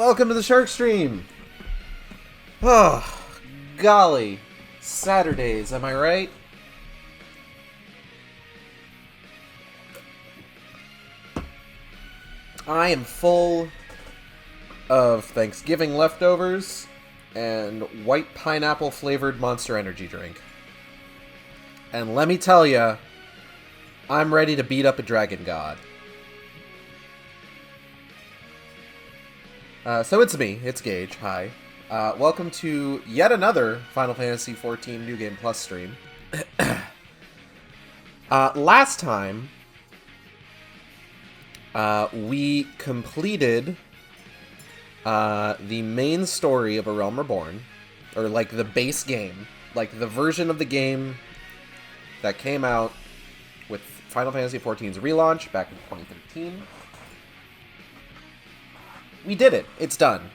Welcome to the Shark Stream! Oh, golly. Saturdays, am I right? I am full of Thanksgiving leftovers and white pineapple flavored Monster Energy drink. And let me tell ya, I'm ready to beat up a dragon god. So it's me, it's Gage, hi. Welcome to yet another Final Fantasy XIV New Game Plus stream. Last time, we completed the main story of A Realm Reborn, or like the base game, like the version of the game that came out with Final Fantasy XIV's relaunch back in 2013. We did it. It's done.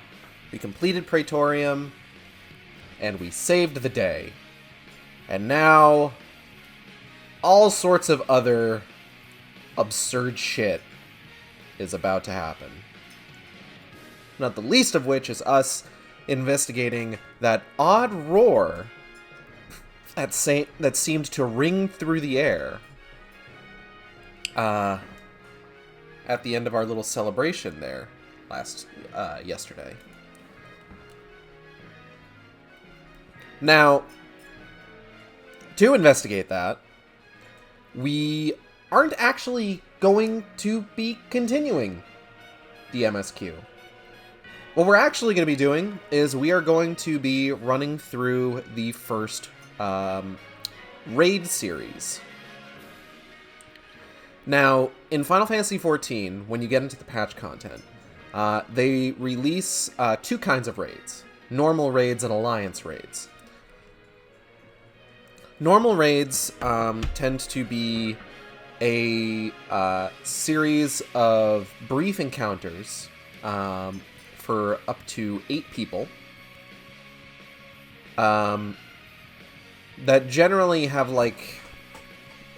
We completed Praetorium, and we saved the day. And now, all sorts of other absurd shit is about to happen. Not the least of which is us investigating that odd roar that seemed to ring through the air at the end of our little celebration there yesterday. Now, to investigate that, we aren't actually going to be continuing the MSQ. What we're actually going to be doing is we are going to be running through the first raid series. Now, in Final Fantasy XIV, when you get into the patch content, they release two kinds of raids. Normal raids and alliance raids. Normal raids tend to be a series of brief encounters for up to 8 people that generally have like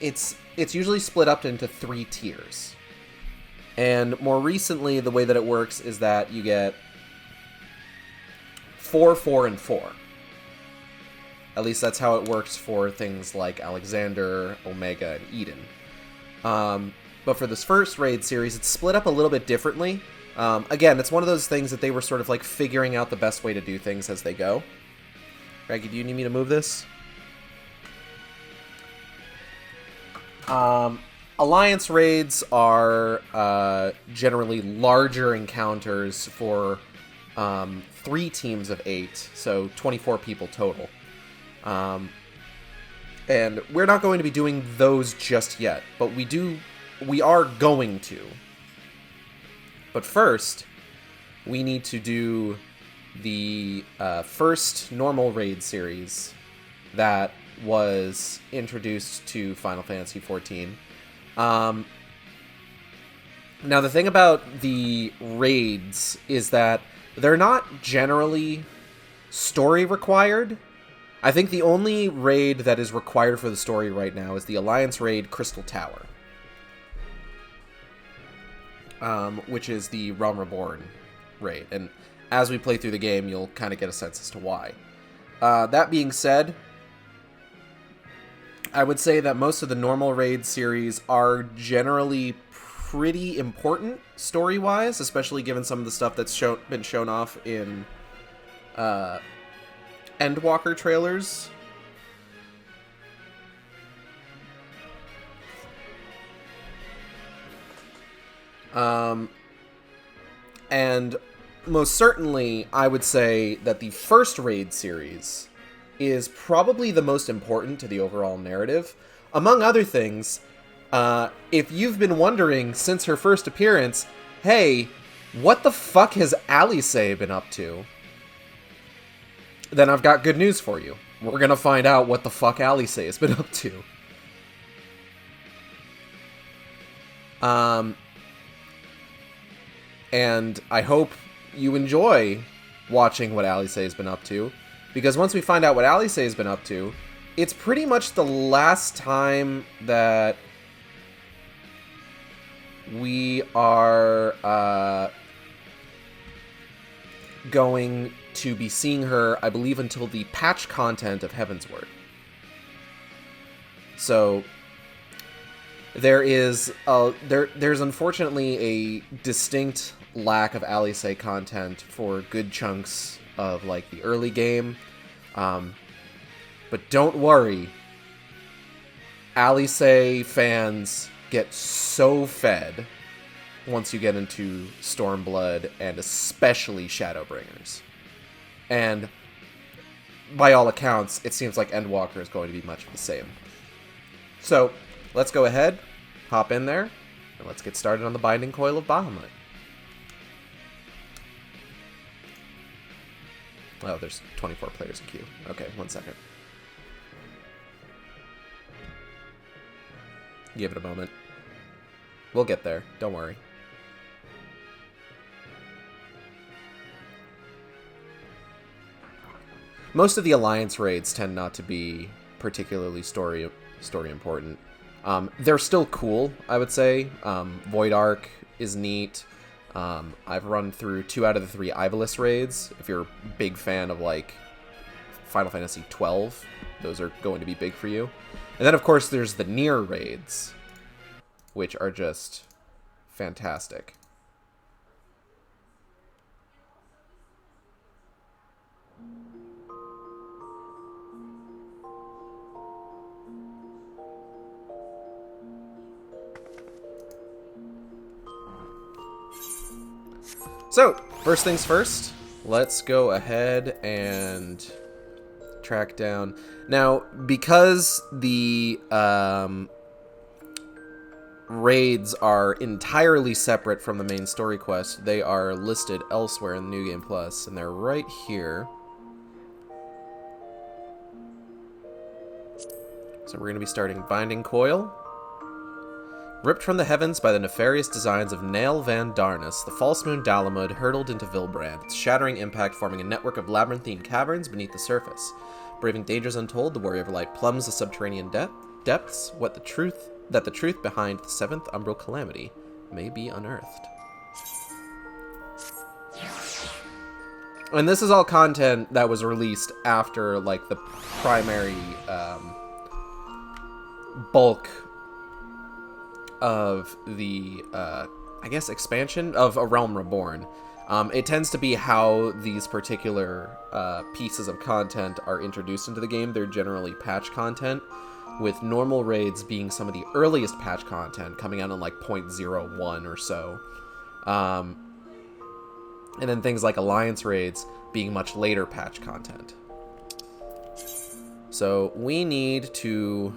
it's usually split up into 3 tiers. And more recently, the way that it works is that you get 4, 4, and 4. At least that's how it works for things like Alexander, Omega, and Eden. But for this first raid series, it's split up a little bit differently. Again, it's one of those things that they were sort of like figuring out the best way to do things as they go. Greggy, do you need me to move this? Alliance raids are generally larger encounters for 3 teams of 8, so 24 people total. And we're not going to be doing those just yet, but we are going to. But first, we need to do the first normal raid series that was introduced to Final Fantasy XIV. Now, the thing about the raids is that they're not generally story required. I think the only raid that is required for the story right now is the Alliance raid Crystal Tower, which is the Realm Reborn raid. And as we play through the game, you'll kind of get a sense as to why. That being said, I would say that most of the normal raid series are generally pretty important story-wise, especially given some of the stuff that's been shown off in Endwalker trailers. And most certainly, I would say that the first raid series is probably the most important to the overall narrative. Among other things, if you've been wondering since her first appearance, hey, what the fuck has Alice been up to? Then I've got good news for you. We're gonna find out what the fuck Alice has been up to. And I hope you enjoy watching what Alice has been up to, because once we find out what Alice has been up to, it's pretty much the last time that we are going to be seeing her, I believe, until the patch content of Heavensward. So there's unfortunately a distinct lack of Alice content for good chunks of like the early game. But don't worry, Alice fans get so fed once you get into Stormblood and especially Shadowbringers. And by all accounts, it seems like Endwalker is going to be much of the same. So let's go ahead, hop in there, and let's get started on the Binding Coil of Bahamut. Oh, there's 24 players in queue. Okay, 1 second. Give it a moment. We'll get there. Don't worry. Most of the Alliance raids tend not to be particularly story important. They're still cool, I would say. Void Ark is neat. I've run through 2 out of the 3 Ivalice raids. If you're a big fan of, like, Final Fantasy XII, those are going to be big for you. And then, of course, there's the Nier raids, which are just fantastic. So, first things first, let's go ahead and track down. Now, because the raids are entirely separate from the main story quest, they are listed elsewhere in the New Game Plus, and they're right here. So we're going to be starting Binding Coil. Ripped from the heavens by the nefarious designs of Nael van Darnus, the false moon Dalamud hurtled into Vilbrand, its shattering impact forming a network of labyrinthine caverns beneath the surface. Braving dangers untold, the Warrior of Light plumbs the subterranean depths, that the truth behind the 7th Umbral Calamity may be unearthed. And this is all content that was released after, like, the primary bulk of the, I guess, expansion of A Realm Reborn. It tends to be how these particular pieces of content are introduced into the game. They're generally patch content, with normal raids being some of the earliest patch content, coming out in like 0.01 or so. And then things like Alliance raids being much later patch content. So we need to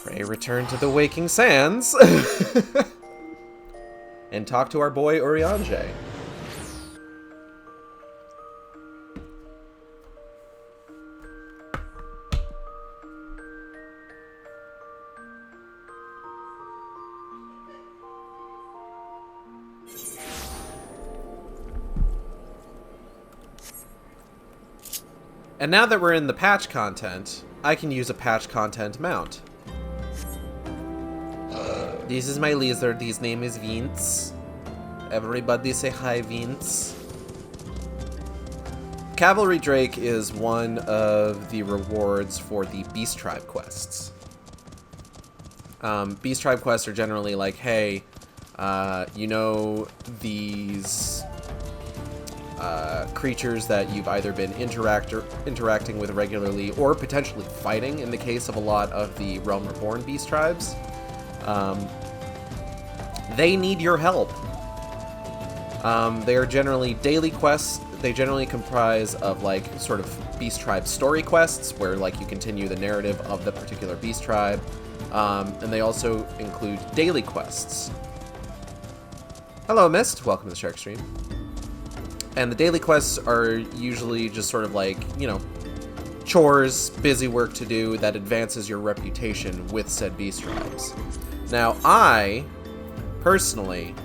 pray return to the Waking Sands and talk to our boy Urianger. And now that we're in the patch content, I can use a patch content mount. This is my lizard, his name is Vince. Everybody say hi, Vince. Cavalry Drake is one of the rewards for the Beast Tribe quests. Beast Tribe quests are generally like, hey, you know these creatures that you've either been interacting with regularly or potentially fighting in the case of a lot of the Realm Reborn Beast Tribes. They need your help. They are generally daily quests. They generally comprise of like sort of Beast Tribe story quests where like you continue the narrative of the particular Beast Tribe. And they also include daily quests. Hello, Mist. Welcome to the Shark Stream. And the daily quests are usually just sort of like, you know, chores, busy work to do that advances your reputation with said Beast Tribes. Now, I, personally,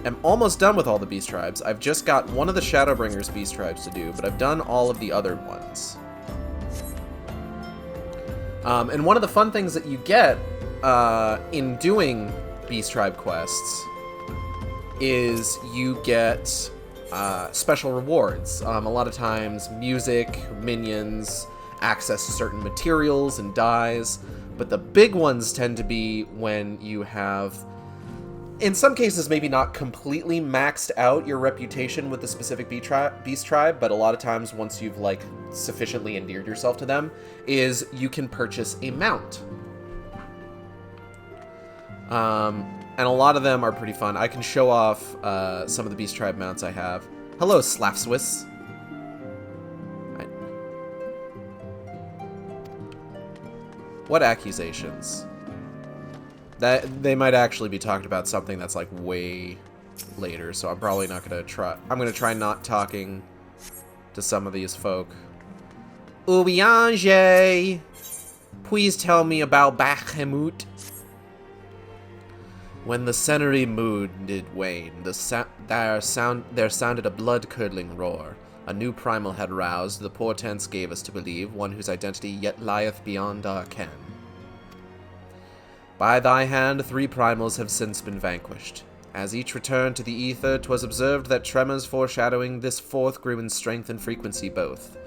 am almost done with all the Beast Tribes. I've just got one of the Shadowbringers Beast Tribes to do, but I've done all of the other ones. And one of the fun things that you get in doing Beast Tribe quests is you get special rewards. A lot of times, music, minions, access to certain materials and dyes. But the big ones tend to be when you have, in some cases, maybe not completely maxed out your reputation with the specific beast tribe, but a lot of times once you've, like, sufficiently endeared yourself to them, is you can purchase a mount. And a lot of them are pretty fun. I can show off some of the beast tribe mounts I have. Hello, Slav Swiss. What accusations? That they might actually be talking about something that's like way later, so I'm probably not gonna try. I'm gonna try not talking to some of these folk. Oubiange, please tell me about Bakhmut. When the Senary mood did wane, there sounded a blood-curdling roar. A new primal had roused, the portents gave us to believe, one whose identity yet lieth beyond our ken. By thy hand 3 primals have since been vanquished. As each returned to the ether, 'twas observed that tremors foreshadowing this 4th grew in strength and frequency both.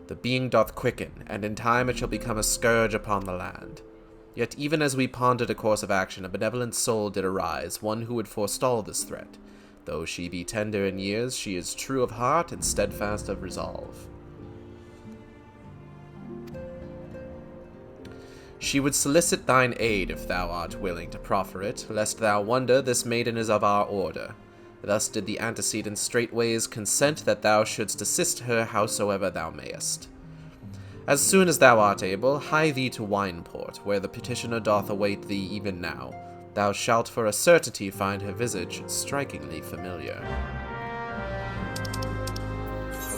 The being doth quicken, and in time it shall become a scourge upon the land. Yet even as we pondered a course of action, a benevolent soul did arise, one who would forestall this threat. Though she be tender in years, she is true of heart and steadfast of resolve. She would solicit thine aid if thou art willing to proffer it, lest thou wonder this maiden is of our order. Thus did the antecedent straightways consent that thou shouldst assist her howsoever thou mayest. As soon as thou art able, hie thee to Wineport, where the petitioner doth await thee even now. Thou shalt for a certainty find her visage strikingly familiar.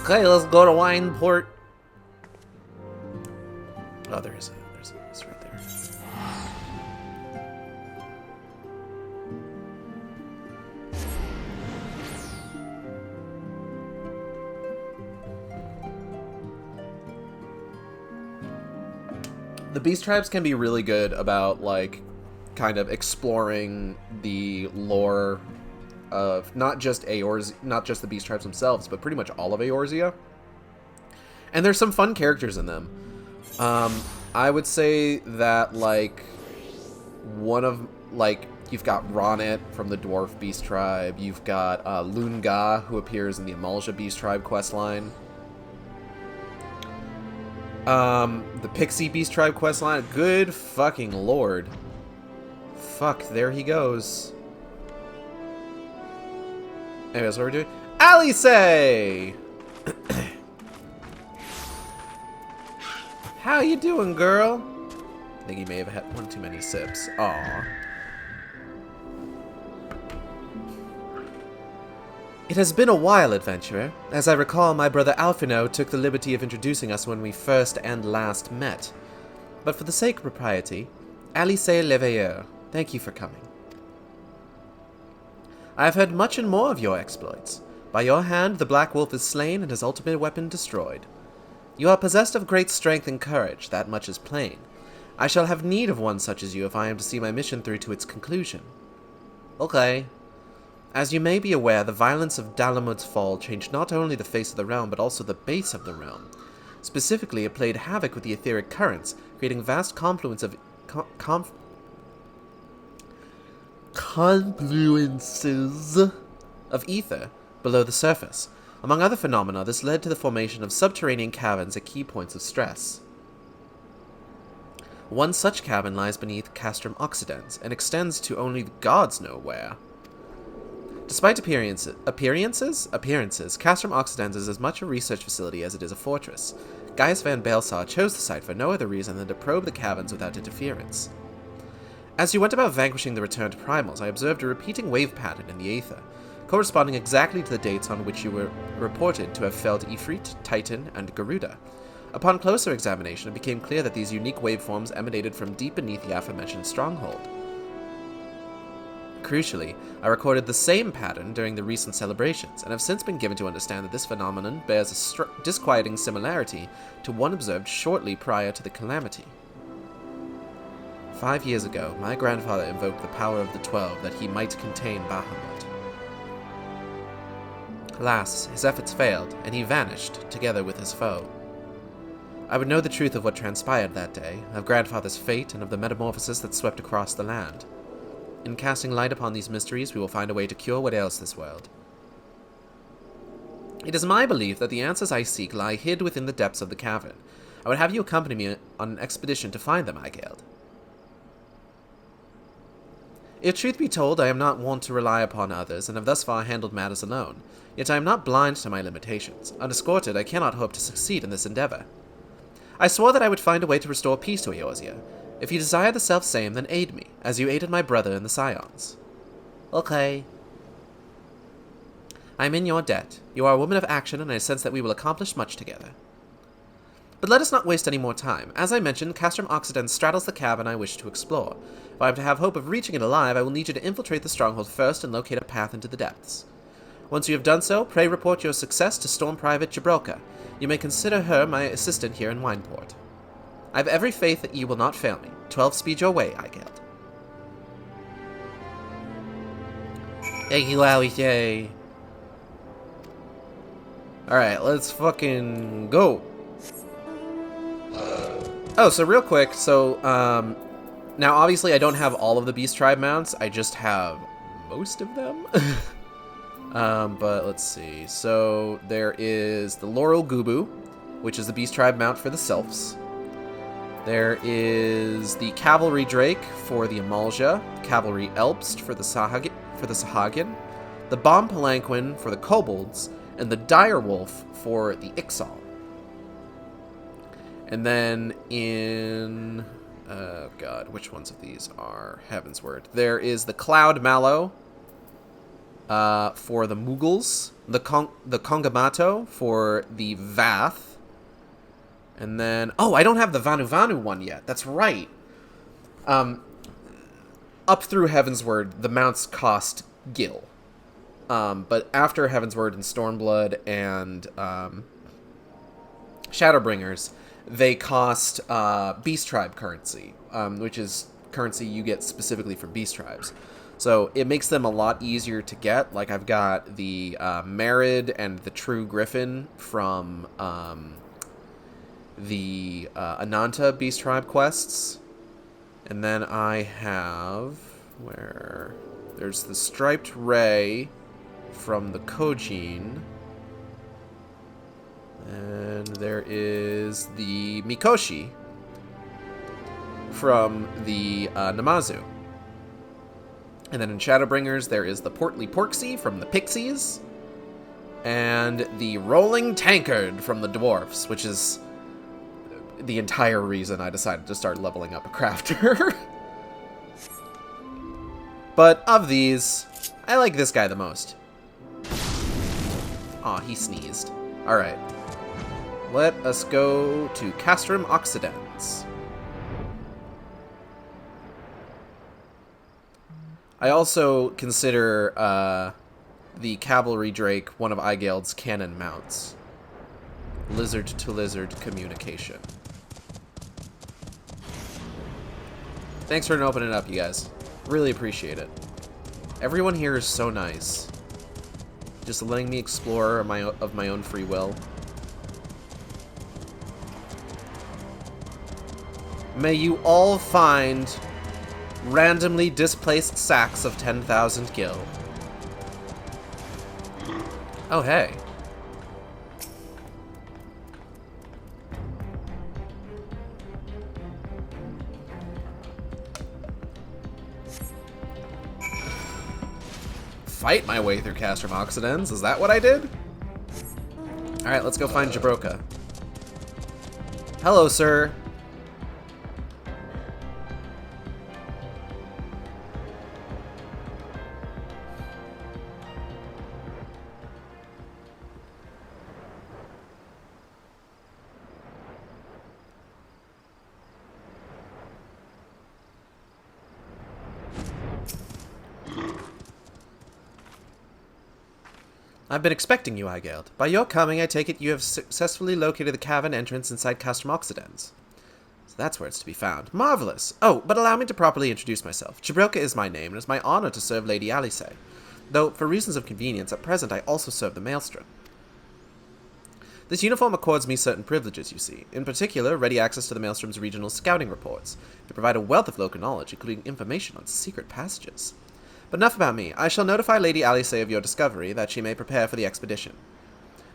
Okay, let's go to Wineport. Oh, there's a right there. The beast tribes can be really good about, like, kind of exploring the lore of not just the beast tribes themselves, but pretty much all of Eorzea. And there's some fun characters in them. I would say that, like, you've got Ronnet from the Dwarf Beast Tribe, you've got Lunga, who appears in the Amalja Beast Tribe questline. The Pixie Beast Tribe questline, good fucking lord. Fuck, there he goes. Anyways, what are we doing? Alice! How you doing, girl? I think he may have had one too many sips. Aww. It has been a while, adventurer. As I recall, my brother Alphino took the liberty of introducing us when we first and last met. But for the sake of propriety, Alice Leveilleur, thank you for coming. I have heard much and more of your exploits. By your hand, the Black Wolf is slain and his ultimate weapon destroyed. You are possessed of great strength and courage, that much is plain. I shall have need of one such as you if I am to see my mission through to its conclusion. Okay. As you may be aware, the violence of Dalamud's fall changed not only the face of the realm, but also the base of the realm. Specifically, it played havoc with the etheric currents, creating vast confluence of confluences of ether below the surface. Among other phenomena, this led to the formation of subterranean caverns at key points of stress. One such cavern lies beneath Castrum Occidens, and extends to only the gods know where. Despite appearances, Castrum Occidens is as much a research facility as it is a fortress. Gaius van Baelsar chose the site for no other reason than to probe the caverns without interference. As you went about vanquishing the returned primals, I observed a repeating wave pattern in the aether, corresponding exactly to the dates on which you were reported to have felled Ifrit, Titan, and Garuda. Upon closer examination, it became clear that these unique waveforms emanated from deep beneath the aforementioned stronghold. Crucially, I recorded the same pattern during the recent celebrations, and have since been given to understand that this phenomenon bears a disquieting similarity to one observed shortly prior to the calamity. 5 years ago, my grandfather invoked the power of the 12 that he might contain Bahamut. Alas, his efforts failed, and he vanished, together with his foe. I would know the truth of what transpired that day, of Grandfather's fate, and of the metamorphosis that swept across the land. In casting light upon these mysteries, we will find a way to cure what ails this world. It is my belief that the answers I seek lie hid within the depths of the cavern. I would have you accompany me on an expedition to find them, Aigeld. If truth be told, I am not wont to rely upon others, and have thus far handled matters alone. Yet I am not blind to my limitations. Unescorted, I cannot hope to succeed in this endeavor. I swore that I would find a way to restore peace to Eorzea. If you desire the self-same, then aid me, as you aided my brother and the Scions. Okay. I am in your debt. You are a woman of action, and I sense that we will accomplish much together. But let us not waste any more time. As I mentioned, Castrum Occidens straddles the cavern I wish to explore. If I am to have hope of reaching it alive, I will need you to infiltrate the stronghold first and locate a path into the depths. Once you have done so, pray report your success to Storm Private Jabroka. You may consider her my assistant here in Wineport. I have every faith that you will not fail me. 12 speed your way, Aigeld. Thank you, Wowie. Alright, let's fucking go. Oh, so real quick, now obviously I don't have all of the Beast Tribe mounts, I just have most of them. But let's see, so there is the Laurel Gubu, which is the Beast Tribe mount for the Sylphs. There is the Cavalry Drake for the Amalja, Cavalry Elpst for the Sahagin, the Bomb Palanquin for the Kobolds, and the Direwolf for the Ixal. And then in... oh god, which ones of these are Heaven's Word? There is the Cloud Mallow for the Mughals, the Kongamato for the Vath, and then... oh, I don't have the Vanu Vanu one yet. That's right. Up through Heaven's Word, the mounts cost Gil. But after Heaven's Word and Stormblood and Shadowbringers, they cost Beast Tribe currency, which is currency you get specifically from Beast Tribes. So it makes them a lot easier to get. Like, I've got the Merid and the True Griffin from the Ananta Beast Tribe quests. And then I have... where? There's the Striped Ray from the Kojin. And there is the Mikoshi from the Namazu. And then in Shadowbringers, there is the Portly Porksy from the Pixies. And the Rolling Tankard from the Dwarfs, which is the entire reason I decided to start leveling up a crafter. But of these, I like this guy the most. Aw, he sneezed. Alright. Let us go to Castrum Occidens. I also consider the Cavalry Drake one of Aigeld's cannon mounts. Lizard-to-lizard communication. Thanks for opening it up, you guys. Really appreciate it. Everyone here is so nice. Just letting me explore of my own free will. May you all find randomly displaced sacks of 10,000 gil. Oh, hey. Fight my way through Castrum Occidens? Is that what I did? Alright, let's go find Jabroka. Hello, sir. I've been expecting you, Aigeld. By your coming, I take it you have successfully located the cavern entrance inside Castrum Occidens. So that's where it's to be found. Marvelous! Oh, but allow me to properly introduce myself. Jabroka is my name, and it's my honor to serve Lady Alice. though for reasons of convenience, at present I also serve the Maelstrom. This uniform accords me certain privileges, you see. In particular, ready access to the Maelstrom's regional scouting reports, to provide a wealth of local knowledge, including information on secret passages. But enough about me. I shall notify Lady Alice of your discovery, that she may prepare for the expedition.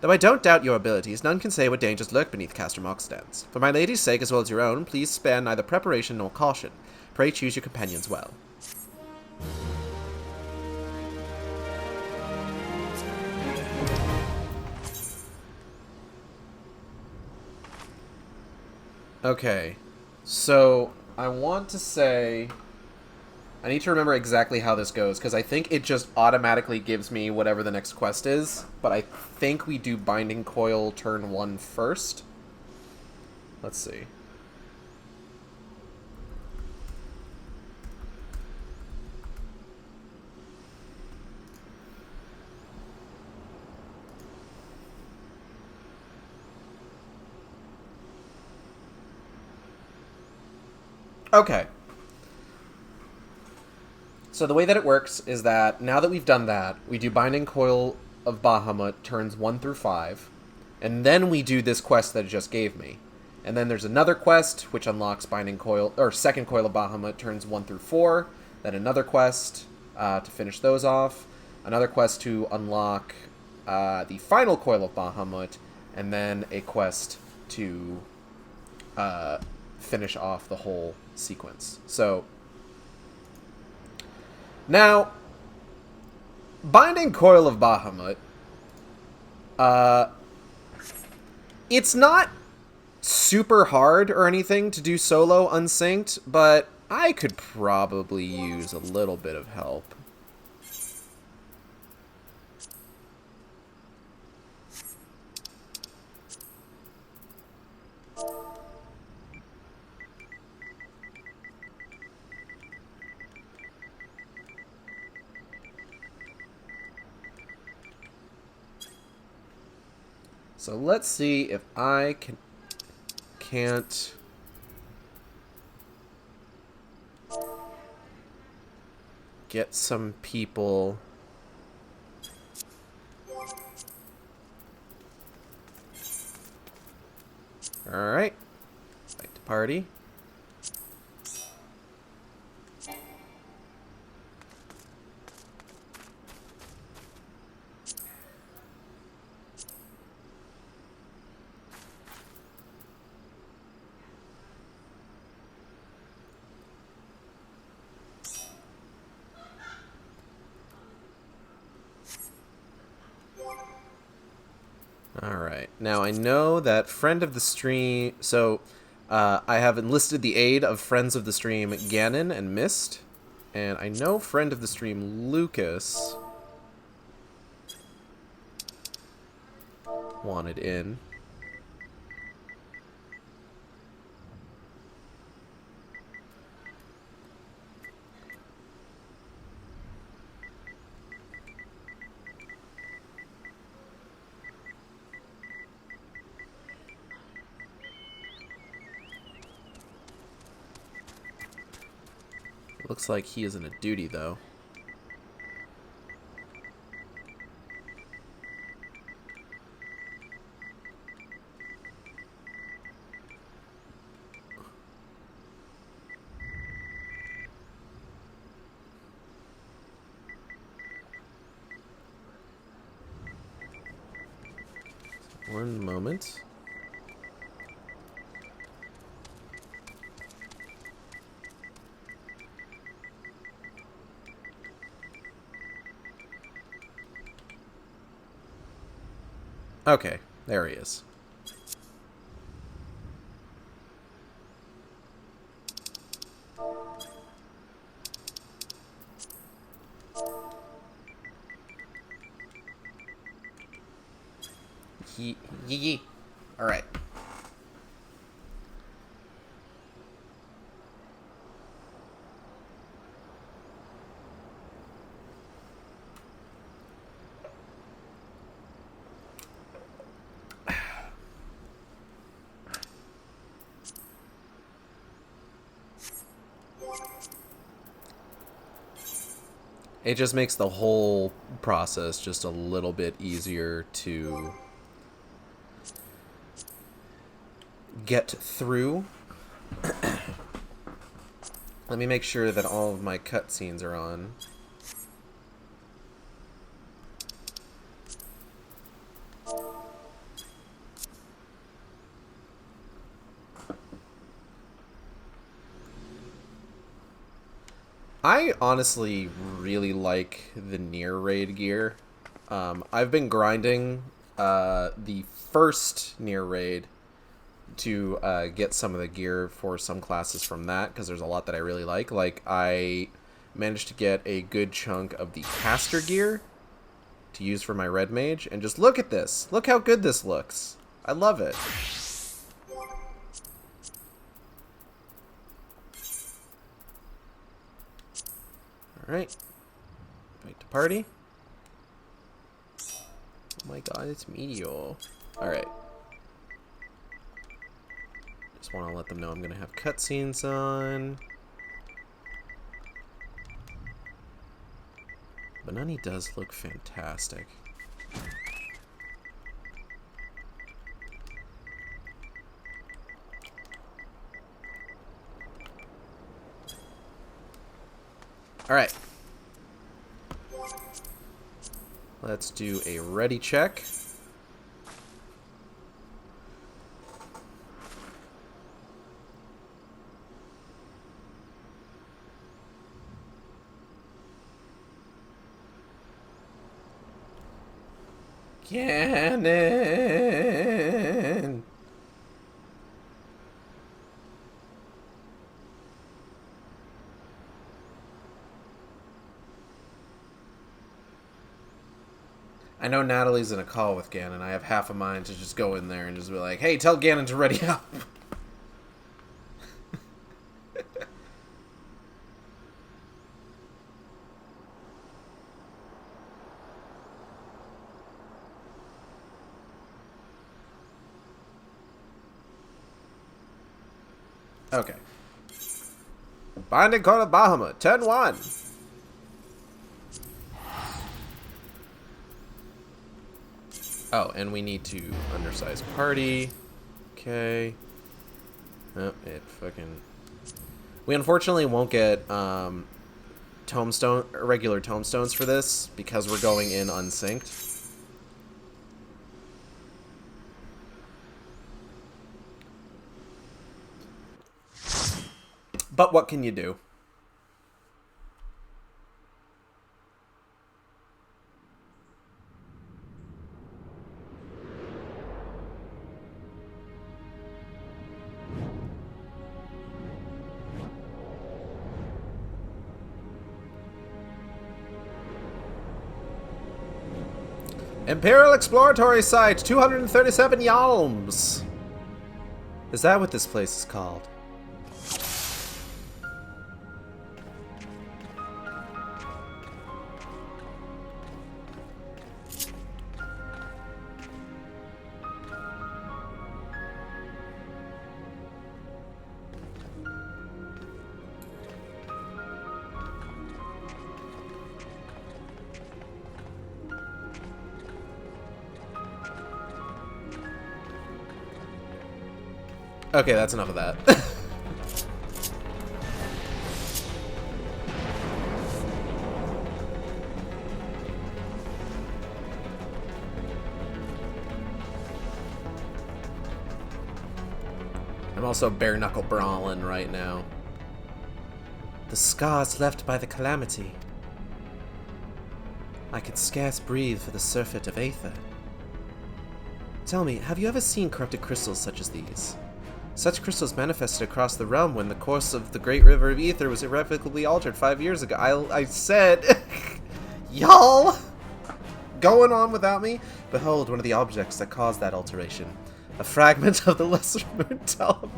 Though I don't doubt your abilities, none can say what dangers lurk beneath Castor Moxstance. For my lady's sake, as well as your own, please spare neither preparation nor caution. Pray choose your companions well. Okay, so I want to say... I need to remember exactly how this goes, because I think it just automatically gives me whatever the next quest is, but I think we do Binding Coil turn 1 first. Let's see. Okay. So the way that it works is that now that we've done that, we do Binding Coil of Bahamut turns 1 through 5, and then we do this quest that it just gave me. And then there's another quest which unlocks Binding Coil, or Second Coil of Bahamut turns 1 through 4, then another quest to finish those off, another quest to unlock the final Coil of Bahamut, and then a quest to finish off the whole sequence. So now, Binding Coil of Bahamut, it's not super hard or anything to do solo unsynced, but I could probably use a little bit of help. So let's see if I can't get some people. All right, back to party. Alright, now I know that friend of the stream... So, I have enlisted the aid of friends of the stream Ganon and Mist. And I know friend of the stream Lucas wanted in. Looks like he isn't a duty, though. One moment. Okay, there he is. Yee. All right. It just makes the whole process just a little bit easier to get through. Let me make sure that all of my cutscenes are on. I honestly really like the near raid gear. I've been grinding the first near raid to get some of the gear for some classes from that, because there's a lot that I really like. Like, I managed to get a good chunk of the caster gear to use for my red mage, and just look at this. Look how good this looks. I love it. Alright. Wait to party. Oh my god, it's Meteor. Alright. Just want to let them know I'm going to have cutscenes on. Benani does look fantastic. Alright. Let's do a ready check. Cannon! I know Natalie's in a call with Ganon. I have half a mind to just go in there and just be like, hey, tell Ganon to ready up. Okay. Binding Coil of Bahamut, 10-1. Oh, and we need to undersize party. Okay. Oh, it fucking... We unfortunately won't get regular tomestones for this because we're going in unsynced. But what can you do? Imperial Exploratory Site, 237 Yalms. Is that what this place is called? Okay, that's enough of that. I'm also bare-knuckle brawling right now. The scars left by the calamity. I could scarce breathe for the surfeit of Aether. Tell me, have you ever seen corrupted crystals such as these? Such crystals manifested across the realm when the course of the great river of Aether was irrevocably altered 5 years ago. I said... Y'all! Going on without me? Behold, one of the objects that caused that alteration. A fragment of the Lesser Moon Dalamud.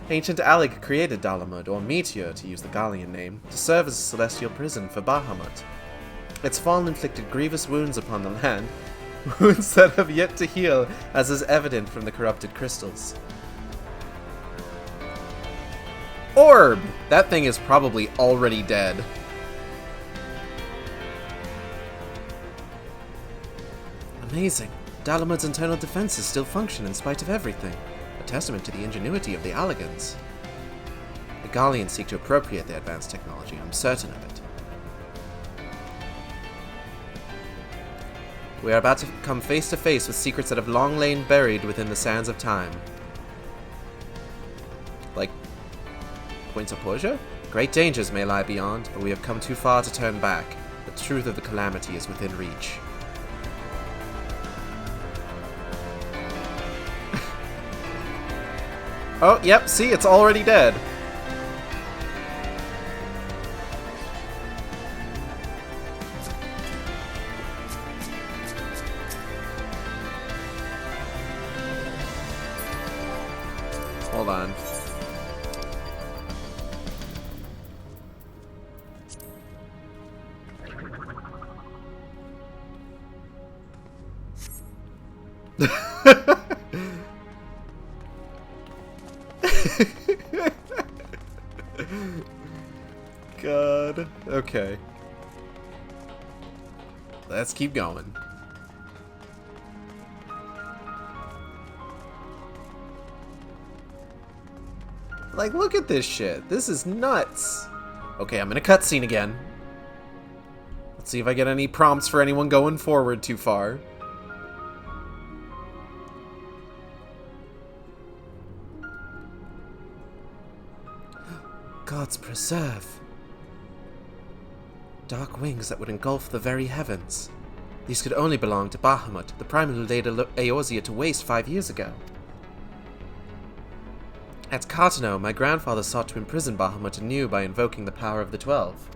Ancient Alec created Dalamud, or Meteor to use the Gallian name, to serve as a celestial prison for Bahamut. Its fall inflicted grievous wounds upon the land, wounds that have yet to heal, as is evident from the corrupted crystals. Orb! That thing is probably already dead. Amazing. Dalamud's internal defenses still function in spite of everything. A testament to the ingenuity of the Alligans. The Gallians seek to appropriate their advanced technology, I'm certain of it. We are about to come face to face with secrets that have long lain buried within the sands of time. Like, points of Portia? Great dangers may lie beyond, but we have come too far to turn back. The truth of the calamity is within reach. Oh, yep, see, it's already dead. Hold on. God. Okay. Let's keep going. Like, look at this shit. This is nuts. Okay, I'm in a cutscene again. Let's see if I get any prompts for anyone going forward too far. Gods preserve. Dark wings that would engulf the very heavens. These could only belong to Bahamut, the primal who laid Eorzea to waste 5 years ago. At Cartano, my grandfather sought to imprison Bahamut anew by invoking the power of the 12.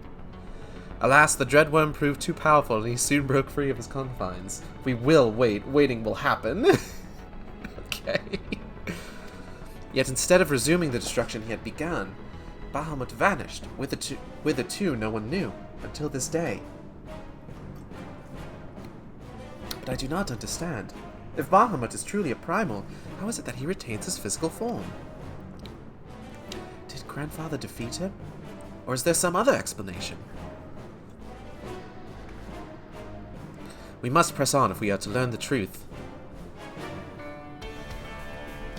Alas, the Dreadworm proved too powerful and he soon broke free of his confines. We will wait. Waiting will happen. Okay. Yet instead of resuming the destruction he had begun, Bahamut vanished, whither to no one knew, until this day. But I do not understand. If Bahamut is truly a primal, how is it that he retains his physical form? Did Grandfather defeat him? Or is there some other explanation? We must press on if we are to learn the truth.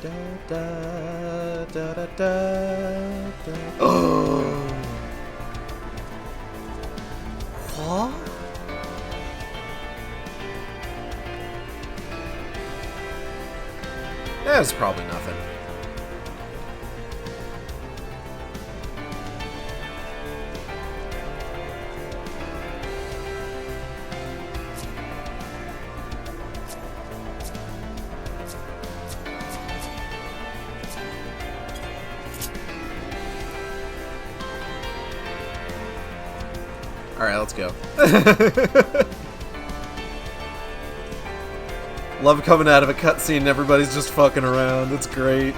Da, da, da, da, da, da. Oh! What? There's probably nothing. Alright, let's go. Love coming out of a cutscene and everybody's just fucking around. That's great.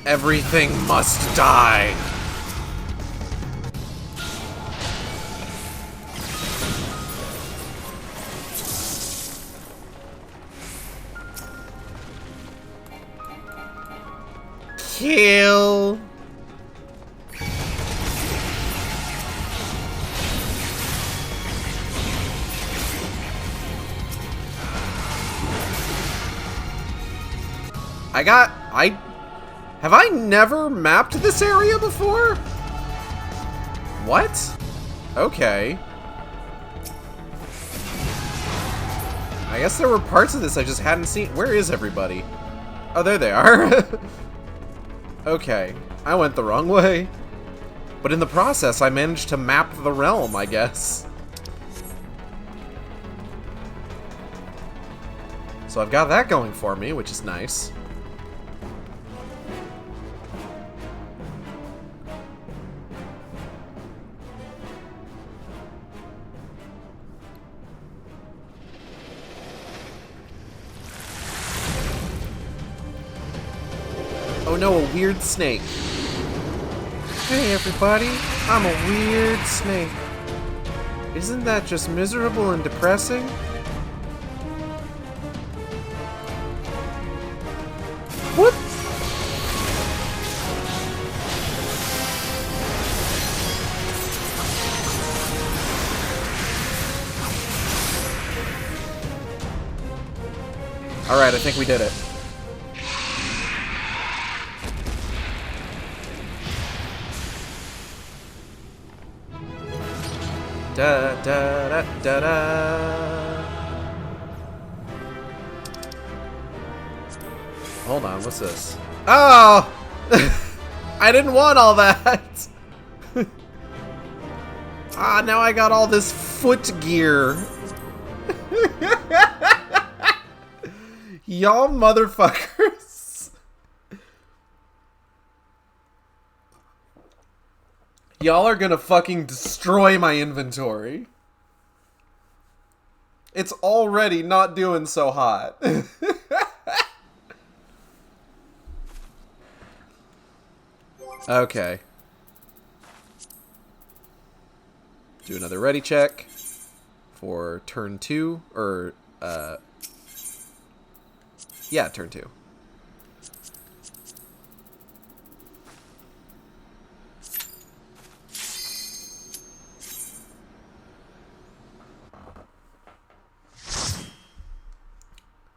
Everything must die. Kill. Have I never mapped this area before? What? Okay. I guess there were parts of this I just hadn't seen. Where is everybody? Oh, there they are. Okay. I went the wrong way. But in the process, I managed to map the realm, I guess. So I've got that going for me, which is nice. Oh no, a weird snake. Hey everybody, I'm a weird snake. Isn't that just miserable and depressing? What? Alright, I think we did it. Da da da da da. Hold on, what's this? Oh! I didn't want all that! Ah, now I got all this foot gear. Y'all motherfuckers. Y'all are gonna fucking destroy my inventory. It's already not doing so hot. Okay. Do another ready check for turn 2, or, yeah, turn 2.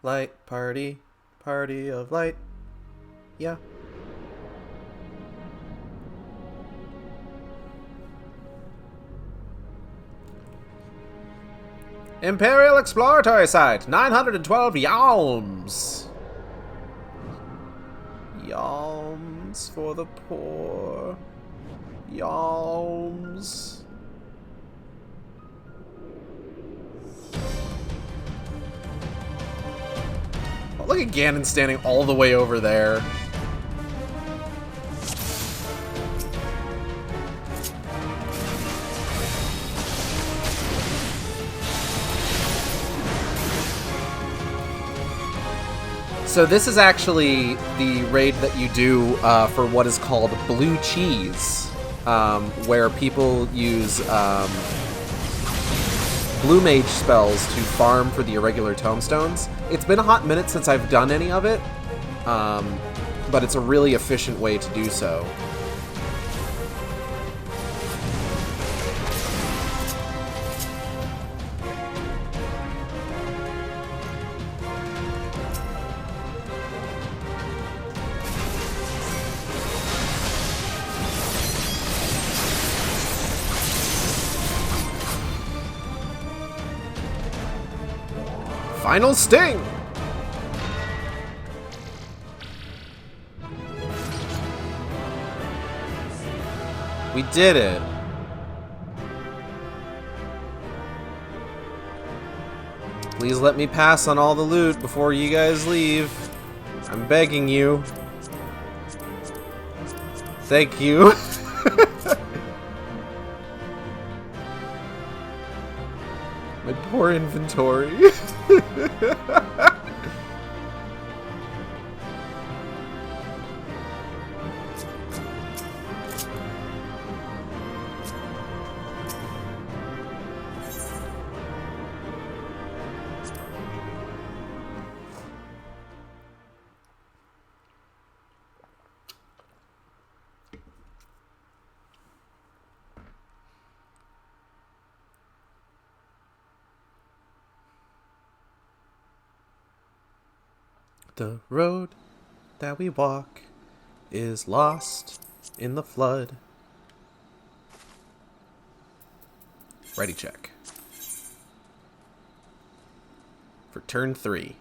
Light party, party of light. Yeah. Imperial Exploratory Site, 912 yalms. Yalms for the poor. Yalms. Oh, look at Ganon standing all the way over there. So this is actually the raid that you do for what is called Blue Cheese, where people use Blue Mage spells to farm for the irregular tomestones. It's been a hot minute since I've done any of it, but it's a really efficient way to do so. Final sting! We did it. Please let me pass on all the loot before you guys leave. I'm begging you. Thank you. My poor inventory. The road that we walk is lost in the flood. Ready check. For turn 3.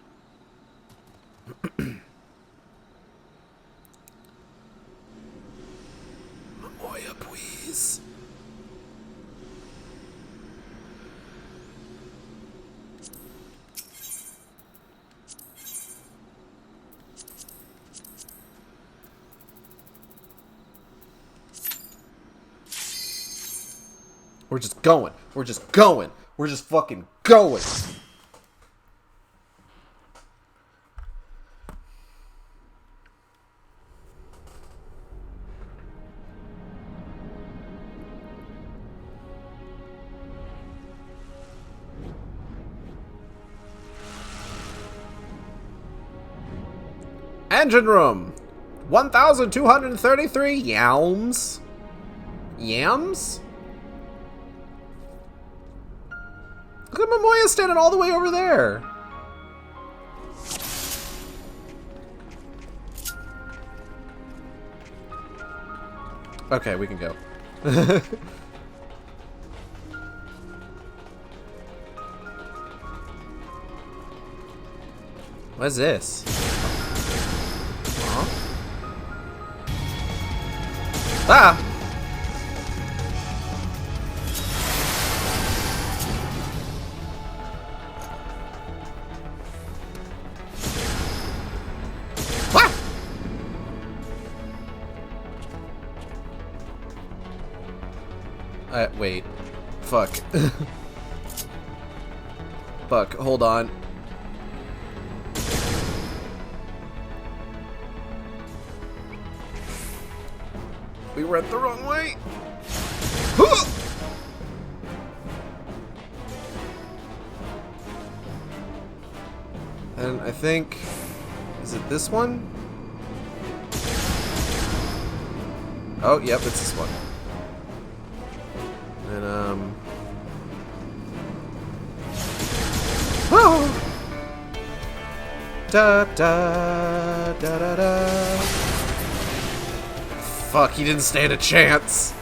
Mamoya, please. We're just going. We're just going. We're just fucking going. Engine room! 1,233 yams. Yams? Look at Momoya standing all the way over there. Okay, we can go. What is this? Huh? Ah! Wait. Fuck. Fuck, hold on. We went the wrong way. And I think... Is it this one? Oh, yep, it's this one. And, oh! Da da da da da. Fuck, he didn't stand a chance.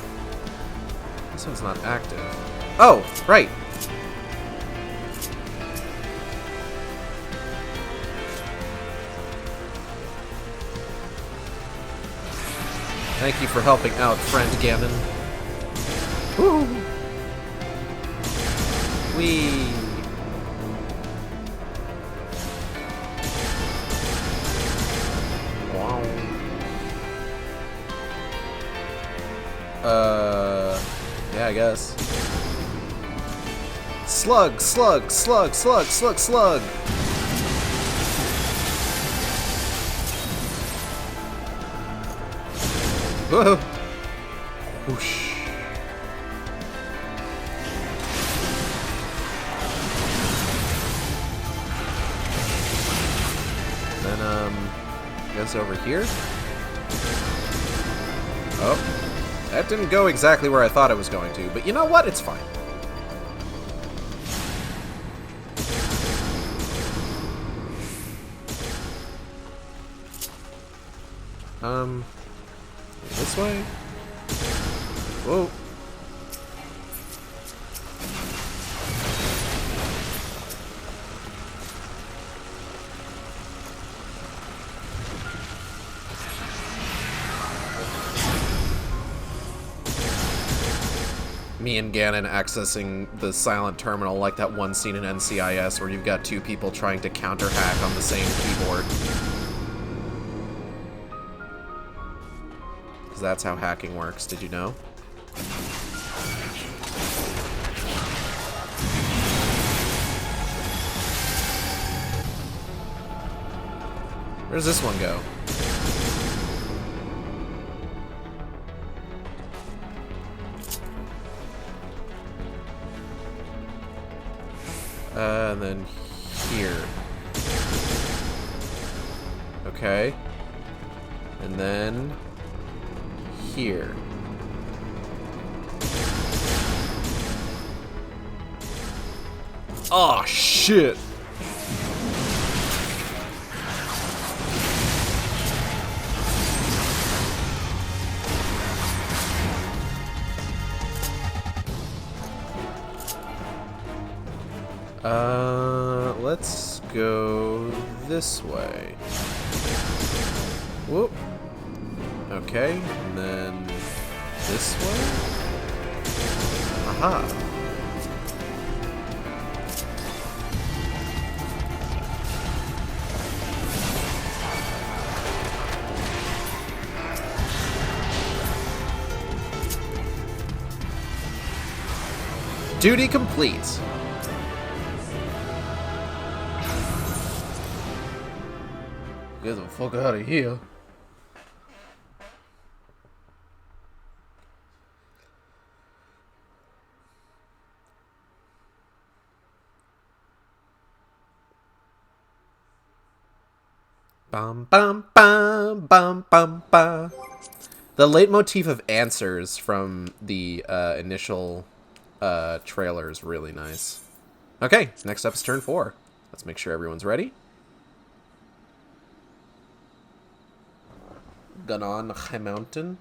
This one's not active. Oh, right. Thank you for helping out, friend Ganon. Woo! Wee! Wow. Yeah, I guess. Slug, slug, slug, slug, slug, slug! Whoa! Whoosh. Then, I guess over here? Oh. That didn't go exactly where I thought it was going to, but you know what? It's fine. This way? Whoa. Me and Ganon accessing the silent terminal like that one scene in NCIS where you've got two people trying to counter hack on the same keyboard. Because that's how hacking works, did you know? Where does this one go? And then here. Okay. And then here. Oh shit. Let's go this way. Whoop. Okay, and then this way? Aha. Duty complete. Get the fuck out of here. Bum bum bum bum bum bum. The leitmotif of answers from the initial trailer is really nice. Okay, next up is turn 4. Let's make sure everyone's ready. Gun on High Mountain.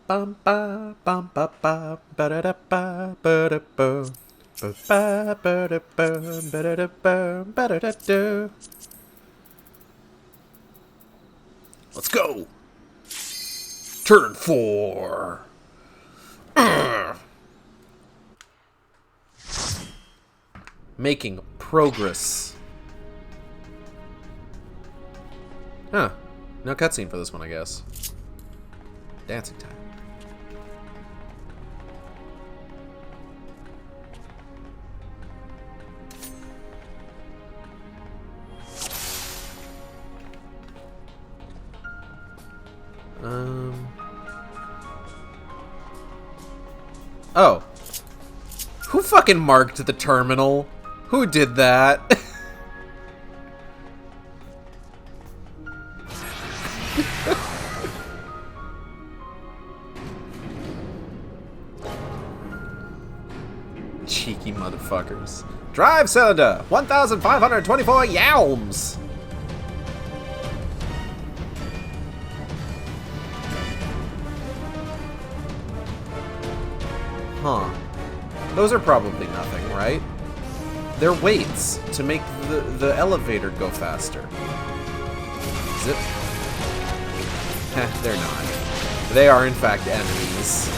Bum ba bum ba ba ba da da ba ba da ba ba ba ba da ba ba da da ba ba da da da. Let's go. Turn 4. Making progress. Huh. No cutscene for this one, I guess. Dancing time. Oh. Who fucking marked the terminal? Who did that? Cheeky motherfuckers. Drive cylinder, 1,524 yalms. Huh. Those are probably nothing, right? They're weights to make the elevator go faster. Is it? Heh, they're not. They are, in fact, enemies.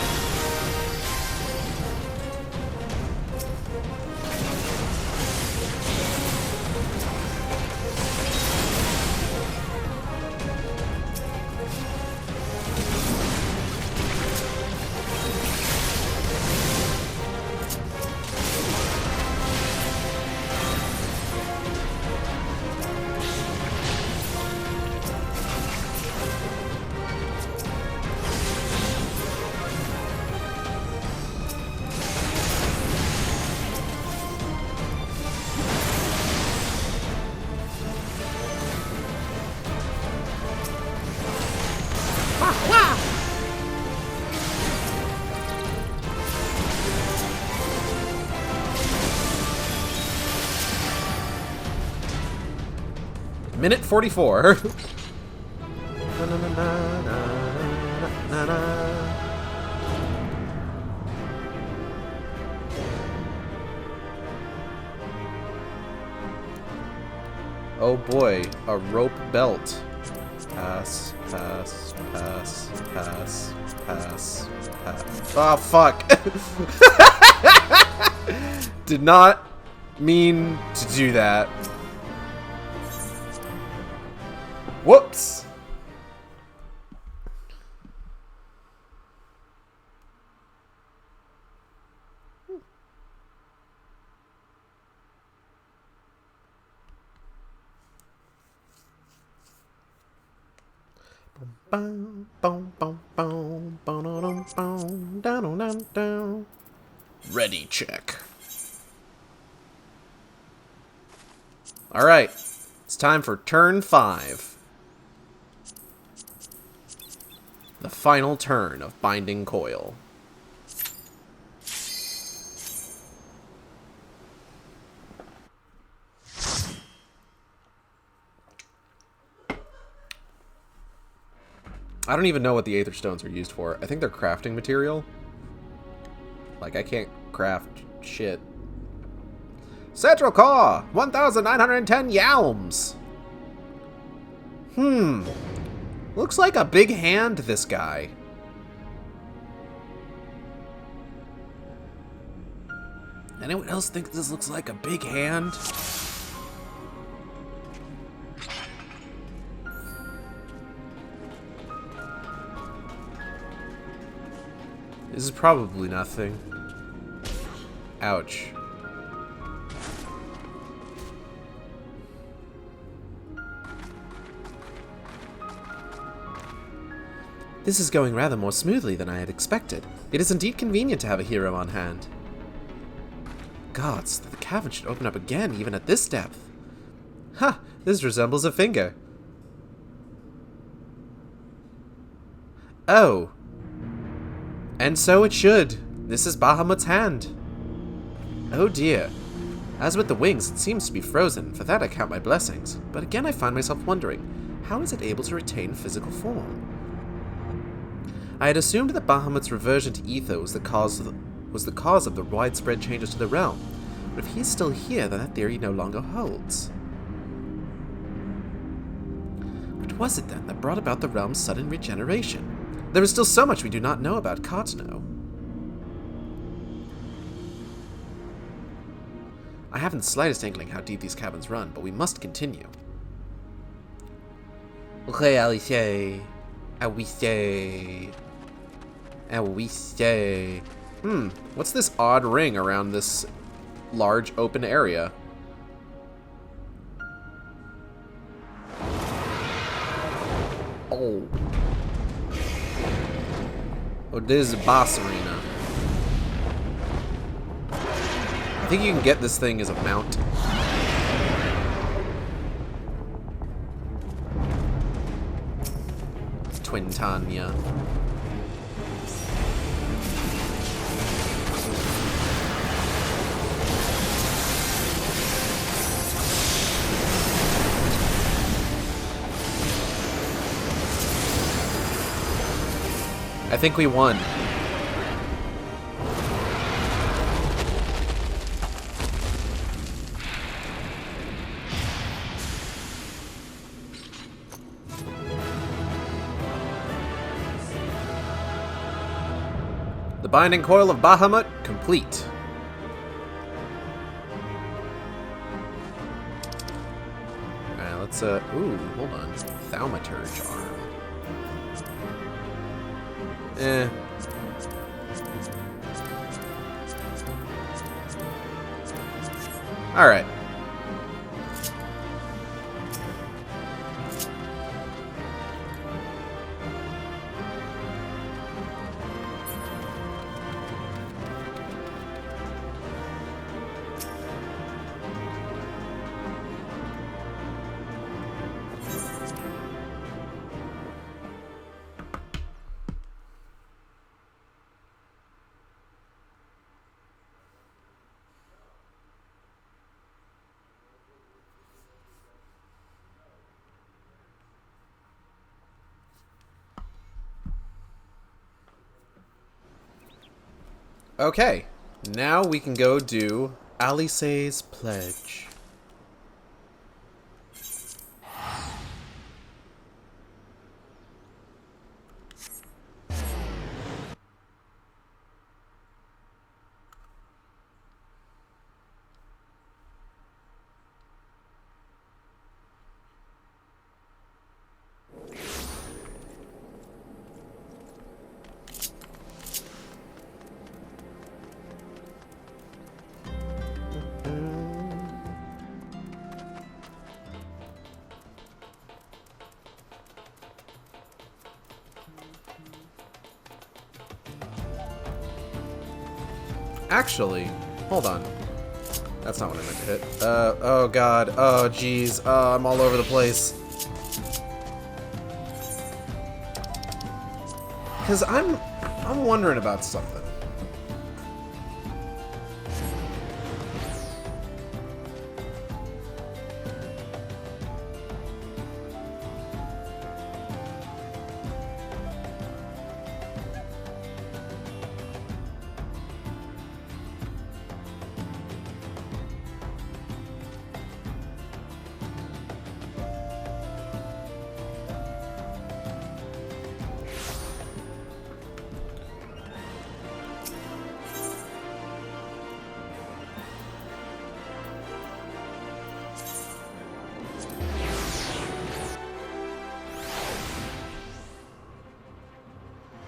Minute 44. Oh boy, a rope belt. Pass, pass, pass, pass, pass, pass. Oh, fuck. Did not mean to do that. Whoops. Ready check. All right. It's time for turn 5. The final turn of binding coil. I don't even know what the Aether Stones are used for. I think they're crafting material. Like, I can't craft shit. Central Core! 1,910 yalms! Looks like a big hand, this guy. Anyone else think this looks like a big hand? This is probably nothing. Ouch. This is going rather more smoothly than I had expected. It is indeed convenient to have a hero on hand. gods, the cavern should open up again, even at this depth. Ha! This resembles a finger. Oh. And so it should. This is Bahamut's hand. Oh dear. As with the wings, it seems to be frozen. For that I count my blessings. But again I find myself wondering, how is it able to retain physical form? I had assumed that Bahamut's reversion to ether was the cause of the widespread changes to the realm. But if he's still here, then that theory no longer holds. What was it then that brought about the realm's sudden regeneration? There is still so much we do not know about Cartano. I haven't the slightest inkling how deep these caverns run, but we must continue. Okay, Alice. What's this odd ring around this large open area? Oh. Oh, this is a boss arena. I think you can get this thing as a mount. Twin Tanya. I think we won. The binding coil of Bahamut complete. Alright, let's ooh, hold on. Thaumaturge arm. Alright. Okay, now we can go do Alice's Pledge. Actually, hold on. That's not what I meant to hit. Oh god. Oh jeez. Oh, I'm all over the place. Cause I'm wondering about something.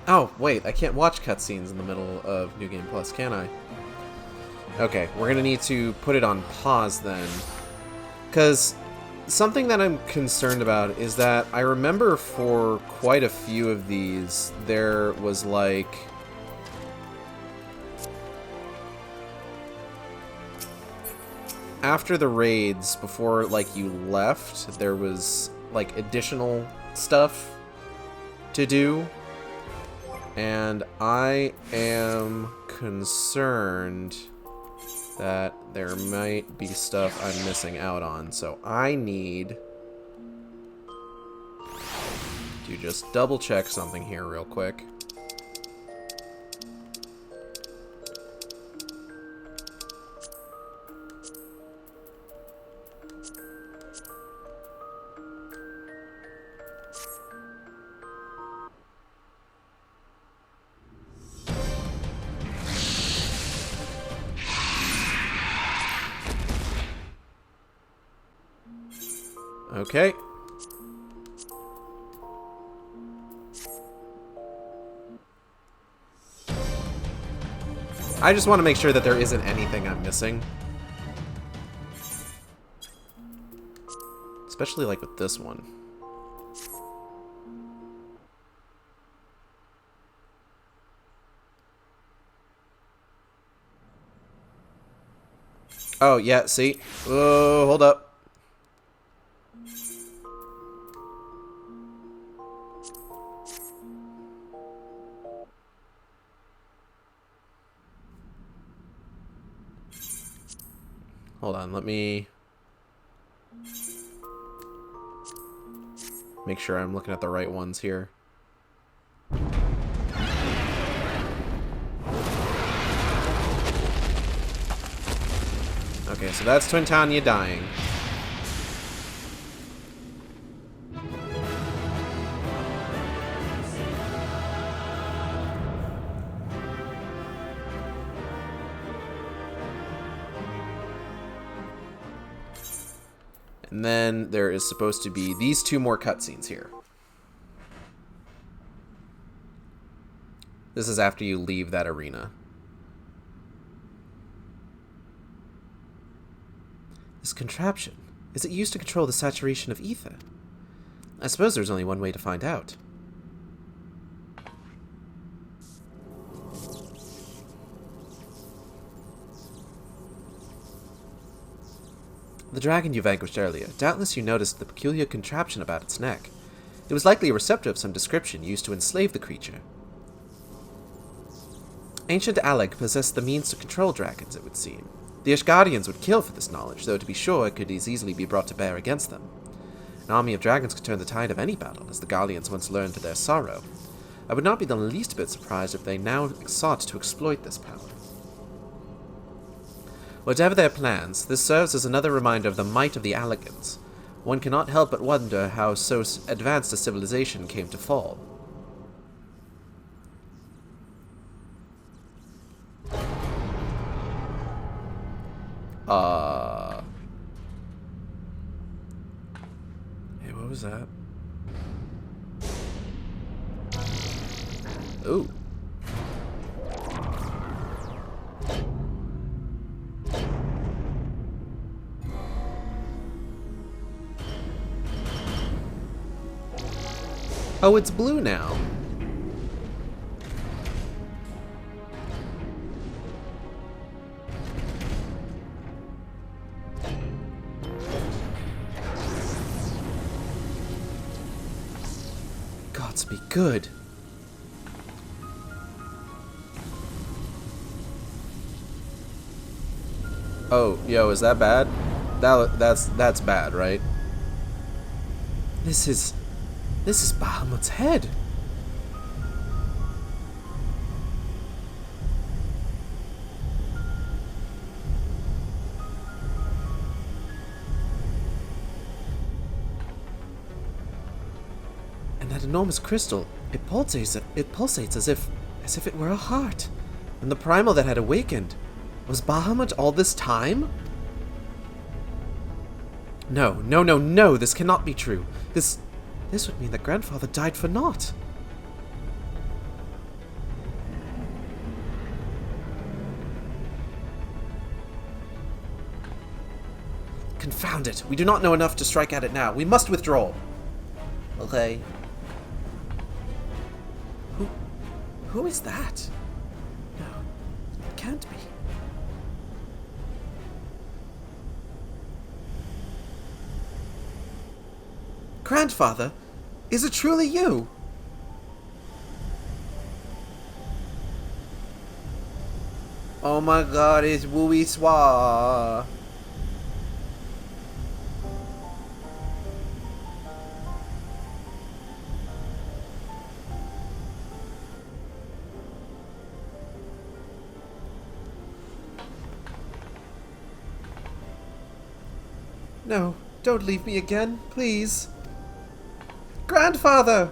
Oh, wait, I can't watch cutscenes in the middle of New Game Plus, can I? Okay, we're gonna need to put it on pause then. Because something that I'm concerned about is that I remember for quite a few of these, there was like... after the raids, before, like, you left, there was, like, additional stuff to do. And I am concerned that there might be stuff I'm missing out on. So I need to just double check something here real quick. Okay. I just want to make sure that there isn't anything I'm missing. Especially like with this one. Oh, yeah, see? Oh, hold up. Hold on, let me make sure I'm looking at the right ones here. Okay, so that's Twintania dying. And then there is supposed to be these two more cutscenes here. This is after you leave that arena. This contraption, is it used to control the saturation of ether? I suppose there's only one way to find out. The dragon you vanquished earlier, doubtless you noticed the peculiar contraption about its neck. It was likely a receptor of some description used to enslave the creature. Ancient Alec possessed the means to control dragons, it would seem. The Ashgardians would kill for this knowledge, though to be sure it could as easily be brought to bear against them. An army of dragons could turn the tide of any battle, as the Garleans once learned to their sorrow. I would not be the least bit surprised if they now sought to exploit this power. Whatever their plans, this serves as another reminder of the might of the Allegans. One cannot help but wonder how so advanced a civilization came to fall. Hey, what was that? Ooh. Oh, it's blue now. Gods be good. Oh, yo, is that bad? That's bad, right? This is Bahamut's head. And that enormous crystal, it pulsates as if it were a heart. And the primal that had awakened, was Bahamut all this time? No, this cannot be true. This would mean that Grandfather died for naught. Confound it. We do not know enough to strike at it now. We must withdraw. Okay. Who is that? No, it can't be. Grandfather, is it truly you? Oh my god, it's Wooey Swa. No, don't leave me again, please. Grandfather!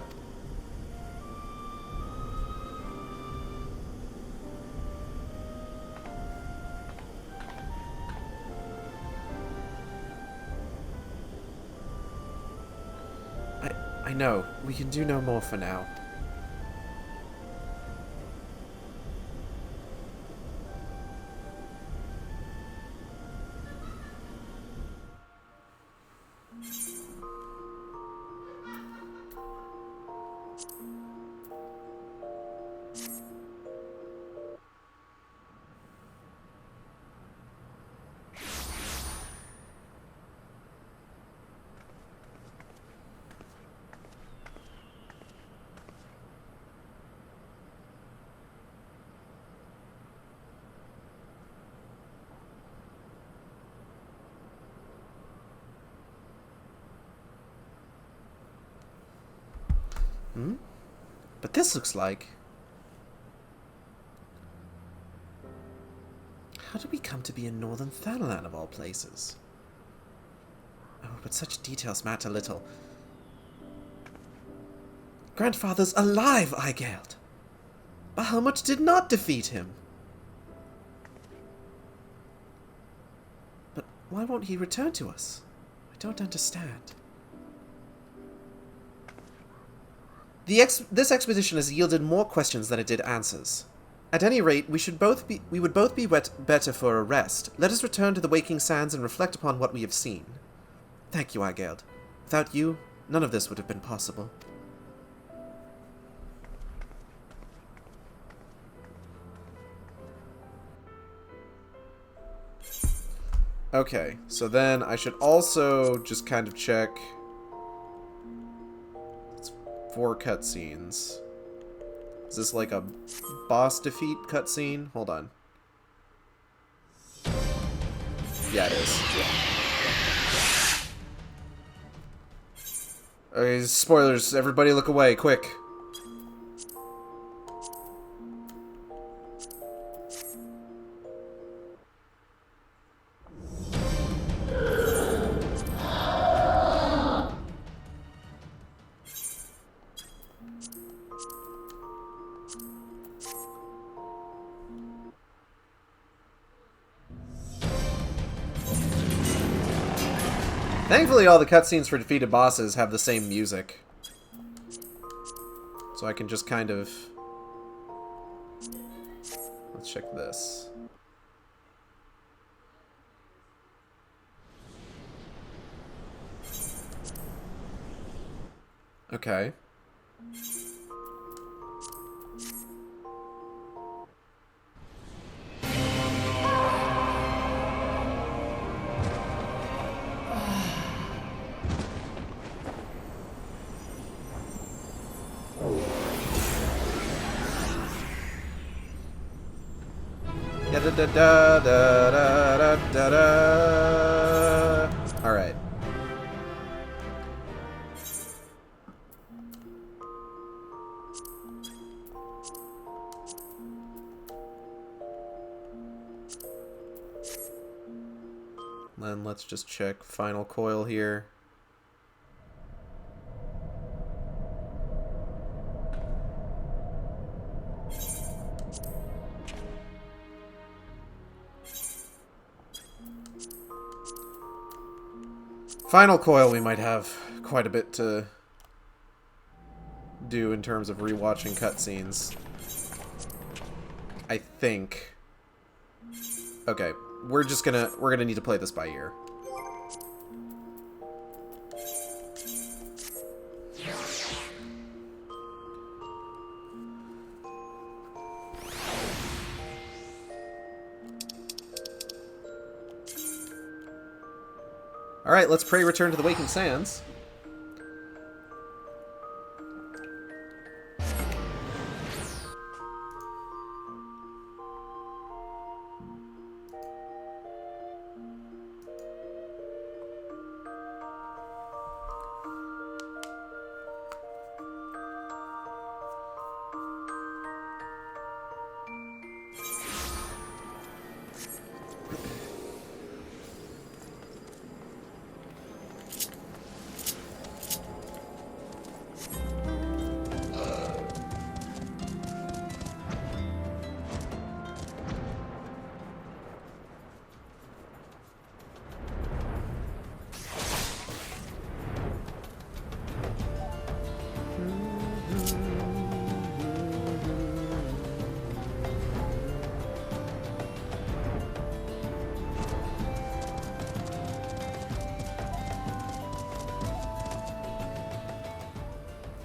I know. We can do no more for now. Hmm? But this looks like... How did we come to be in Northern Thanalan of all places? Oh, but such details matter little. Grandfather's alive, I gailed. Bahamut did not defeat him. But why won't he return to us? I don't understand. This expedition has yielded more questions than it did answers. At any rate, we would both be better for a rest. Let us return to the Waking Sands and reflect upon what we have seen. Thank you, Igeld. Without you, none of this would have been possible. Okay, so then I should also just kind of check... 4 cutscenes. Is this like a boss defeat cutscene? Hold on. Yeah, it is. Okay, spoilers. Everybody look away, quick. Thankfully, all the cutscenes for defeated bosses have the same music. So I can just kind of... Let's check this. Okay. Da da da da da da da. All right. Then let's just check final coil here. Final coil, we might have quite a bit to do in terms of rewatching cutscenes. I think. Okay, we're gonna need to play this by ear. Alright, let's pray return to the Waking Sands.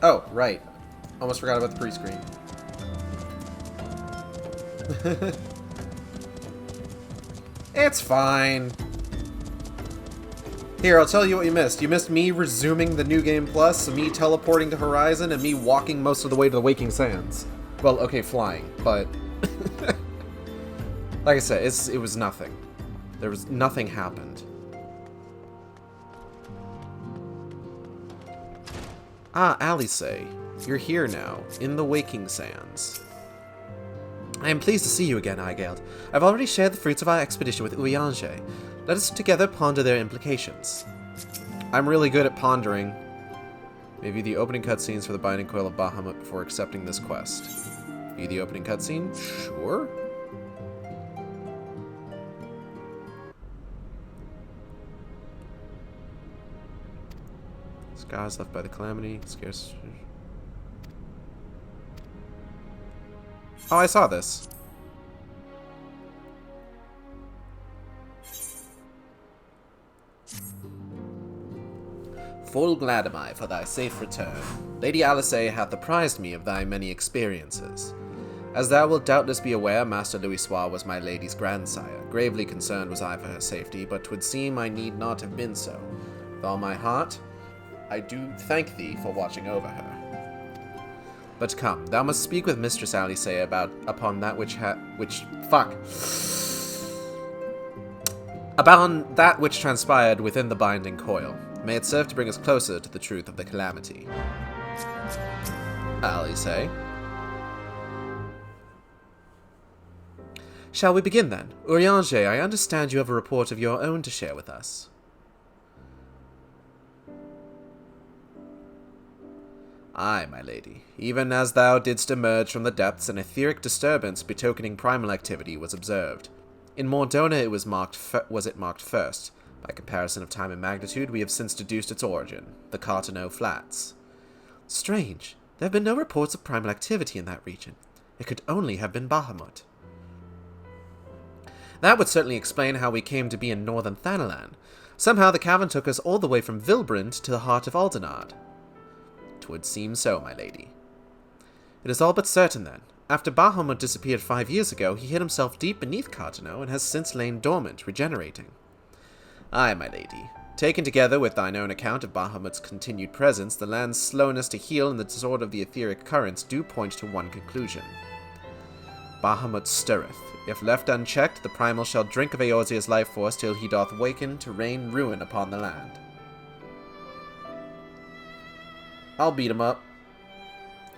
Oh, right. Almost forgot about the pre-screen. It's fine. Here, I'll tell you what you missed. You missed me resuming the New Game Plus, me teleporting to Horizon, and me walking most of the way to the Waking Sands. Well, okay, flying, but... like I said, it was nothing. Nothing happened. Ah, Alice, you're here now, in the Waking Sands. I am pleased to see you again, Aigeld. I've already shared the fruits of our expedition with Urianger. Let us together ponder their implications. I'm really good at pondering. Maybe the opening cutscenes for the Binding Coil of Bahamut before accepting this quest. View the opening cutscene? Sure. Scars left by the calamity. Scarce. Oh, I saw this. Full glad am I for thy safe return. Lady Alice hath apprised me of thy many experiences. As thou wilt doubtless be aware, Master Louisoix was my lady's grandsire. Gravely concerned was I for her safety, but 'twould seem I need not have been so. With all my heart, I do thank thee for watching over her. But come, thou must speak with Mistress Alice upon that which transpired within the binding coil. May it serve to bring us closer to the truth of the calamity. Alice. Shall we begin then? Urianger, I understand you have a report of your own to share with us. Aye, my lady. Even as thou didst emerge from the depths, an etheric disturbance betokening primal activity was observed. In Mordona it was marked first. By comparison of time and magnitude, we have since deduced its origin, the Cartano Flats. Strange. There have been no reports of primal activity in that region. It could only have been Bahamut. That would certainly explain how we came to be in northern Thanalan. Somehow the cavern took us all the way from Vilbrand to the heart of Aldenard. 'Twould seem so, my lady. It is all but certain, then. After Bahamut disappeared 5 years ago, he hid himself deep beneath Cartano and has since lain dormant, regenerating. Aye, my lady. Taken together with thine own account of Bahamut's continued presence, the land's slowness to heal and the disorder of the etheric currents do point to one conclusion. Bahamut stirreth. If left unchecked, the primal shall drink of Eorzea's life force till he doth waken to rain ruin upon the land. I'll beat him up.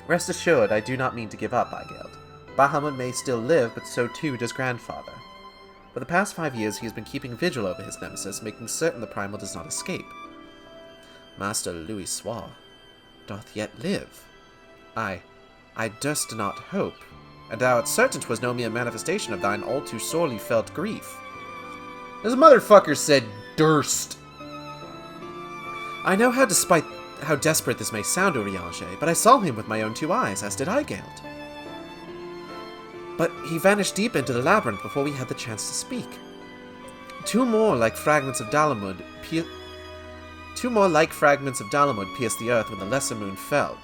Rest assured, I do not mean to give up, Aigeld. Bahamut may still live, but so too does Grandfather. For the past 5 years he has been keeping vigil over his nemesis, making certain the primal does not escape. Master Louisoix doth yet live. I durst not hope, and thou art certain 'twas no mere manifestation of thine all too sorely felt grief. This motherfucker said durst. I know how desperate this may sound, Urianger, but I saw him with my own 2 eyes, as did Aigeld. But he vanished deep into the labyrinth before we had the chance to speak. 2 more like fragments of Dalamud pierced the earth when the lesser moon fell.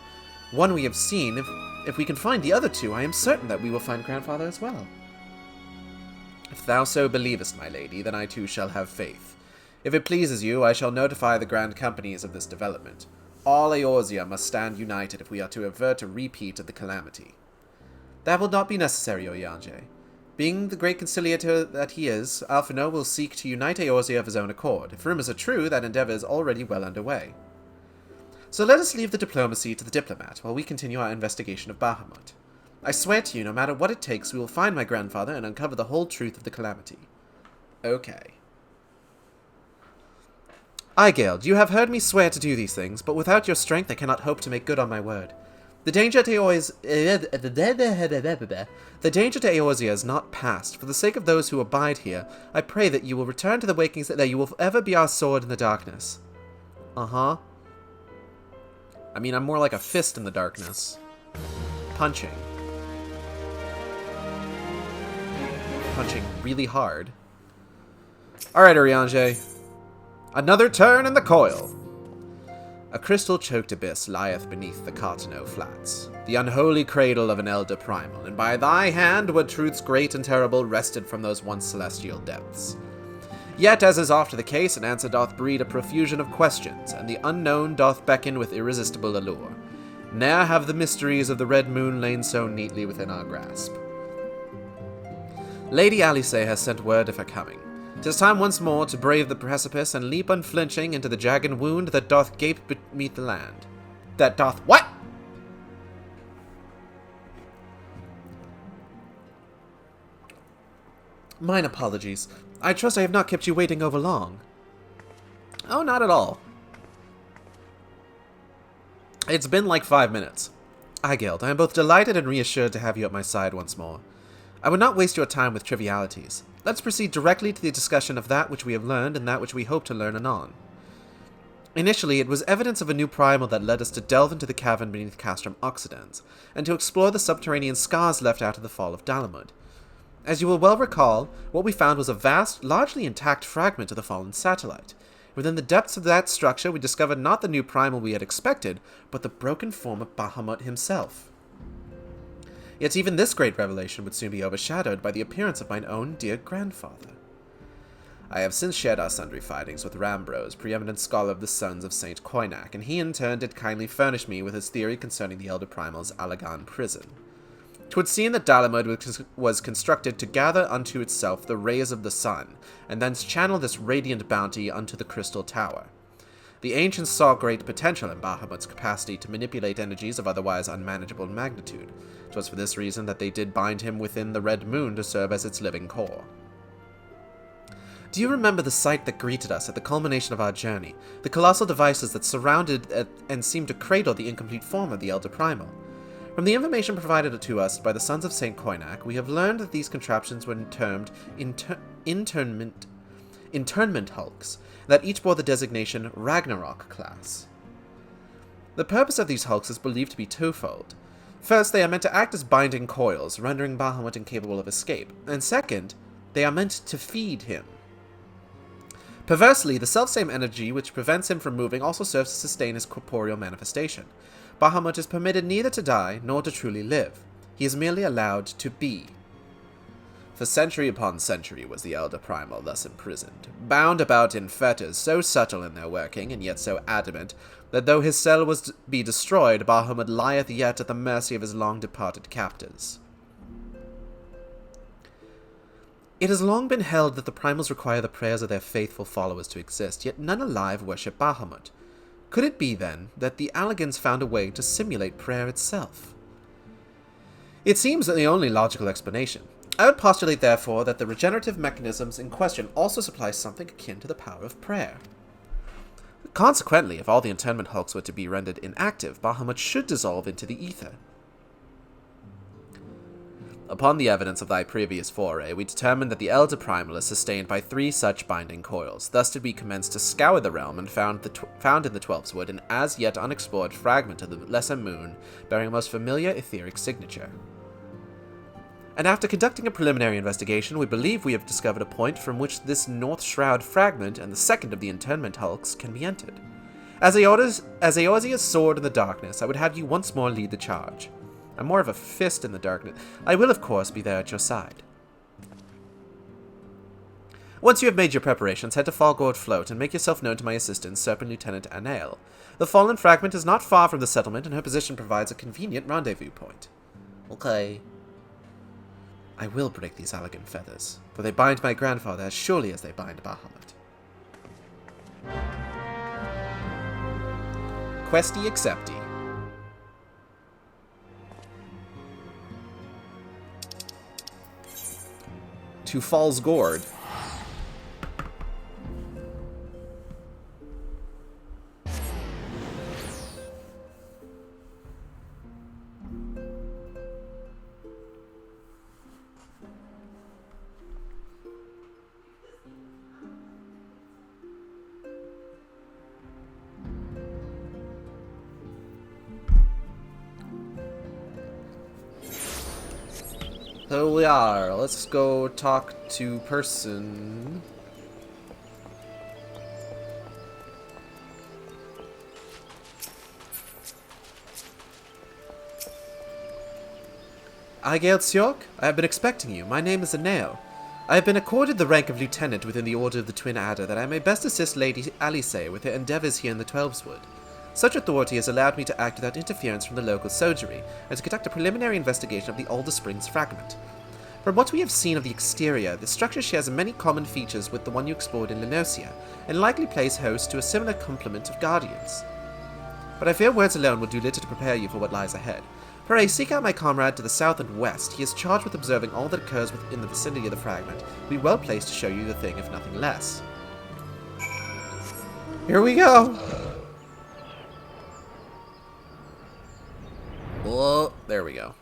One we have seen. If we can find the other 2, I am certain that we will find Grandfather as well. If thou so believest, my lady, then I too shall have faith. If it pleases you, I shall notify the Grand Companies of this development. All Eorzea must stand united if we are to avert a repeat of the calamity. That will not be necessary, Urianger. Being the great conciliator that he is, Alphinaud will seek to unite Eorzea of his own accord. If rumors are true, that endeavor is already well underway. So let us leave the diplomacy to the diplomat, while we continue our investigation of Bahamut. I swear to you, no matter what it takes, we will find my grandfather and uncover the whole truth of the calamity. Okay. Aigeld, you have heard me swear to do these things, but without your strength I cannot hope to make good on my word. The danger to Eorzea is not past. For the sake of those who abide here, I pray that you will return to the Wakings, that you will ever be our sword in the darkness. Uh-huh. I mean, I'm more like a fist in the darkness. Punching. Punching really hard. Alright, Urianger. Another turn in the coil. A crystal-choked abyss lieth beneath the Cartano Flats, the unholy cradle of an elder primal, and by thy hand were truths great and terrible wrested from those once celestial depths. Yet, as is oft the case, an answer doth breed a profusion of questions, and the unknown doth beckon with irresistible allure. Ne'er have the mysteries of the Red Moon lain so neatly within our grasp. Lady Alice has sent word of her coming. 'Tis time once more to brave the precipice and leap unflinching into the jagged wound that doth gape beneath the land. That doth what? Mine apologies. I trust I have not kept you waiting over long. Oh, not at all. It's been like 5 minutes. Eigild, I am both delighted and reassured to have you at my side once more. I would not waste your time with trivialities. Let's proceed directly to the discussion of that which we have learned and that which we hope to learn anon. Initially, it was evidence of a new primal that led us to delve into the cavern beneath Castrum Occidens, and to explore the subterranean scars left out of the fall of Dalamud. As you will well recall, what we found was a vast, largely intact fragment of the fallen satellite. Within the depths of that structure, we discovered not the new primal we had expected, but the broken form of Bahamut himself. Yet even this great revelation would soon be overshadowed by the appearance of mine own dear grandfather. I have since shared our sundry fightings with Rambros, preeminent scholar of the Sons of Saint Koinak, and he in turn did kindly furnish me with his theory concerning the Elder Primal's Alagan prison. 'Twould seem that Dalamud was constructed to gather unto itself the rays of the sun, and thence channel this radiant bounty unto the Crystal Tower. The ancients saw great potential in Bahamut's capacity to manipulate energies of otherwise unmanageable magnitude. 'Twas for this reason that they did bind him within the Red Moon to serve as its living core. Do you remember the sight that greeted us at the culmination of our journey, the colossal devices that surrounded and seemed to cradle the incomplete form of the Elder Primal? From the information provided to us by the Sons of Saint Koinak, we have learned that these contraptions were termed internment hulks, that each bore the designation Ragnarok class. The purpose of these hulks is believed to be twofold. First, they are meant to act as binding coils, rendering Bahamut incapable of escape, and second, they are meant to feed him. Perversely, the selfsame energy which prevents him from moving also serves to sustain his corporeal manifestation. Bahamut is permitted neither to die nor to truly live. He is merely allowed to be. For century upon century was the Elder Primal thus imprisoned, bound about in fetters so subtle in their working, and yet so adamant, that though his cell was to be destroyed, Bahamut lieth yet at the mercy of his long-departed captors. It has long been held that the Primals require the prayers of their faithful followers to exist, yet none alive worship Bahamut. Could it be, then, that the Alligans found a way to simulate prayer itself? It seems the only logical explanation. I would postulate, therefore, that the regenerative mechanisms in question also supply something akin to the power of prayer. Consequently, if all the internment hulks were to be rendered inactive, Bahamut should dissolve into the ether. Upon the evidence of thy previous foray, we determined that the Elder Primal is sustained by 3 such binding coils. Thus did we commence to scour the realm, and found in the Twelfth's Wood an as yet unexplored fragment of the Lesser Moon, bearing a most familiar etheric signature. And after conducting a preliminary investigation, we believe we have discovered a point from which this North Shroud fragment and the second of the internment hulks can be entered. As Eorzea's sword in the darkness, I would have you once more lead the charge. I'm more of a fist in the darkness. I will, of course, be there at your side. Once you have made your preparations, head to Falgord Float and make yourself known to my assistant, Serpent Lieutenant Anael. The fallen fragment is not far from the settlement, and her position provides a convenient rendezvous point. Okay. I will break these Allagan feathers, for they bind my grandfather as surely as they bind Bahamut. Questi accepti. To Falls Gourd. So we are. Let's go talk to person. Aigeld Siork, I have been expecting you. My name is Anael. I have been accorded the rank of lieutenant within the Order of the Twin Adder that I may best assist Lady Alice with her endeavours here in the Twelveswood. Such authority has allowed me to act without interference from the local soldiery, and to conduct a preliminary investigation of the Alder Springs fragment. From what we have seen of the exterior, the structure shares many common features with the one you explored in Lenosia, and likely plays host to a similar complement of guardians. But I fear words alone will do little to prepare you for what lies ahead. Pray, seek out my comrade to the south and west. He is charged with observing all that occurs within the vicinity of the fragment. He will be well placed to show you the thing, if nothing less. Here we go! Whoa, there we go.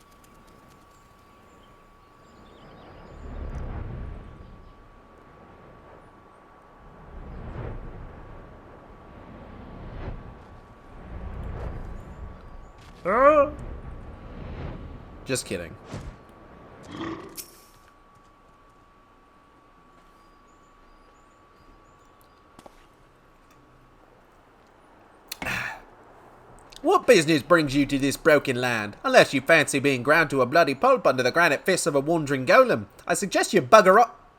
Just kidding. What business brings you to this broken land? Unless you fancy being ground to a bloody pulp under the granite fists of a wandering golem, I suggest you bugger up.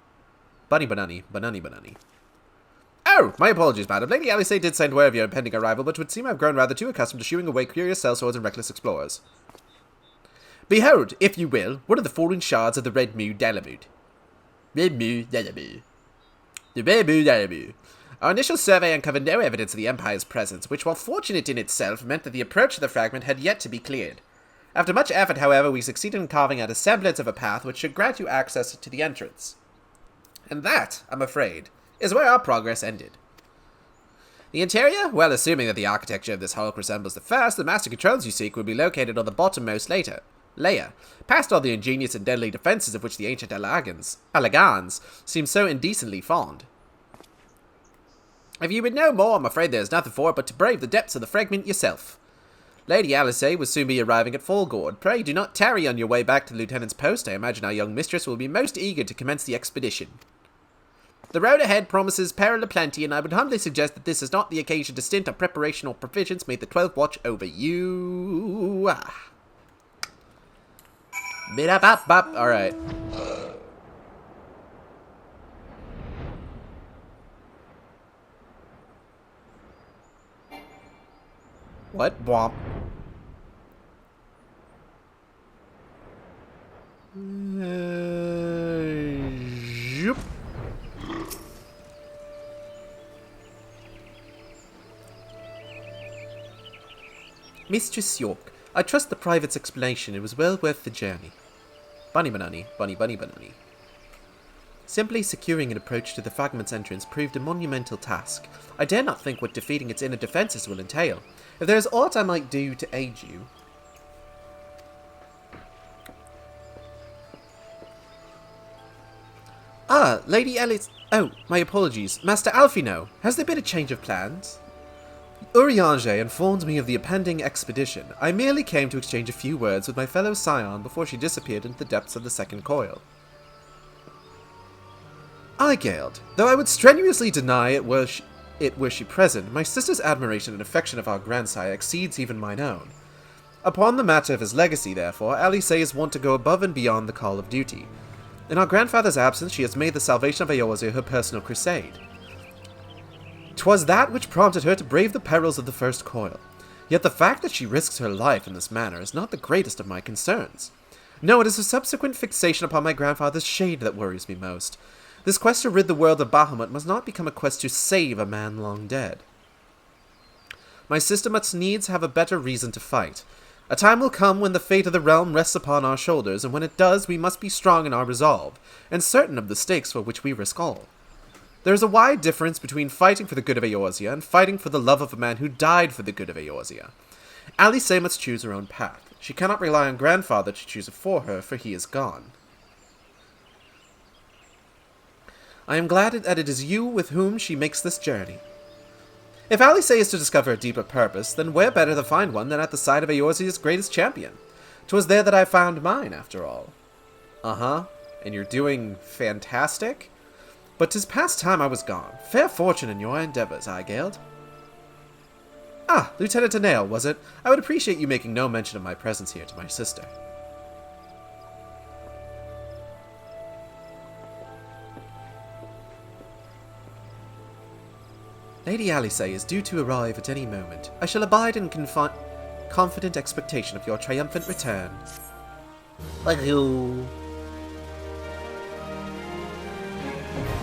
Bunny banani, banani banani. Oh, my apologies, madam. Lady Alice did send word of your impending arrival, but would seem I have grown rather too accustomed to shooing away curious sellswords and reckless explorers. Behold, if you will, one of the fallen shards of the Red Mu Dalamud. Red Mu Dalamud. The Red Mu Dalamud. Our initial survey uncovered no evidence of the Empire's presence, which, while fortunate in itself, meant that the approach to the fragment had yet to be cleared. After much effort, however, we succeeded in carving out a semblance of a path which should grant you access to the entrance. And that, I'm afraid, is where our progress ended. The interior? Well, assuming that the architecture of this hulk resembles the first, the master controls you seek will be located on the bottommost layer, past all the ingenious and deadly defenses of which the ancient Alagans seem so indecently fond. If you would know more, I'm afraid there is nothing for it but to brave the depths of the fragment yourself. Lady Alice will soon be arriving at Fallgourd. Pray do not tarry on your way back to the lieutenant's post. I imagine our young mistress will be most eager to commence the expedition. The road ahead promises peril aplenty, and I would humbly suggest that this is not the occasion to stint on preparation or provisions. May the 12th watch over you. Bop. Alright. What? Womp. Zoop. Mistress York, I trust the private's explanation. It was well worth the journey. Bunny banani, bunny banani. Simply securing an approach to the fragment's entrance proved a monumental task. I dare not think what defeating its inner defences will entail. If there is aught I might do to aid you... Ah, Lady Alice... Oh, my apologies. Master Alfino, has there been a change of plans? Urianger informed me of the impending expedition. I merely came to exchange a few words with my fellow scion before she disappeared into the depths of the second coil. Aigeld, though I would strenuously deny it were she present, my sister's admiration and affection of our grandsire exceeds even mine own. Upon the matter of his legacy, therefore, Alice is wont to go above and beyond the call of duty. In our grandfather's absence, she has made the salvation of Eorzea her personal crusade. 'Twas that which prompted her to brave the perils of the first coil. Yet the fact that she risks her life in this manner is not the greatest of my concerns. No, it is her subsequent fixation upon my grandfather's shade that worries me most. This quest to rid the world of Bahamut must not become a quest to save a man long dead. My sister must needs have a better reason to fight. A time will come when the fate of the realm rests upon our shoulders, and when it does, we must be strong in our resolve, and certain of the stakes for which we risk all. There is a wide difference between fighting for the good of Eorzea and fighting for the love of a man who died for the good of Eorzea. Alice must choose her own path. She cannot rely on grandfather to choose it for her, for he is gone. I am glad that it is you with whom she makes this journey. If Alice is to discover a deeper purpose, then where better to find one than at the side of Eorzea's greatest champion? 'Twas there that I found mine, after all. Uh-huh. And you're doing fantastic? But 'tis past time I was gone. Fair fortune in your endeavours, Aigeld. Ah, Lieutenant Anael, was it? I would appreciate you making no mention of my presence here to my sister. Lady Alice is due to arrive at any moment. I shall abide in confident expectation of your triumphant return. Thank you.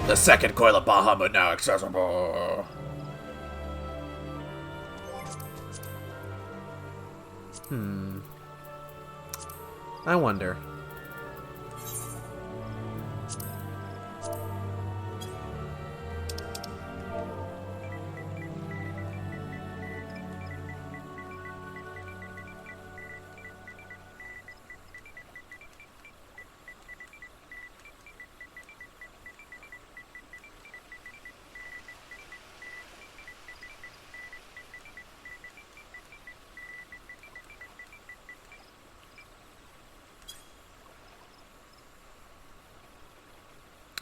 The second coil of Bahamut now accessible. I wonder.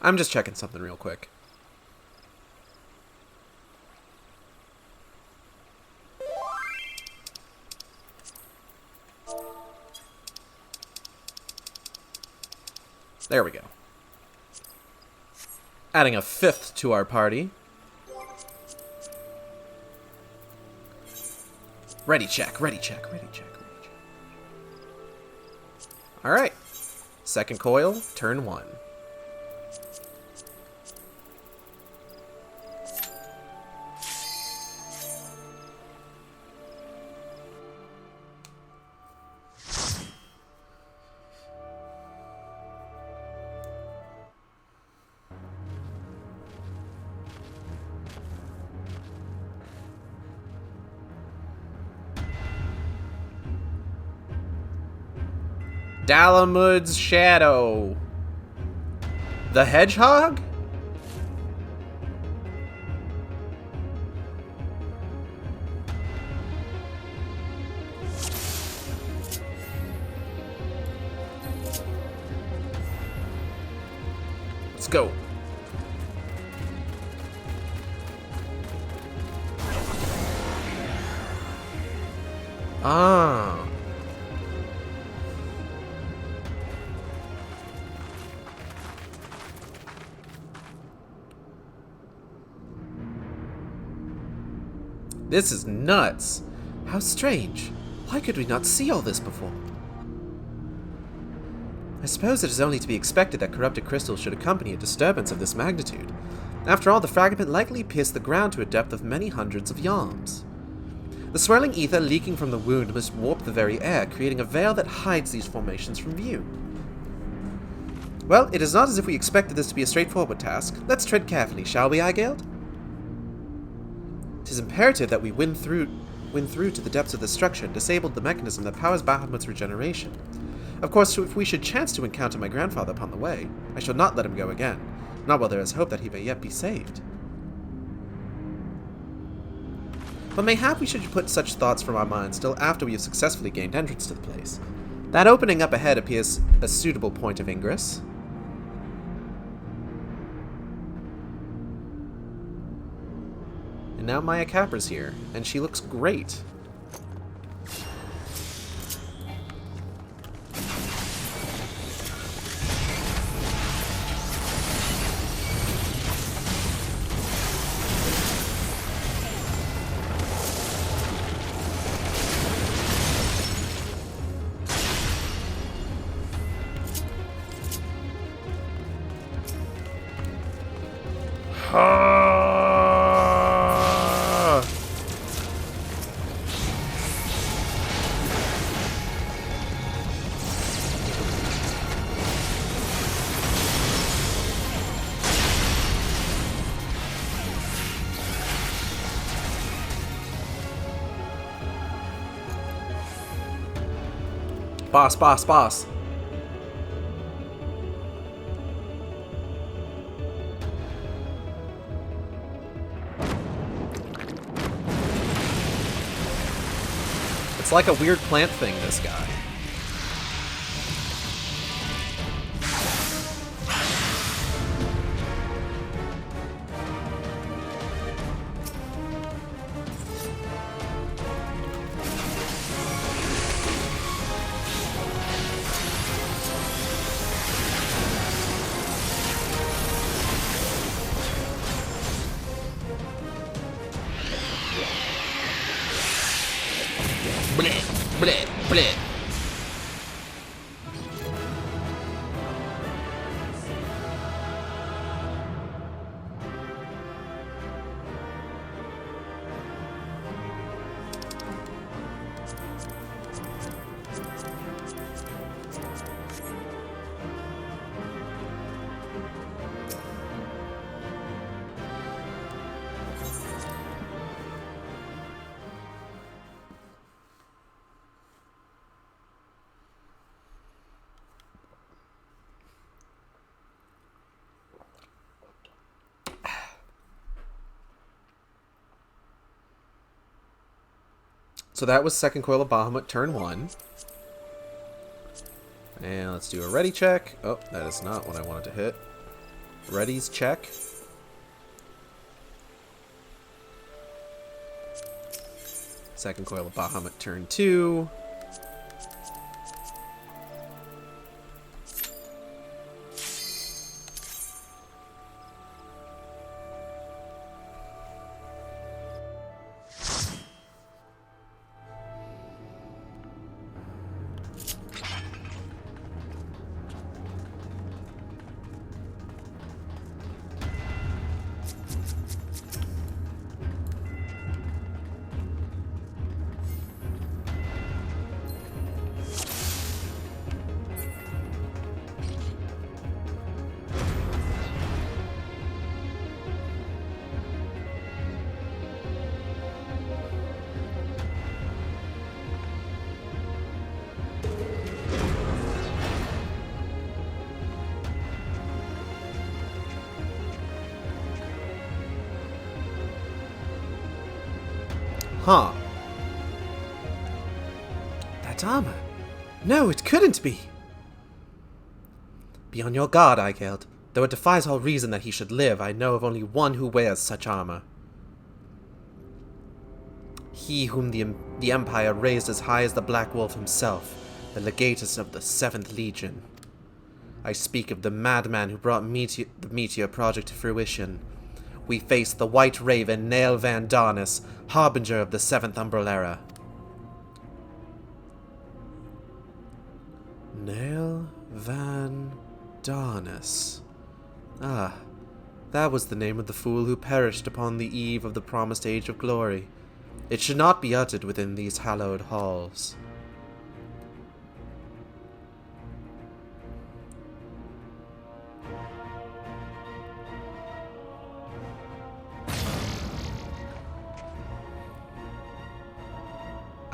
I'm just checking something real quick. There we go. Adding a 5th to our party. Ready check, ready check, ready check, ready check. Alright. Second coil, turn 1. Dalamud's Shadow. The Hedgehog? Let's go. Ah. This is nuts. How strange. Why could we not see all this before? I suppose it is only to be expected that corrupted crystals should accompany a disturbance of this magnitude. After all, the fragment likely pierced the ground to a depth of many hundreds of yards. The swirling ether leaking from the wound must warp the very air, creating a veil that hides these formations from view. Well, it is not as if we expected this to be a straightforward task. Let's tread carefully, shall we, Igeld? It is imperative that we win through to the depths of the structure and disable the mechanism that powers Bahamut's regeneration. Of course, if we should chance to encounter my grandfather upon the way, I shall not let him go again, not while there is hope that he may yet be saved. But mayhap we should put such thoughts from our minds till after we have successfully gained entrance to the place. That opening up ahead appears a suitable point of ingress. And now Maya Capra's here, and she looks great. Boss, boss, boss. It's like a weird plant thing, this guy. Bleh, bleh. So that was second coil of Bahamut, turn 1. And let's do a ready check. Oh, that is not what I wanted to hit. Ready's check. Second coil of Bahamut, turn 2. Huh. That armor. No, it couldn't be. Be on your guard, Eigeld. Though it defies all reason that he should live, I know of only one who wears such armor. He whom the Empire raised as high as the Black Wolf himself, the legatus of the 7th Legion. I speak of the madman who brought the Meteor Project to fruition. We face the White Raven, Nail Van Darnus, harbinger of the 7th Umbral Era. Nail Van Darnus. Ah, that was the name of the fool who perished upon the eve of the promised Age of Glory. It should not be uttered within these hallowed halls.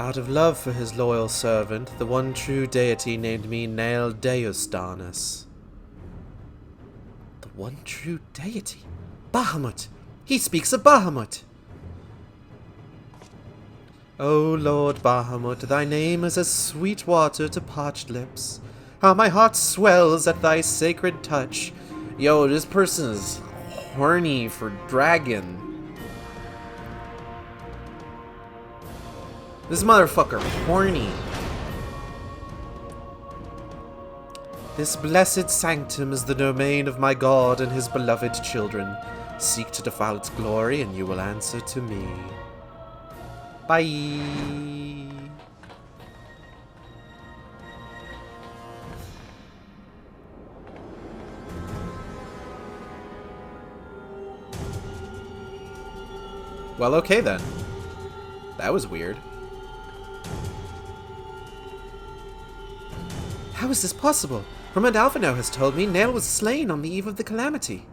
Out of love for his loyal servant, the one true deity named me Nail Deus Darnus. The one true deity? Bahamut! He speaks of Bahamut! O Lord Bahamut, thy name is as sweet water to parched lips. How my heart swells at thy sacred touch. Yo, this person is horny for dragon. This motherfucker horny. This blessed sanctum is the domain of my God and his beloved children. Seek to defile its glory, and you will answer to me. Bye. Well, okay then. That was weird. How is this possible? Romand Alphinaud has told me Nail was slain on the eve of the calamity.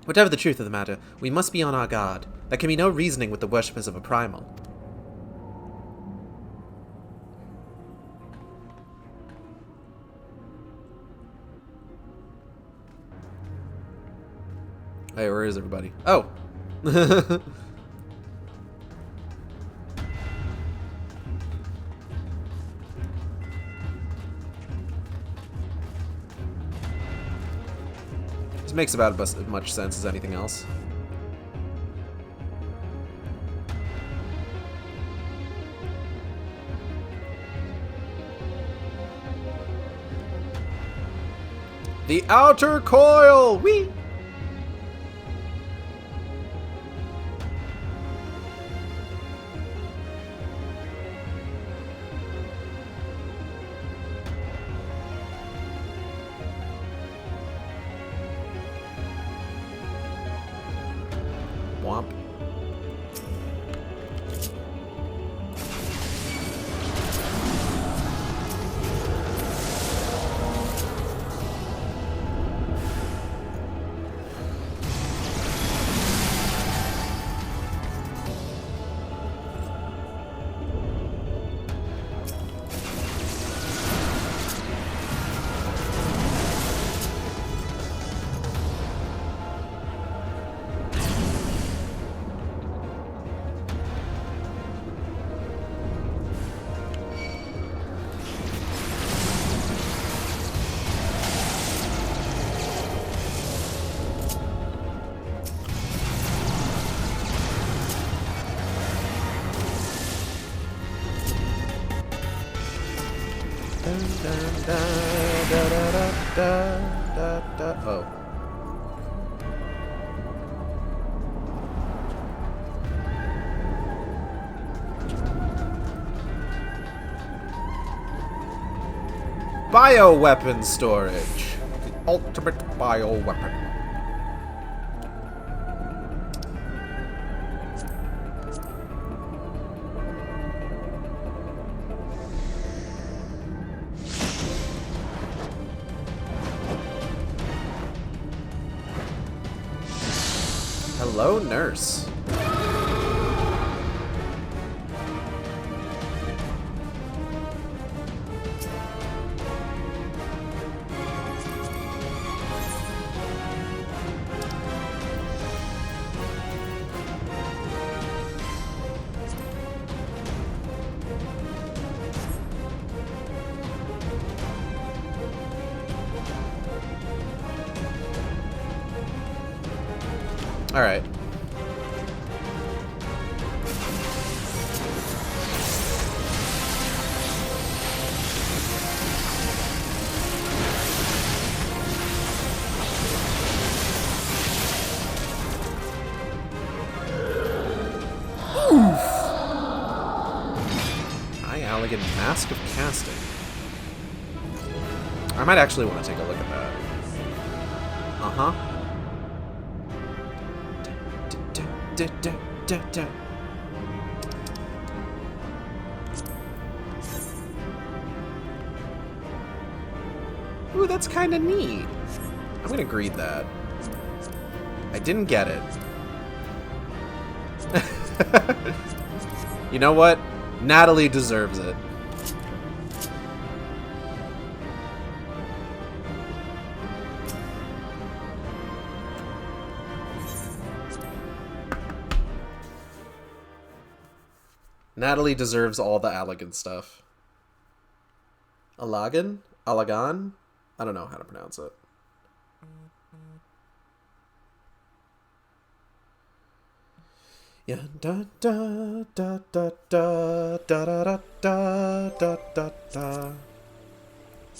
Whatever the truth of the matter, we must be on our guard. There can be no reasoning with the worshippers of a primal. Hey, where is everybody? Oh! This makes about as much sense as anything else. The outer coil! Whee! Oh. Bioweapon storage. The ultimate bioweapon. Hello, nurse. All right. Elegant Mask of Casting. I might actually want to take a look at that. Ooh, that's kind of neat. I'm gonna greed that. I didn't get it. You know what? Natalie deserves it. Natalie deserves all the elegant stuff. Alagan? Alagan? I don't know how to pronounce it. Yeah, da da da da da da da da da da da.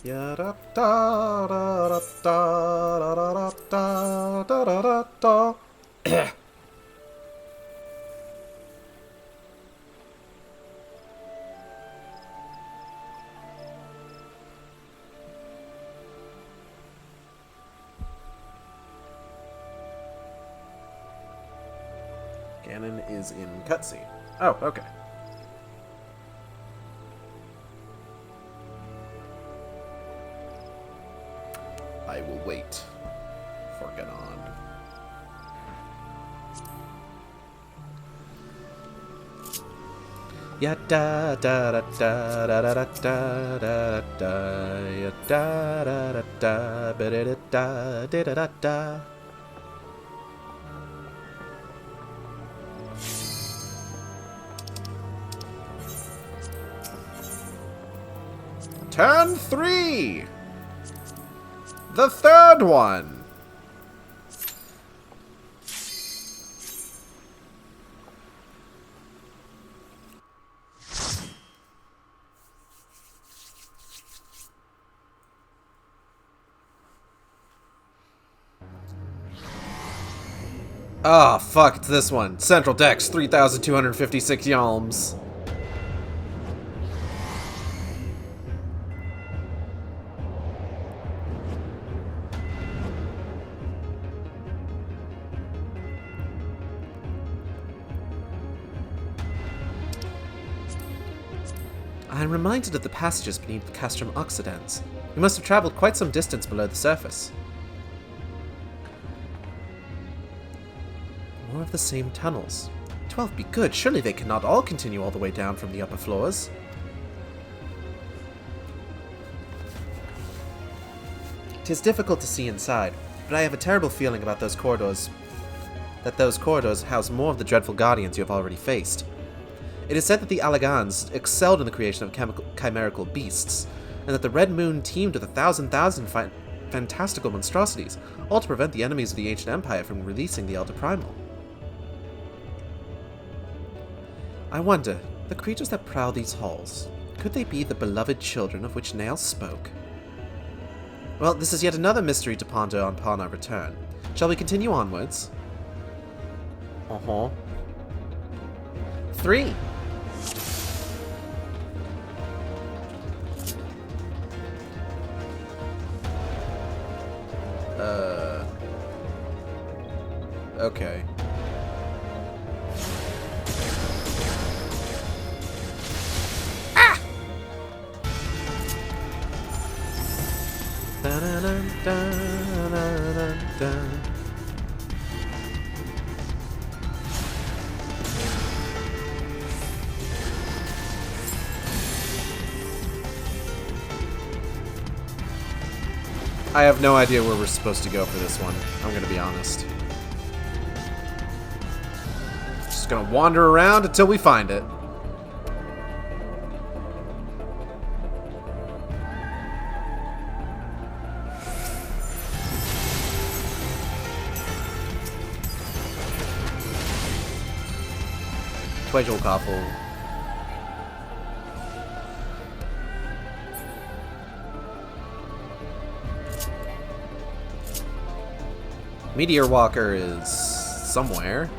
Yeah, da da da da da da da da da da. Ganon is in cutscene. Oh, okay. I will wait for Ganon. Ya da da da da da da da da da ya da da da da da da da da da. Turn 3! The third one! Ah, fuck, it's this one. Central Dex, 3,256 yalms. I'm reminded of the passages beneath the Castrum Occidens. We must have traveled quite some distance below the surface. More of the same tunnels. 12 be good, surely they cannot all continue all the way down from the upper floors. Tis difficult to see inside, but I have a terrible feeling about those corridors. That those corridors house more of the dreadful guardians you have already faced. It is said that the Allagans excelled in the creation of chimerical beasts, and that the Red Moon teemed with 1,000 fantastical monstrosities, all to prevent the enemies of the ancient empire from releasing the Elder Primal. I wonder, the creatures that prowl these halls, Could they be the beloved children of which Nail spoke? Well, this is yet another mystery to ponder upon our return. Shall we continue onwards? Uh-huh. 3. Okay. Ah! I have no idea where we're supposed to go for this one. I'm gonna be honest. Just gonna wander around until we find it. Couple. Meteor Walker is somewhere.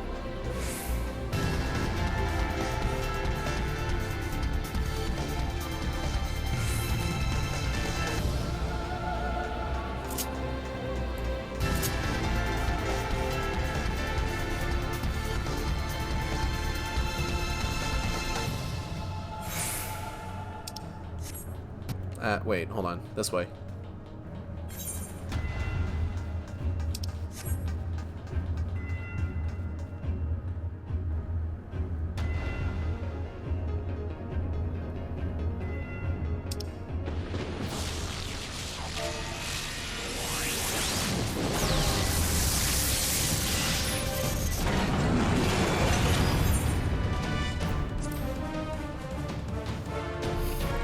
Wait, hold on. This way.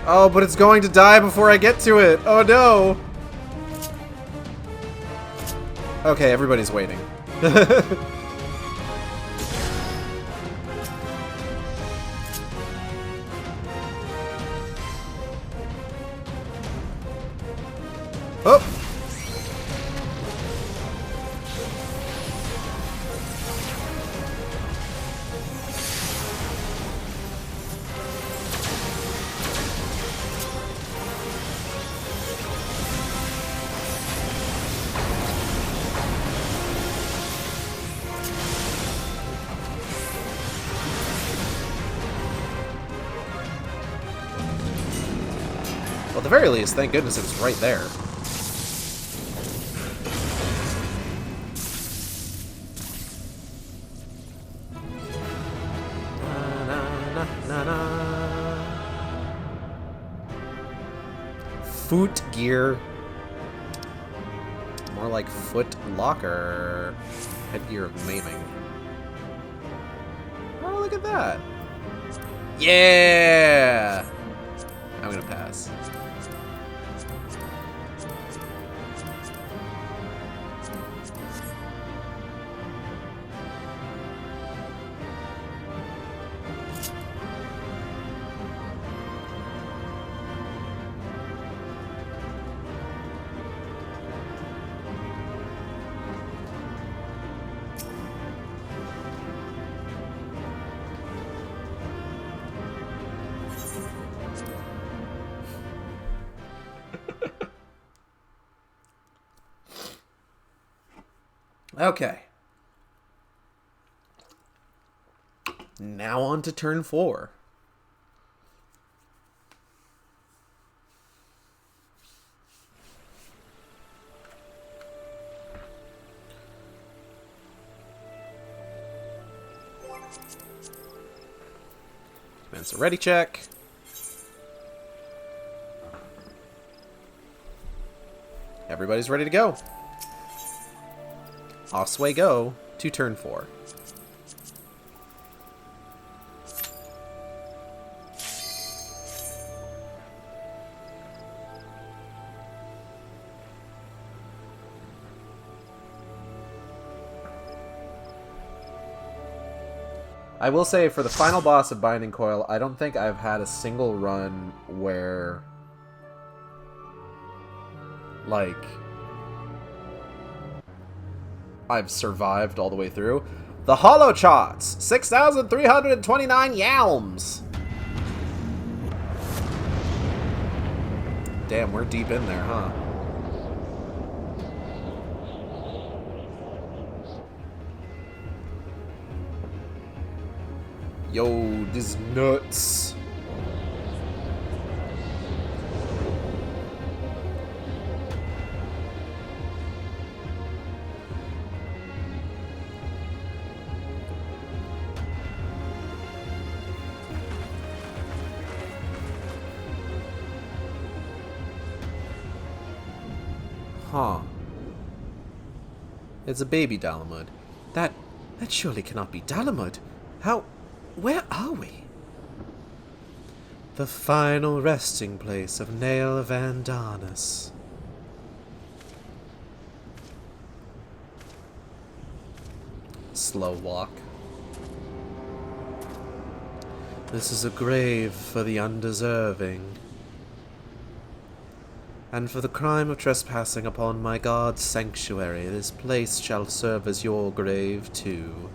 Oh, but it's going to die before I get to it. Oh no. Okay, everybody's waiting. Oh. Well, at the very least, thank goodness it was right there. Foot gear. More like foot locker. Headgear of maiming. Oh, look at that. Yeah! I'm gonna pass. Okay. Now on to turn 4. Commence a ready check. Everybody's ready to go. Osway go to turn 4. I will say, for the final boss of Binding Coil, I don't think I've had a single run where, like, I've survived all the way through. The Hollow Chots! 6,329 yalms! Damn, we're deep in there, huh? Yo, this nuts. Huh. It's a baby Dalamud. That surely cannot be Dalamud. How... where are we? The final resting place of Nail Vandanus. Slow walk. This is a grave for the undeserving. And for the crime of trespassing upon my god's sanctuary, this place shall serve as your grave too.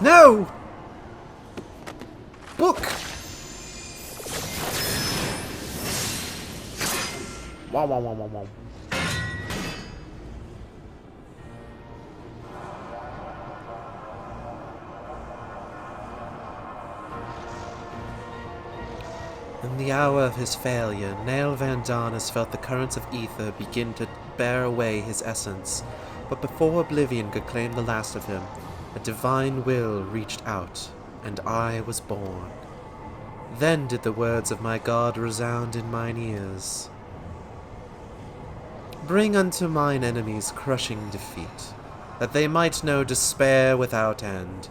No! Book! Wow, wow, wow, wow, wow. In the hour of his failure, Nail Vandanus felt the currents of ether begin to bear away his essence, but before oblivion could claim the last of him, a divine will reached out, and I was born. Then did the words of my God resound in mine ears. Bring unto mine enemies crushing defeat, that they might know despair without end,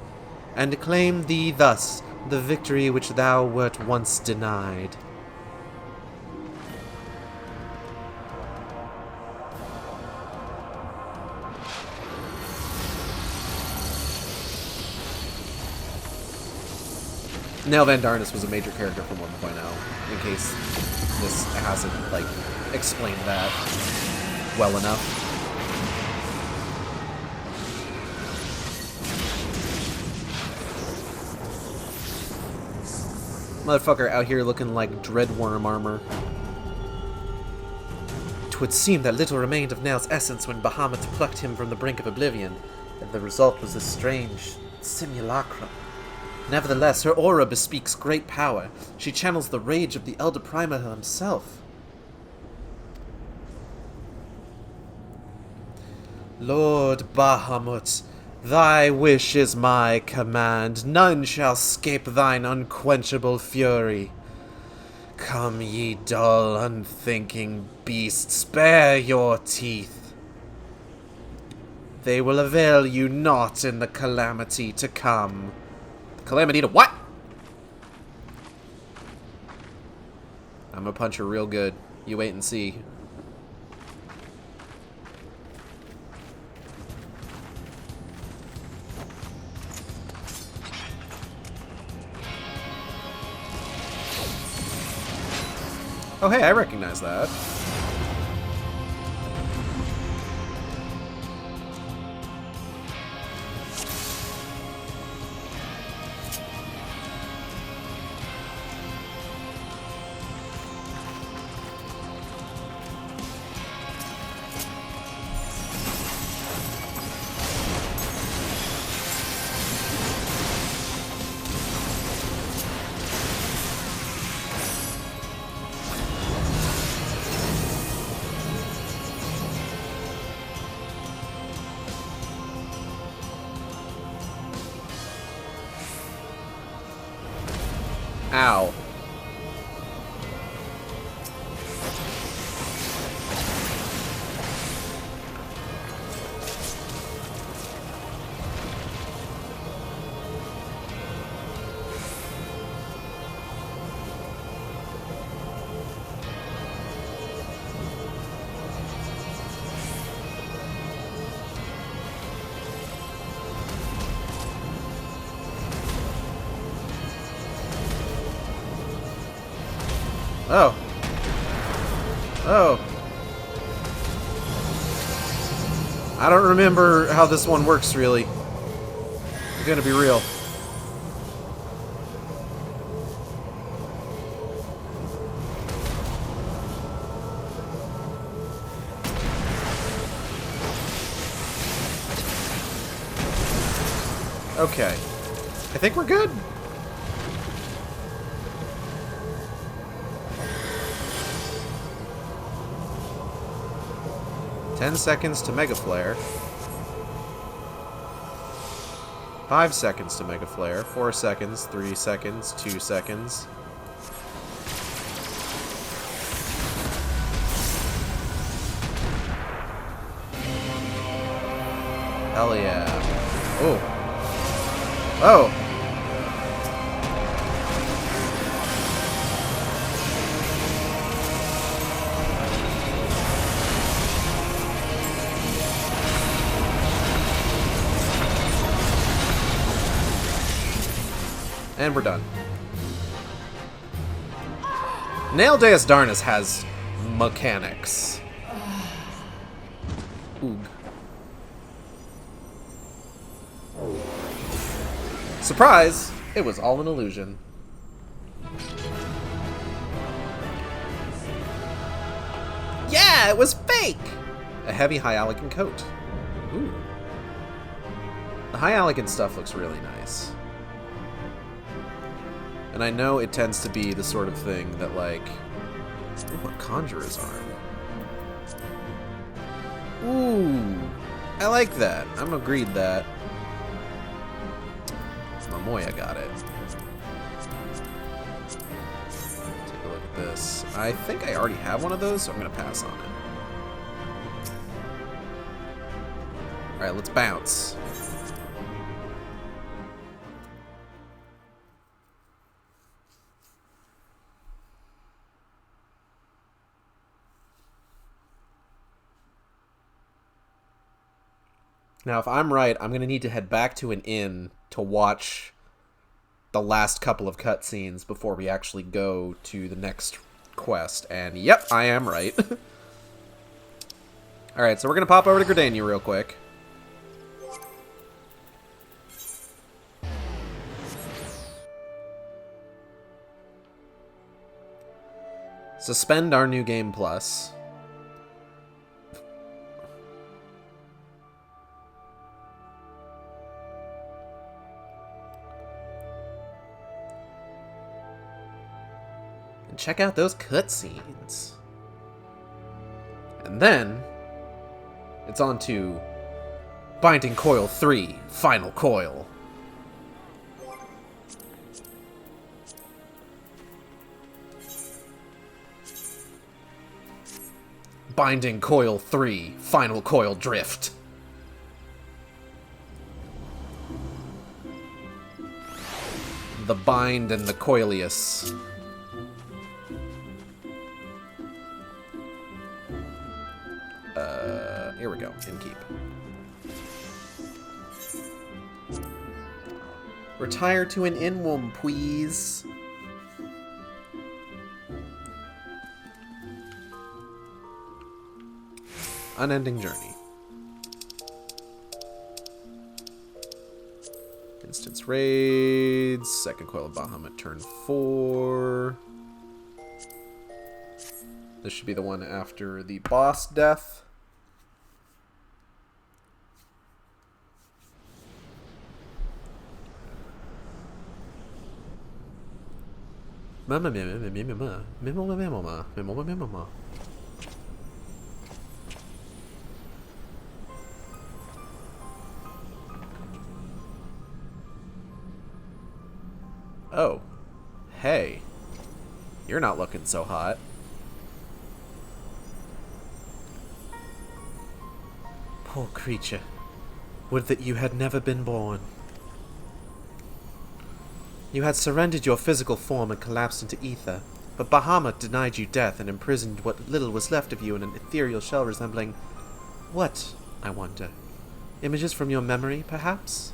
and claim thee thus the victory which thou wert once denied. Nail Vandanus was a major character from 1.0, in case this hasn't, like, explained that well enough. Motherfucker out here looking like Dreadworm armor. 'Twould seem that little remained of Nail's essence when Bahamut plucked him from the brink of oblivion, and the result was a strange simulacrum. Nevertheless, her aura bespeaks great power. She channels the rage of the Elder Primal himself. Lord Bahamut, thy wish is my command. None shall scape thine unquenchable fury. Come, ye dull, unthinking beasts, spare your teeth. They will avail you naught in the calamity to come. Calamity to what? I'm gonna punch her real good. You wait and see. Oh hey, I recognize that. Ow. Oh. Oh. I don't remember how this one works, really. I'm gonna be real. Okay. I think we're good. "10 seconds to Mega Flare. 5 seconds to Mega Flare. 4 seconds, 3 seconds, 2 seconds. Hell yeah. Oh. Oh! And we're done. Nail Deus Darnus has mechanics. Oog. Surprise! It was all an illusion. Yeah, it was fake! A heavy Hyalican coat. Ooh. The Hyalican stuff looks really nice. And I know it tends to be the sort of thing that, like... Ooh, a Conjurer's Arm. Ooh! I like that. I'm agreed that. Momoya got it. Take a look at this. I think I already have one of those, so I'm going to pass on it. Alright, let's bounce. Now, if I'm right, I'm going to need to head back to an inn to watch the last couple of cutscenes before we actually go to the next quest. And yep, I am right. Alright, so we're going to pop over to Gridania real quick. Suspend our new game plus. Check out those cutscenes. And then it's on to Binding Coil 3, Final Coil. Binding Coil 3, Final Coil Drift. The Bind and the Coilius. Here we go. Inkeep. Retire to an inn, please. Unending Journey. Instance raids. Second Coil of Bahamut, turn 4. This should be the one after the boss death. Oh. Hey. You're not looking so hot. Poor creature. Would that you had never been born. You had surrendered your physical form and collapsed into ether, but Bahamut denied you death and imprisoned what little was left of you in an ethereal shell resembling... what, I wonder? Images from your memory, perhaps?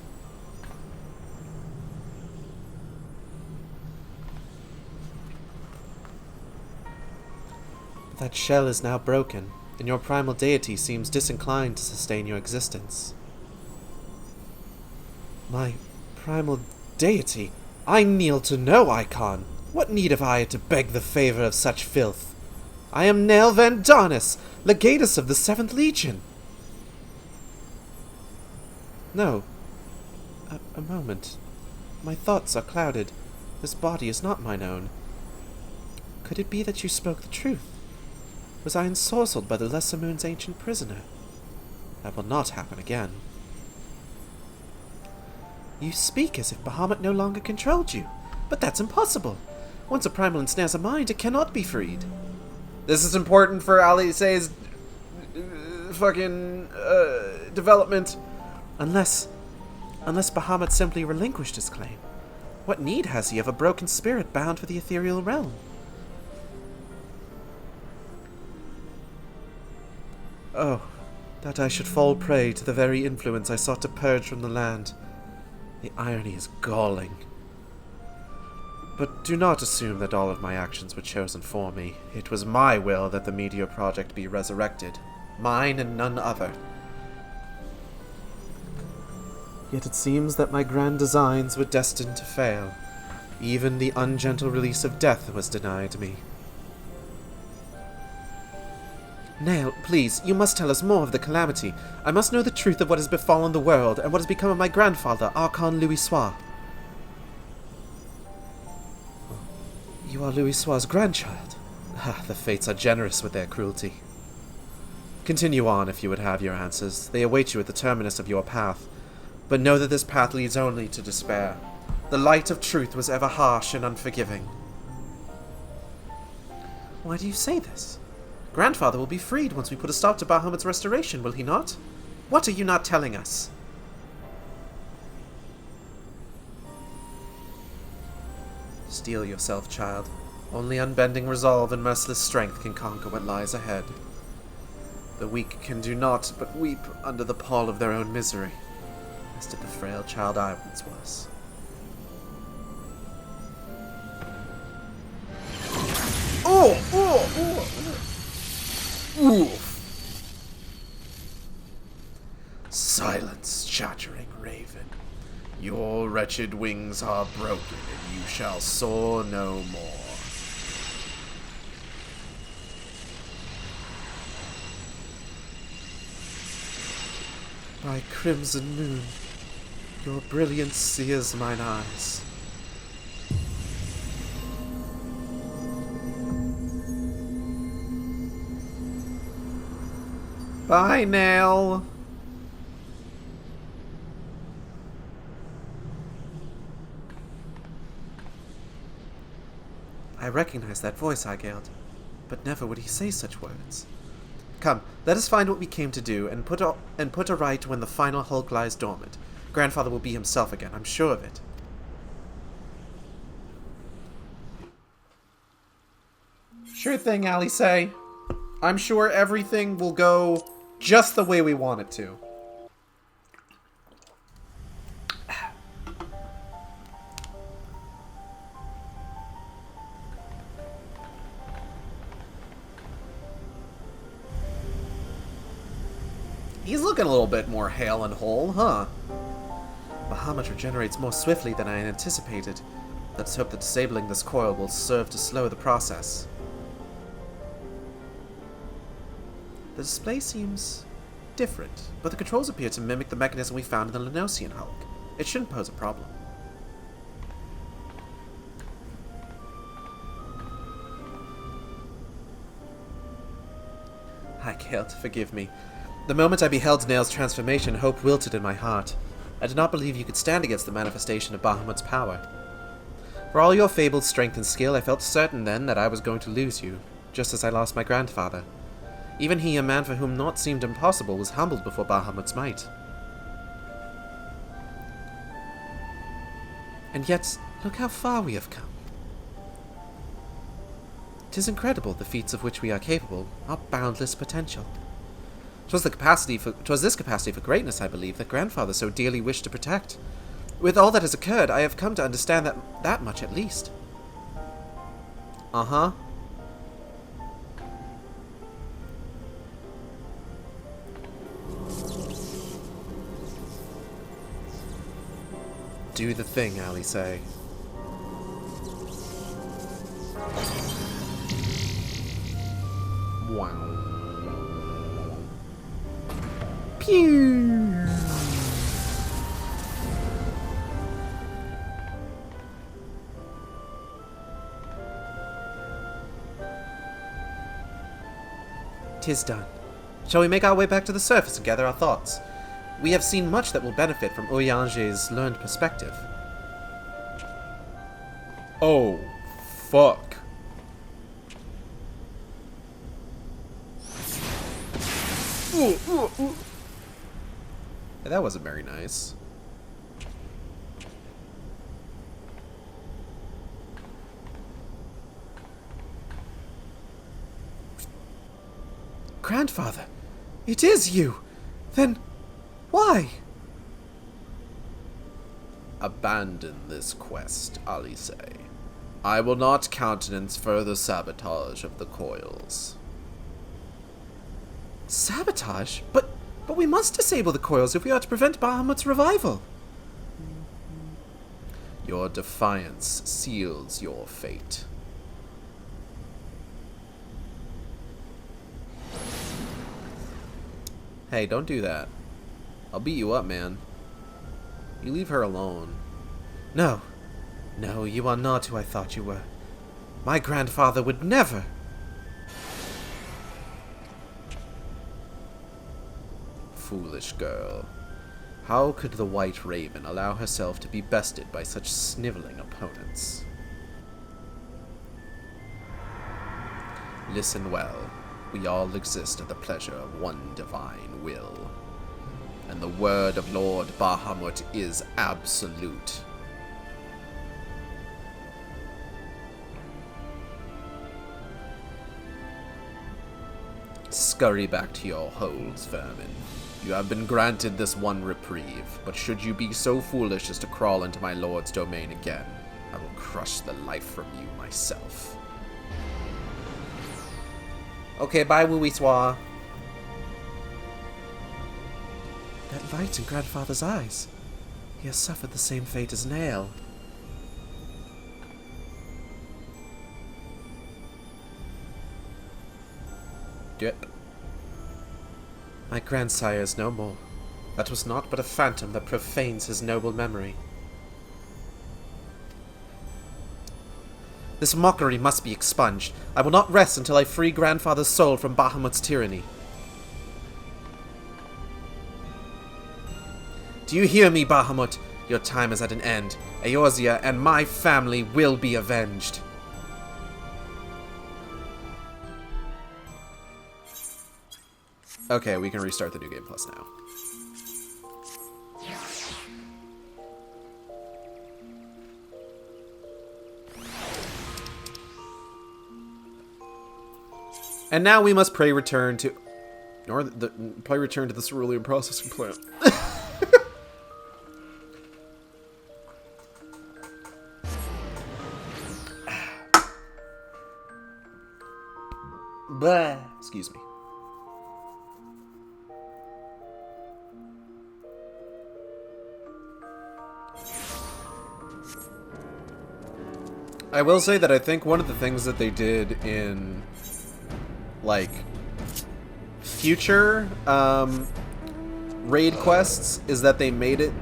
That shell is now broken, and your primal deity seems disinclined to sustain your existence. My primal deity? I kneel to no icon! What need have I to beg the favor of such filth? I am Nail Van Darnus, legatus of the 7th Legion! No. A moment. My thoughts are clouded. This body is not mine own. Could it be that you spoke the truth? Was I ensorcelled by the Lesser Moon's ancient prisoner? That will not happen again. You speak as if Bahamut no longer controlled you. But that's impossible. Once a primal ensnares a mind, it cannot be freed. This is important for Alice's fucking development. Unless Bahamut simply relinquished his claim. What need has he of a broken spirit bound for the ethereal realm? Oh, that I should fall prey to the very influence I sought to purge from the land. The irony is galling. But do not assume that all of my actions were chosen for me. It was my will that the Meteor Project be resurrected. Mine and none other. Yet it seems that my grand designs were destined to fail. Even the ungentle release of death was denied me. Nail, please, you must tell us more of the calamity. I must know the truth of what has befallen the world, and what has become of my grandfather, Archon Louis Soir. You are Louis Soir's grandchild. Ah, the fates are generous with their cruelty. Continue on if you would have your answers. They await you at the terminus of your path. But know that this path leads only to despair. The light of truth was ever harsh and unforgiving. Why do you say this? Grandfather will be freed once we put a stop to Bahamut's restoration, will he not? What are you not telling us? Steel yourself, child. Only unbending resolve and merciless strength can conquer what lies ahead. The weak can do naught but weep under the pall of their own misery, as did the frail child I once was. Silence, chattering raven. Your wretched wings are broken, and you shall soar no more. By crimson moon, your brilliance sears mine eyes. Bye, Nail. I recognize that voice, Aigeld, but never would he say such words. Come, let us find what we came to do, and put aright when the final hulk lies dormant. Grandfather will be himself again, I'm sure of it. Sure thing, Alice. I'm sure everything will go just the way we want it to. He's looking a little bit more hale and whole, huh? Bahamut regenerates more swiftly than I anticipated. Let's hope that disabling this coil will serve to slow the process. The display seems different, but the controls appear to mimic the mechanism we found in the Lenosian Hulk. It shouldn't pose a problem. Aigeld, forgive me. The moment I beheld Nail's transformation, hope wilted in my heart. I did not believe you could stand against the manifestation of Bahamut's power. For all your fabled strength and skill, I felt certain then that I was going to lose you, just as I lost my grandfather. Even he, a man for whom naught seemed impossible, was humbled before Bahamut's might. And yet, look how far we have come. 'Tis incredible, the feats of which we are capable, our boundless potential. 'Twas this capacity for greatness, I believe, that grandfather so dearly wished to protect. With all that has occurred, I have come to understand that much at least. Uh-huh. Do the thing, Alice. Wow. Pew! "'Tis done. Shall we make our way back to the surface and gather our thoughts? We have seen much that will benefit from Urianger's learned perspective." Oh, fuck. That wasn't very nice. "Grandfather, it is you! Then, why?" "Abandon this quest, Alice. I will not countenance further sabotage of the coils." "Sabotage? But we must disable the coils if we are to prevent Bahamut's revival." "Your defiance seals your fate." Hey, don't do that. I'll beat you up, man. You leave her alone. No. No, you are not who I thought you were. My grandfather would never. Foolish girl. How could the White Raven allow herself to be bested by such sniveling opponents? Listen well. We all exist at the pleasure of one divine will. And the word of Lord Bahamut is absolute. Scurry back to your holes, vermin. You have been granted this one reprieve, but should you be so foolish as to crawl into my lord's domain again, I will crush the life from you myself. Okay, bye, Wooey-Swa. That light in grandfather's eyes. He has suffered the same fate as Nael. Yep. My grandsire is no more. That was naught but a phantom that profanes his noble memory. This mockery must be expunged. I will not rest until I free grandfather's soul from Bahamut's tyranny. Do you hear me, Bahamut? Your time is at an end. Eorzea and my family will be avenged. Okay, we can restart the New Game Plus now. And now we must pray return to... pray return to the cerulean processing plant. Blah. Excuse me. I will say that I think one of the things that they did in, like, future raid quests is that they made it,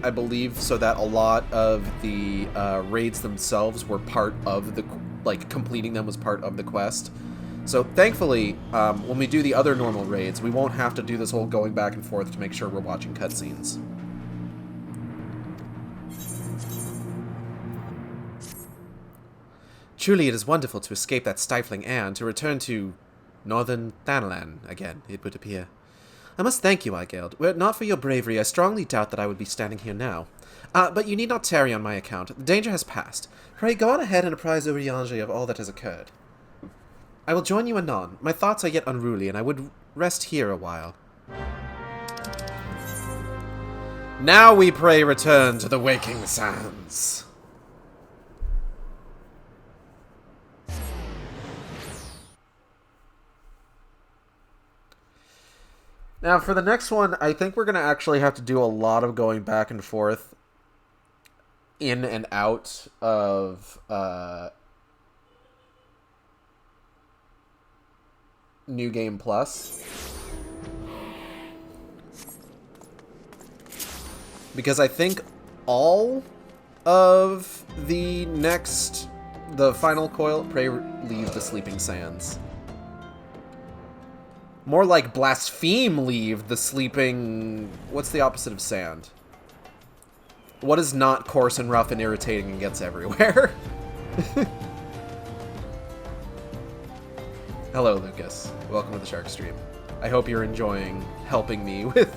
I believe, so that a lot of the raids themselves were part of the, like, completing them was part of the quest. So, thankfully, when we do the other normal raids, we won't have to do this whole going back and forth to make sure we're watching cutscenes. Truly, it is wonderful to escape that stifling air and to return to Northern Thanalan again, it would appear. I must thank you, Aigeld. Were it not for your bravery, I strongly doubt that I would be standing here now. But you need not tarry on my account. The danger has passed. Pray go on ahead and apprise Urianger of all that has occurred. I will join you anon. My thoughts are yet unruly, and I would rest here a while. Now we pray return to the waking sands. Now, for the next one, I think we're going to actually have to do a lot of going back and forth. in and out of New Game Plus. Because I think all of the final coil, pray leave the sleeping sands. More like blaspheme leave the sleeping... What's the opposite of sand? What is not coarse and rough and irritating and gets everywhere? Hello, Lucas. Welcome to the Shark Stream. I hope you're enjoying helping me with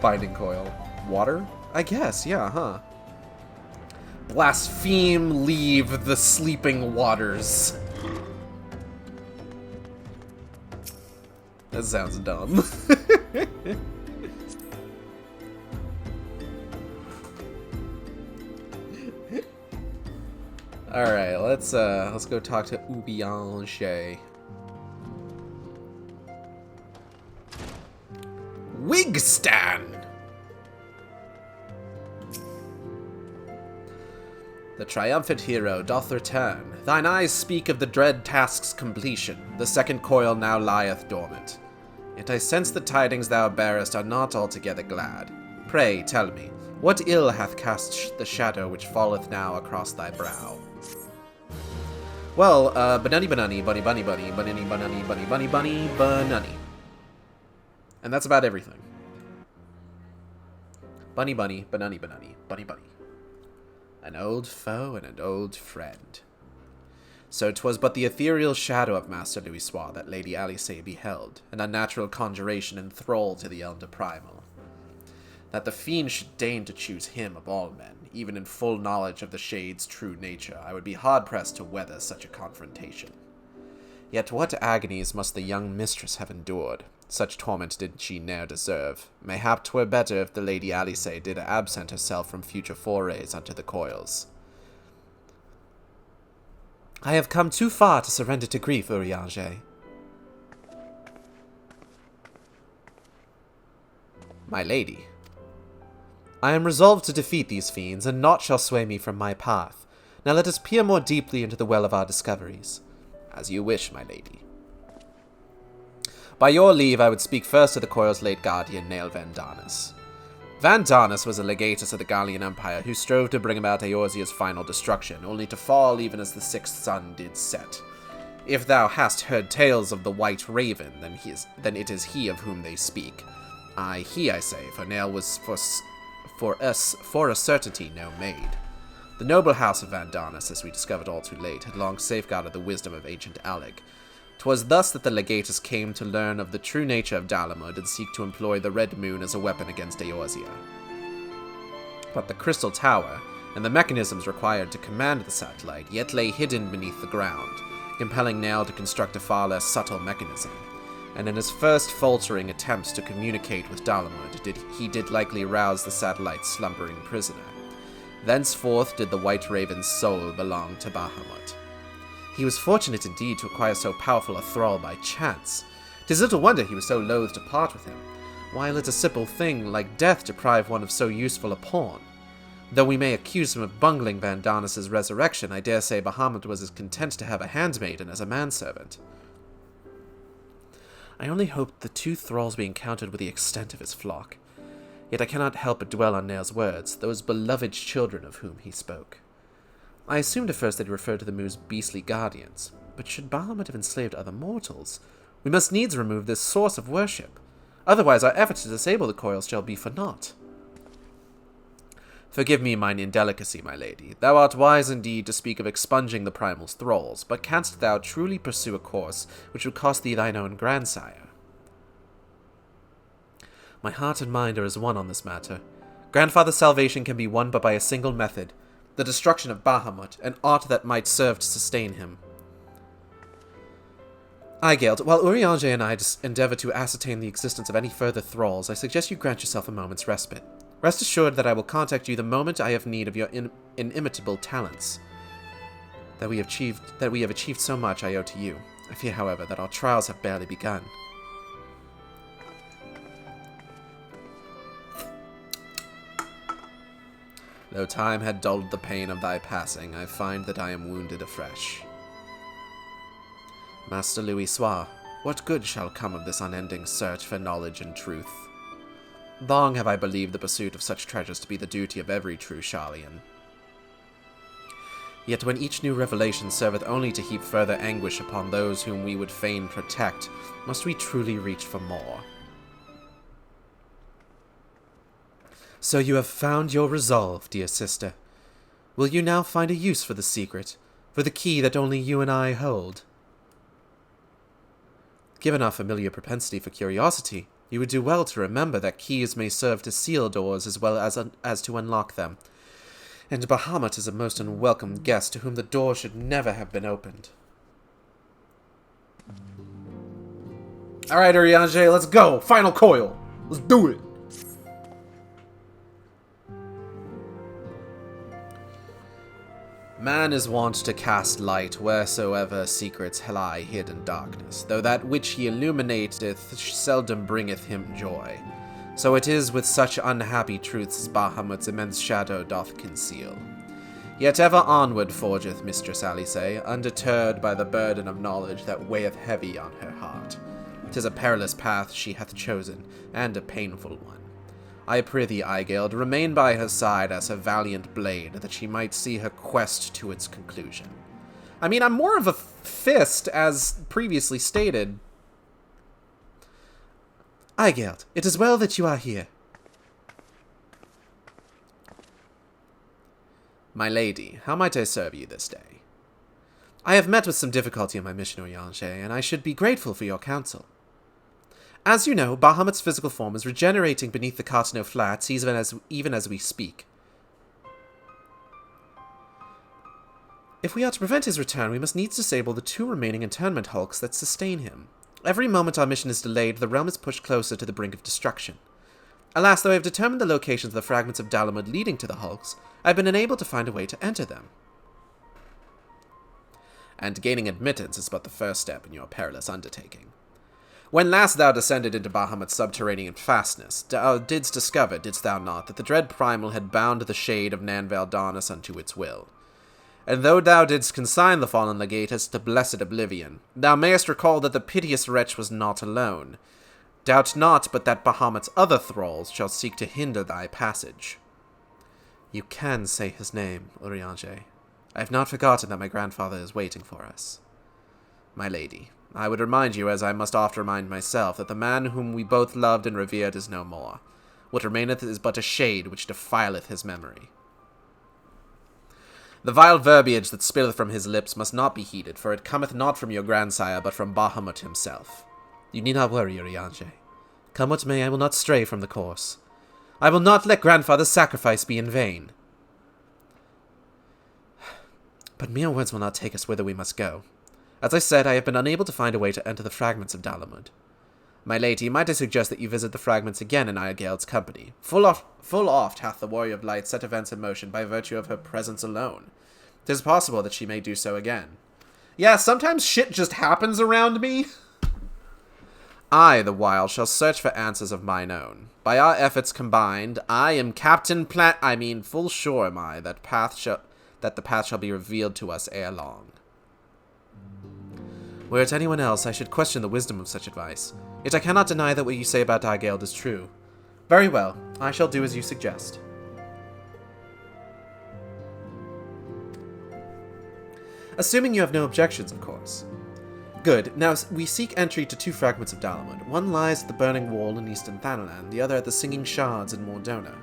binding coil. Water? I guess, yeah, huh? Blaspheme leave the sleeping waters. That sounds dumb. Alright, let's go talk to Ubianche. Wigstan! The triumphant hero doth return. Thine eyes speak of the dread task's completion. The second coil now lieth dormant. Yet I sense the tidings thou bearest are not altogether glad. Pray, tell me, what ill hath cast the shadow which falleth now across thy brow? Well, banani banani, bunny bunny bunny, banani banani, bunny bunny bunny, banani. And that's about everything. Bunny bunny, banani banani, bunny bunny. An old foe and an old friend. So 'twas but the ethereal shadow of Master Louisoix that Lady Alice beheld, an unnatural conjuration and thrall to the elder primal. That the fiend should deign to choose him of all men, even in full knowledge of the shade's true nature, I would be hard-pressed to weather such a confrontation. Yet what agonies must the young mistress have endured? Such torment did she ne'er deserve. Mayhap 'twere better if the Lady Alice did absent herself from future forays unto the coils. I have come too far to surrender to grief, Urianger. My lady. I am resolved to defeat these fiends, and naught shall sway me from my path. Now let us peer more deeply into the well of our discoveries. As you wish, my lady. By your leave, I would speak first to the coil's late guardian, Nail Vandanus. Vandanus was a legatus of the Gallian Empire who strove to bring about Eorzea's final destruction, only to fall even as the sixth sun did set. If thou hast heard tales of the White Raven, then it is he of whom they speak. Aye, he, I say, for Nail was for a certainty no maid. The noble house of Vandanus, as we discovered all too late, had long safeguarded the wisdom of ancient Alec. 'Twas thus that the legatus came to learn of the true nature of Dalamud and seek to employ the Red Moon as a weapon against Eorzea. But the Crystal Tower, and the mechanisms required to command the satellite, yet lay hidden beneath the ground, compelling Nail to construct a far less subtle mechanism. And in his first faltering attempts to communicate with Dalamud, he did likely rouse the satellite's slumbering prisoner. Thenceforth did the White Raven's soul belong to Bahamut. He was fortunate indeed to acquire so powerful a thrall by chance. 'Tis little wonder he was so loath to part with him. Why let a simple thing like death deprive one of so useful a pawn? Though we may accuse him of bungling Vandanus' resurrection, I dare say Bahamut was as content to have a handmaiden as a manservant. I only hoped the two thralls we encountered were the extent of his flock. Yet I cannot help but dwell on Nail's words, those beloved children of whom he spoke. I assumed at first that he referred to the Moo's beastly guardians, but should Bahamut have enslaved other mortals, we must needs remove this source of worship. Otherwise our efforts to disable the coils shall be for naught. Forgive me mine indelicacy, my lady. Thou art wise indeed to speak of expunging the primal's thralls, but canst thou truly pursue a course which would cost thee thine own grandsire? My heart and mind are as one on this matter. Grandfather's salvation can be won but by a single method, the destruction of Bahamut, and aught that might serve to sustain him. Aigeld, while Urianger and I endeavor to ascertain the existence of any further thralls, I suggest you grant yourself a moment's respite. Rest assured that I will contact you the moment I have need of your inimitable talents. That we have achieved so much I owe to you. I fear, however, that our trials have barely begun. Though time had dulled the pain of thy passing, I find that I am wounded afresh. Master Louis Soir, what good shall come of this unending search for knowledge and truth? Long have I believed the pursuit of such treasures to be the duty of every true Charlian. Yet when each new revelation serveth only to heap further anguish upon those whom we would fain protect, must we truly reach for more? So you have found your resolve, dear sister. Will you now find a use for the secret, for the key that only you and I hold? Given our familiar propensity for curiosity, you would do well to remember that keys may serve to seal doors as well as to unlock them, and Bahamut is a most unwelcome guest to whom the door should never have been opened. Alright, Urianger, let's go! Final coil! Let's do it! Man is wont to cast light wheresoever secrets lie hid in darkness, though that which he illuminateth seldom bringeth him joy. So it is with such unhappy truths as Bahamut's immense shadow doth conceal. Yet ever onward forgeth Mistress Alice, undeterred by the burden of knowledge that weigheth heavy on her heart. 'Tis a perilous path she hath chosen, and a painful one. I prithee, Aigeld, remain by her side as her valiant blade, that she might see her quest to its conclusion. I mean, I'm more of a fist, as previously stated. Aigeld, it is well that you are here. My lady, how might I serve you this day? I have met with some difficulty in my mission, Urianger, and I should be grateful for your counsel. As you know, Bahamut's physical form is regenerating beneath the Cartano Flats even as we speak. If we are to prevent his return, we must needs disable the 2 remaining internment hulks that sustain him. Every moment our mission is delayed, the realm is pushed closer to the brink of destruction. Alas, though I have determined the locations of the fragments of Dalamud leading to the hulks, I have been unable to find a way to enter them. And gaining admittance is but the first step in your perilous undertaking. When last thou descended into Bahamut's subterranean fastness, thou didst discover, didst thou not, that the dread primal had bound the shade of Nanval Darnus unto its will. And though thou didst consign the fallen legatus to blessed oblivion, thou mayest recall that the piteous wretch was not alone. Doubt not but that Bahamut's other thralls shall seek to hinder thy passage. You can say his name, Urianger. I have not forgotten that my grandfather is waiting for us. My lady, I would remind you, as I must oft remind myself, that the man whom we both loved and revered is no more. What remaineth is but a shade which defileth his memory. The vile verbiage that spilleth from his lips must not be heeded, for it cometh not from your grandsire, but from Bahamut himself. You need not worry, Urianger. Come what may, I will not stray from the course. I will not let grandfather's sacrifice be in vain. But mere words will not take us whither we must go. As I said, I have been unable to find a way to enter the fragments of Dalamud. My lady, might I suggest that you visit the fragments again in Aegeld's company? Full oft hath the Warrior of Light set events in motion by virtue of her presence alone. 'Tis possible that she may do so again. Yeah, sometimes shit just happens around me. I, the while, shall search for answers of mine own. By our efforts combined, I am full sure am I that the path shall be revealed to us ere long. Were it anyone else, I should question the wisdom of such advice. Yet I cannot deny that what you say about Aigeld is true. Very well, I shall do as you suggest. Assuming you have no objections, of course. Good. Now, we seek entry to 2 fragments of Dalamud. One lies at the Burning Wall in Eastern Thanalan, the other at the Singing Shards in Mordona.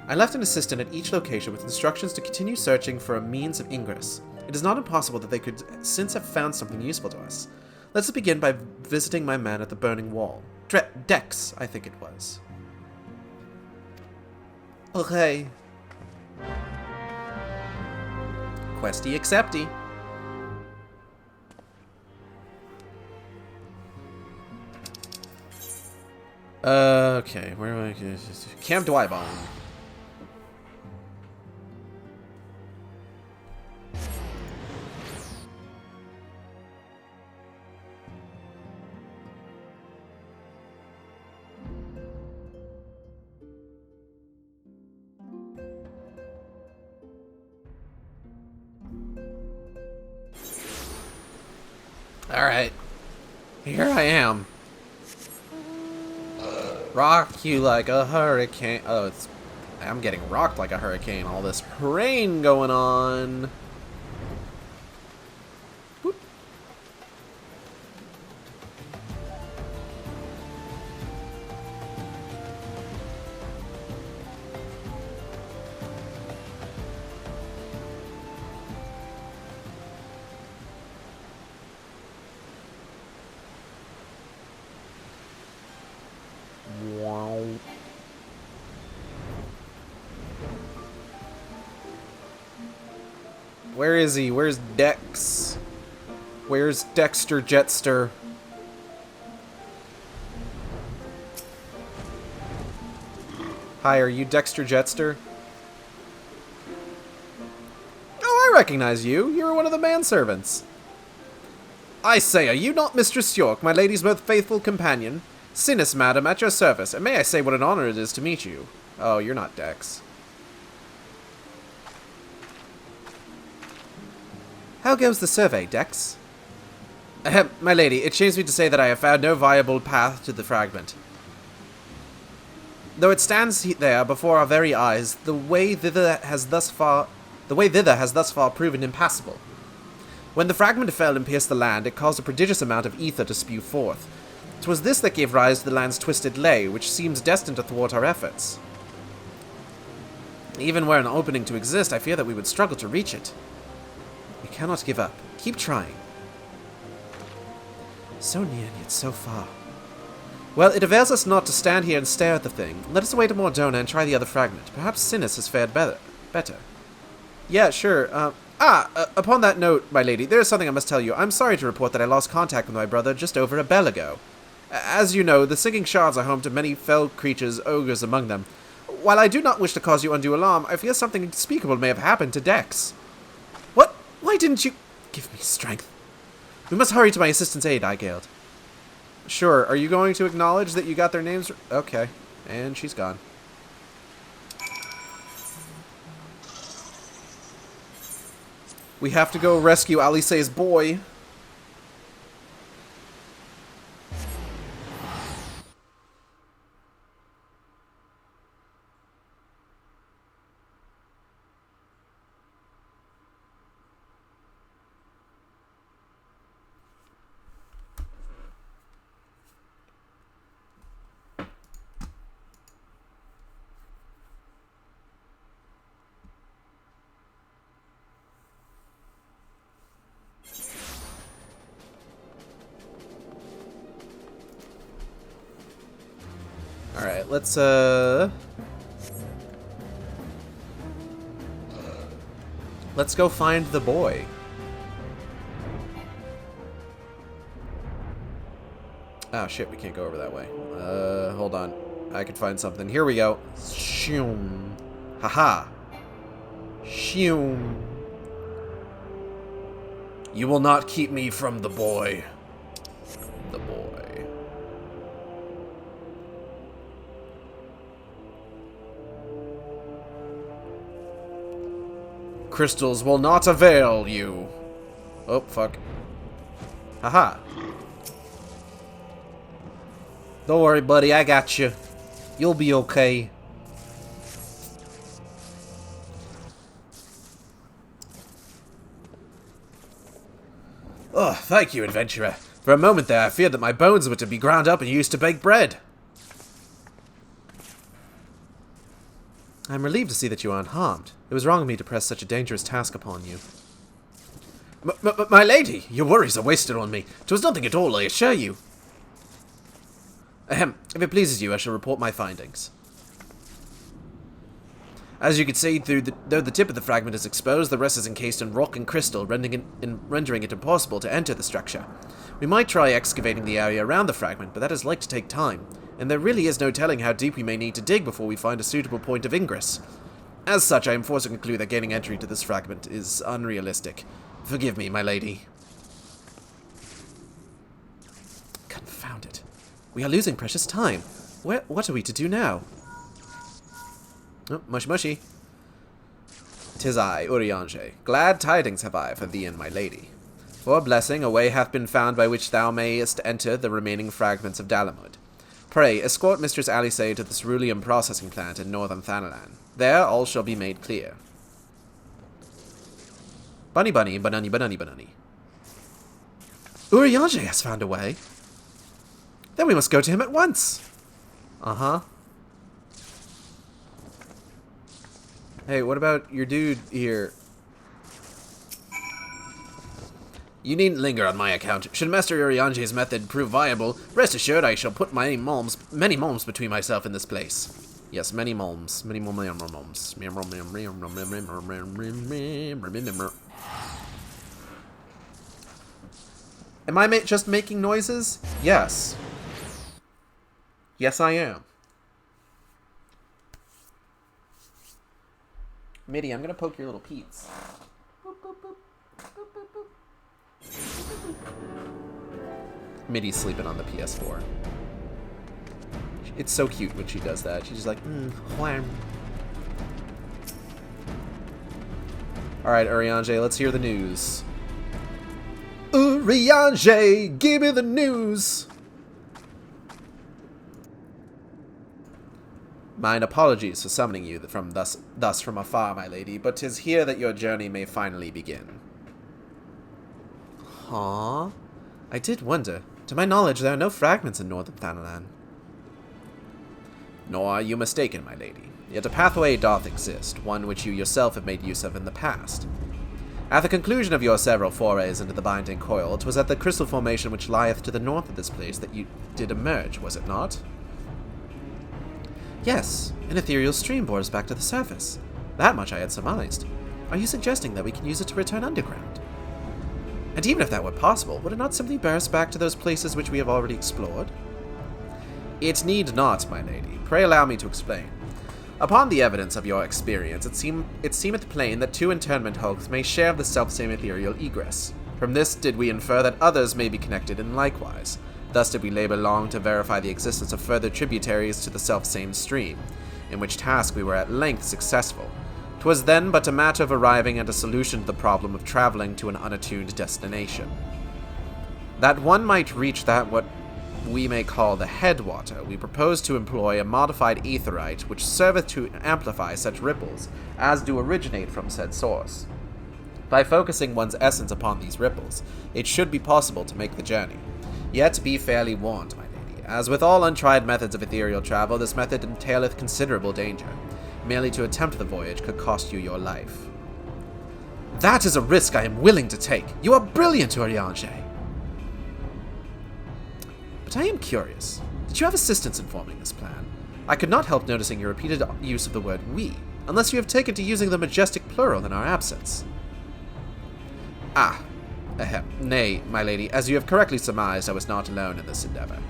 I left an assistant at each location with instructions to continue searching for a means of ingress. It is not impossible that they could since have found something useful to us. Let's begin by visiting my man at the Burning Wall. Dex, I think it was. Okay. Questy accepty. Okay, where am I? Camp Dwybon. Alright. Here I am. Rock you like a hurricane. Oh, it's... I'm getting rocked like a hurricane. All this rain going on. Boop. Wow. Where is he? Where's Dex? Where's Dexter Jetster? Hi, are you Dexter Jetster? Oh, I recognize you. You're one of the manservants. I say, are you not Mistress York, my lady's most faithful companion? Sinus, madam, at your service, and may I say what an honor it is to meet you. Oh, you're not Dex. How goes the survey, Dex? Ahem, my lady, it shames me to say that I have found no viable path to the fragment. Though it stands there before our very eyes, the way thither has thus far proven impassable. When the fragment fell and pierced the land, it caused a prodigious amount of ether to spew forth. 'Twas this that gave rise to the land's twisted lay, which seems destined to thwart our efforts. Even were an opening to exist, I fear that we would struggle to reach it. We cannot give up. Keep trying. So near, yet so far. Well, it avails us not to stand here and stare at the thing. Let us await a Mordona and try the other fragment. Perhaps Sinus has fared better. Yeah, sure. Upon that note, my lady, there is something I must tell you. I'm sorry to report that I lost contact with my brother just over a bell ago. As you know, the sinking shards are home to many fell creatures, ogres among them. While I do not wish to cause you undue alarm, I fear something unspeakable may have happened to Dex. What? Why didn't you... Give me strength. We must hurry to my assistant's aid, Eigeled. Sure, are you going to acknowledge that you got their names? Okay, and she's gone. We have to go rescue Alice's boy. Alright, let's go find the boy. Oh shit, we can't go over that way. Hold on. I could find something. Here we go. Shoom. Haha. Shoom. You will not keep me from the boy. The boy. Crystals will not avail you. Oh, fuck. Haha. Don't worry, buddy. I got you. You'll be okay. Oh, thank you, adventurer. For a moment there, I feared that my bones were to be ground up and used to bake bread. I'm relieved to see that you are unharmed. It was wrong of me to press such a dangerous task upon you. My lady, your worries are wasted on me. 'Twas nothing at all, I assure you. Ahem. If it pleases you, I shall report my findings. As you can see, though the tip of the fragment is exposed, the rest is encased in rock and crystal, rendering it impossible to enter the structure. We might try excavating the area around the fragment, but that is like to take time, and there really is no telling how deep we may need to dig before we find a suitable point of ingress. As such, I am forced to conclude that gaining entry to this fragment is unrealistic. Forgive me, my lady. Confound it. We are losing precious time. What are we to do now? Oh, mushy mushy. 'Tis I, Urianger. Glad tidings have I for thee and my lady. For a blessing, a way hath been found by which thou mayest enter the remaining fragments of Dalamud. Pray, escort Mistress Alice to the ceruleum processing plant in northern Thanalan. There, all shall be made clear. Bunny bunny, banani banani banani. Urianger has found a way. Then we must go to him at once. Uh-huh. Hey, what about your dude here? You needn't linger on my account. Should Master Urianger's method prove viable, rest assured I shall put many malms between myself and this place. Yes, many malms. Many malms. Am I just making noises? Yes. Yes, I am. Mitty, I'm gonna poke your little peats. Boop, boop, boop. Boop, boop, boop. Mitty's sleeping on the PS4. It's so cute when she does that. She's just like, wham. Alright, Urianger, let's hear the news. Urianger, give me the news! Mine apologies for summoning you thus from afar, my lady, but 'tis here that your journey may finally begin. Huh? I did wonder. To my knowledge, there are no fragments in northern Thanalan. Nor are you mistaken, my lady. Yet a pathway doth exist, one which you yourself have made use of in the past. At the conclusion of your several forays into the binding coil, 'twas at the crystal formation which lieth to the north of this place that you did emerge, was it not? Yes, an ethereal stream bore us back to the surface. That much I had surmised. Are you suggesting that we can use it to return underground? And even if that were possible, would it not simply bear us back to those places which we have already explored? It need not, my lady. Pray allow me to explain. Upon the evidence of your experience, it seemeth plain that two internment hulks may share the selfsame ethereal egress. From this did we infer that others may be connected in likewise. Thus did we labor long to verify the existence of further tributaries to the selfsame stream, in which task we were at length successful. 'Twas then but a matter of arriving at a solution to the problem of traveling to an unattuned destination. That one might reach that what we may call the headwater, we propose to employ a modified aetherite which serveth to amplify such ripples as do originate from said source. By focusing one's essence upon these ripples, it should be possible to make the journey. Yet be fairly warned, my lady, as with all untried methods of ethereal travel, this method entaileth considerable danger. Merely to attempt the voyage could cost you your life. That is a risk I am willing to take. You are brilliant, Urianger. But I am curious. Did you have assistance in forming this plan? I could not help noticing your repeated use of the word we, unless you have taken to using the majestic plural in our absence. Ah, ahem. Nay, my lady, as you have correctly surmised, I was not alone in this endeavor.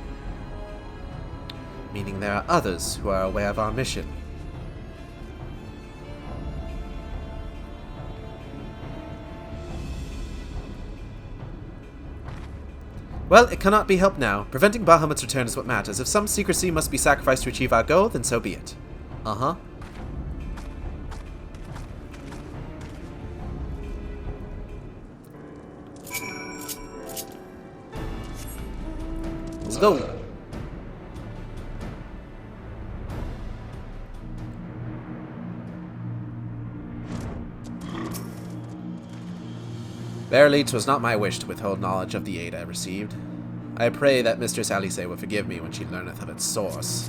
Meaning there are others who are aware of our mission. Well, it cannot be helped now. Preventing Bahamut's return is what matters. If some secrecy must be sacrificed to achieve our goal, then so be it. Uh-huh. Let's go. Verily, 'twas not my wish to withhold knowledge of the aid I received. I pray that Mistress Alice will forgive me when she learneth of its source.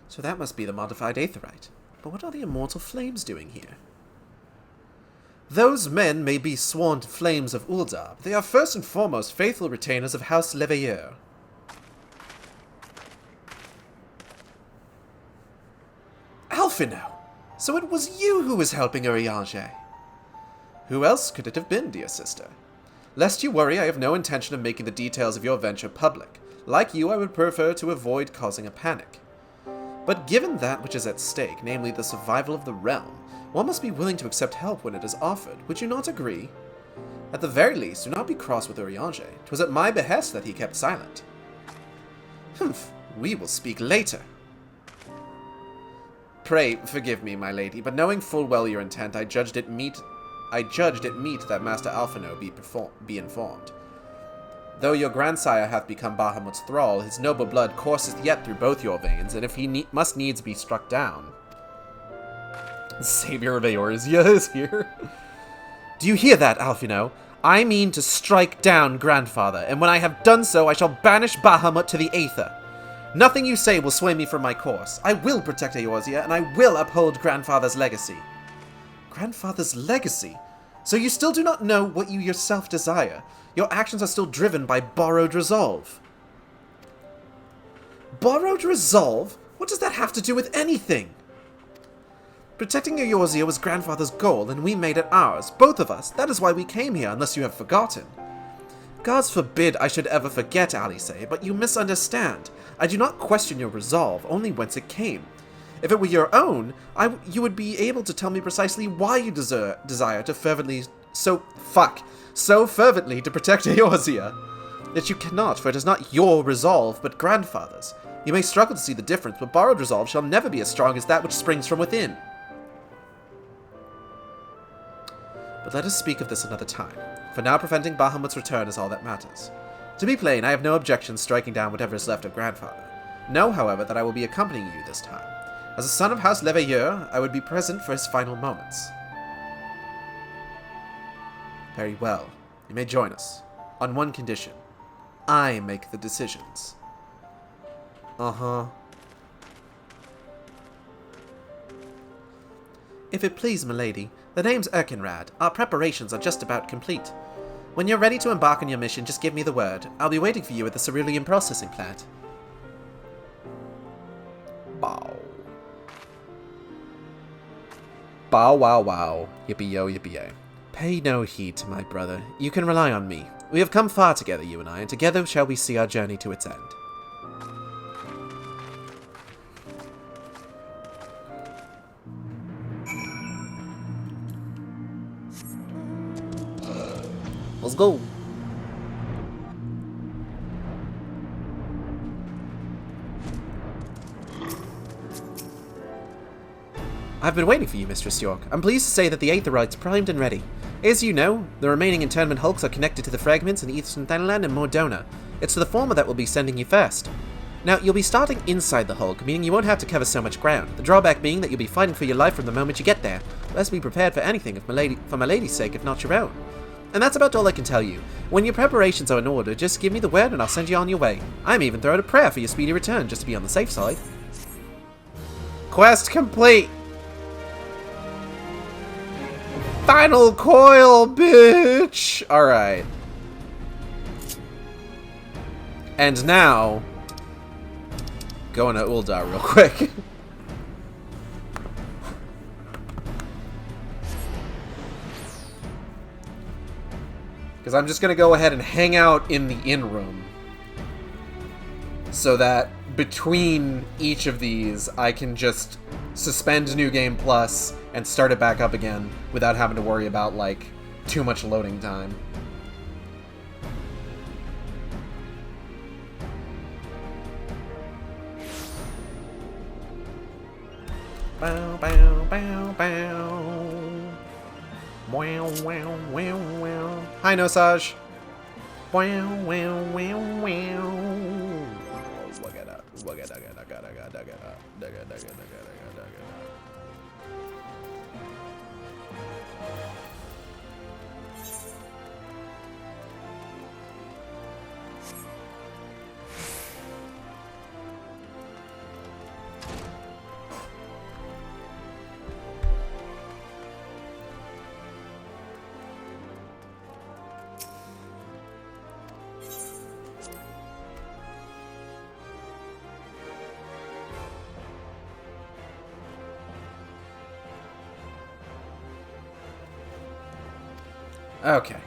So that must be the modified aetherite. But what are the immortal flames doing here? Those men may be sworn to flames of Uldar, but they are first and foremost faithful retainers of House Leveilleur. Alphino! So it was you who was helping Urianger. Who else could it have been, dear sister? Lest you worry, I have no intention of making the details of your venture public. Like you, I would prefer to avoid causing a panic. But given that which is at stake, namely the survival of the realm, one must be willing to accept help when it is offered. Would you not agree? At the very least, do not be cross with Urianger. 'Twas at my behest that he kept silent. Humph, we will speak later. Pray, forgive me, my lady, but knowing full well your intent, I judged it meet that Master Alphino be informed. Though your grandsire hath become Bahamut's thrall, his noble blood courseth yet through both your veins, and if he must needs be struck down... The savior of Eorzea is here. Do you hear that, Alphino? I mean to strike down grandfather, and when I have done so, I shall banish Bahamut to the Aether. Nothing you say will sway me from my course. I will protect Eorzea, and I will uphold grandfather's legacy. Grandfather's legacy? So you still do not know what you yourself desire. Your actions are still driven by borrowed resolve. Borrowed resolve? What does that have to do with anything? Protecting Eorzea was grandfather's goal, and we made it ours. Both of us. That is why we came here, unless you have forgotten. Gods forbid I should ever forget, Alice, but you misunderstand. I do not question your resolve, only whence it came. If it were your own, you would be able to tell me precisely why you desire to so fervently to protect Eorzea. Yet you cannot, for it is not your resolve, but grandfather's. You may struggle to see the difference, but borrowed resolve shall never be as strong as that which springs from within. But let us speak of this another time. For now, preventing Bahamut's return is all that matters. To be plain, I have no objection striking down whatever is left of grandfather. Know, however, that I will be accompanying you this time. As a son of House Leveilleur, I would be present for his final moments. Very well. You may join us. On one condition. I make the decisions. Uh-huh. If it please, milady, the name's Erkenrad. Our preparations are just about complete. When you're ready to embark on your mission, just give me the word. I'll be waiting for you at the cerulean processing plant. Bow. Bow wow wow. Yippee yo yippee yay. Pay no heed to my brother. You can rely on me. We have come far together, you and I, and together shall we see our journey to its end. Let's go. I've been waiting for you, Mistress York. I'm pleased to say that the Aetherite's primed and ready. As you know, the remaining internment hulks are connected to the fragments in Eastern Thanalan and Mordona. It's to the former that we'll be sending you first. Now, you'll be starting inside the hulk, meaning you won't have to cover so much ground. The drawback being that you'll be fighting for your life from the moment you get there. Let's be prepared for anything, for my lady's sake, if not your own. And that's about all I can tell you. When your preparations are in order, just give me the word and I'll send you on your way. I'm even throwing a prayer for your speedy return, just to be on the safe side. Quest complete! Final coil, bitch! Alright. And now, going to Uldar real quick. Because I'm just going to go ahead and hang out in the inn room. So that between each of these, I can just suspend New Game Plus and start it back up again without having to worry about, like, too much loading time. Bow, bow, bow, bow. Wow, wow, wow, wow. Hi, Nosage. Wow, wow, wow, wow. Look at that. Look at that. Okay.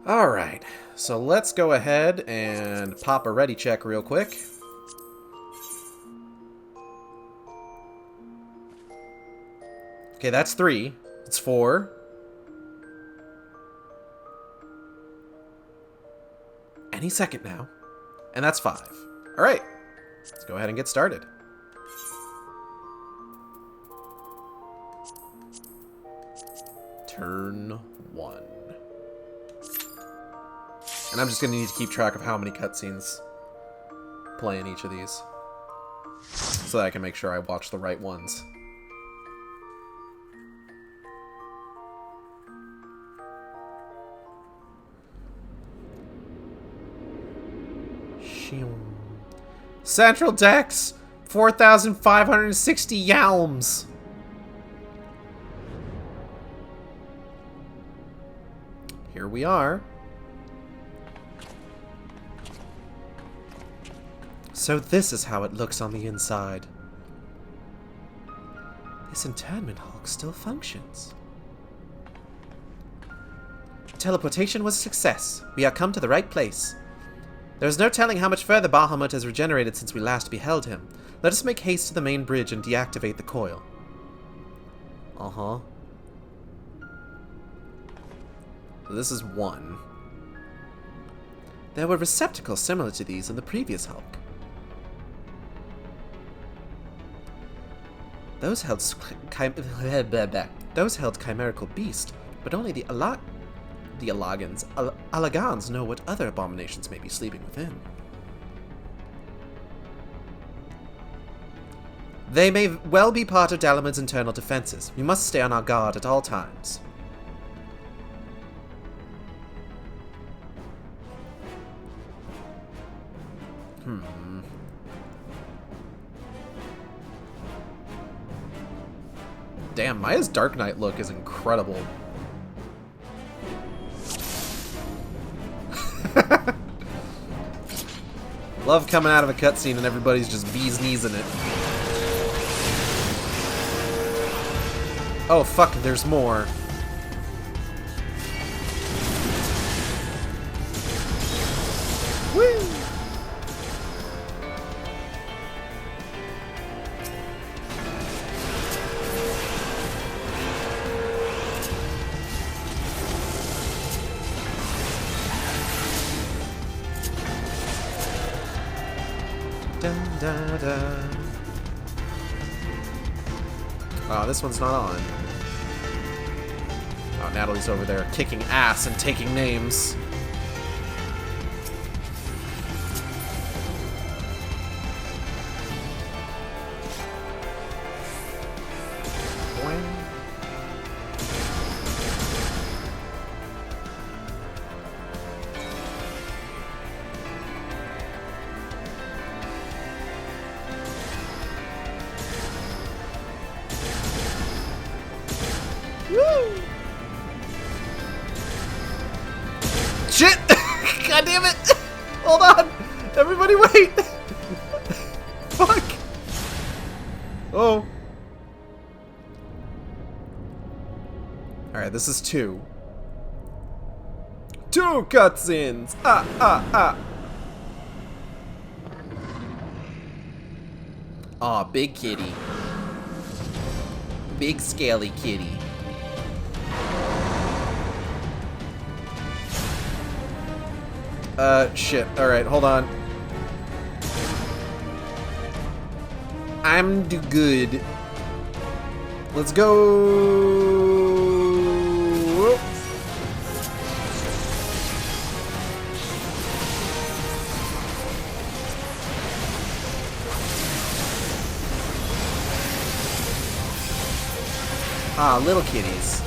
Alright, so let's go ahead and pop a ready check real quick. Okay, that's 3. It's 4. any second now. And that's 5. Alright, let's go ahead and get started. Turn 1. And I'm just going to need to keep track of how many cutscenes play in each of these, so that I can make sure I watch the right ones. Central Dex, 4,560 yalms. Here we are. So this is how it looks on the inside. This internment hulk still functions. Teleportation was a success. We are come to the right place. There is no telling how much further Bahamut has regenerated since we last beheld him. Let us make haste to the main bridge and deactivate the coil. Uh-huh. This is 1. There were receptacles similar to these in the previous hulk. Those held chimerical beast, but only the Alagans know what other abominations may be sleeping within. They may well be part of Dalaman's internal defenses. We must stay on our guard at all times. Damn, Maya's Dark Knight look is incredible. Love coming out of a cutscene and everybody's just bees knees in it. Oh fuck, there's more. Woo! Oh, this one's not on. Oh, Natalie's over there kicking ass and taking names. Woo! Shit! God damn it! Hold on! Everybody wait! Fuck! Oh. Alright, this is 2. 2 cutscenes! Aw, big kitty. Big scaly kitty. Shit. Alright, hold on. I'm do good. Let's go. Ah, little kitties.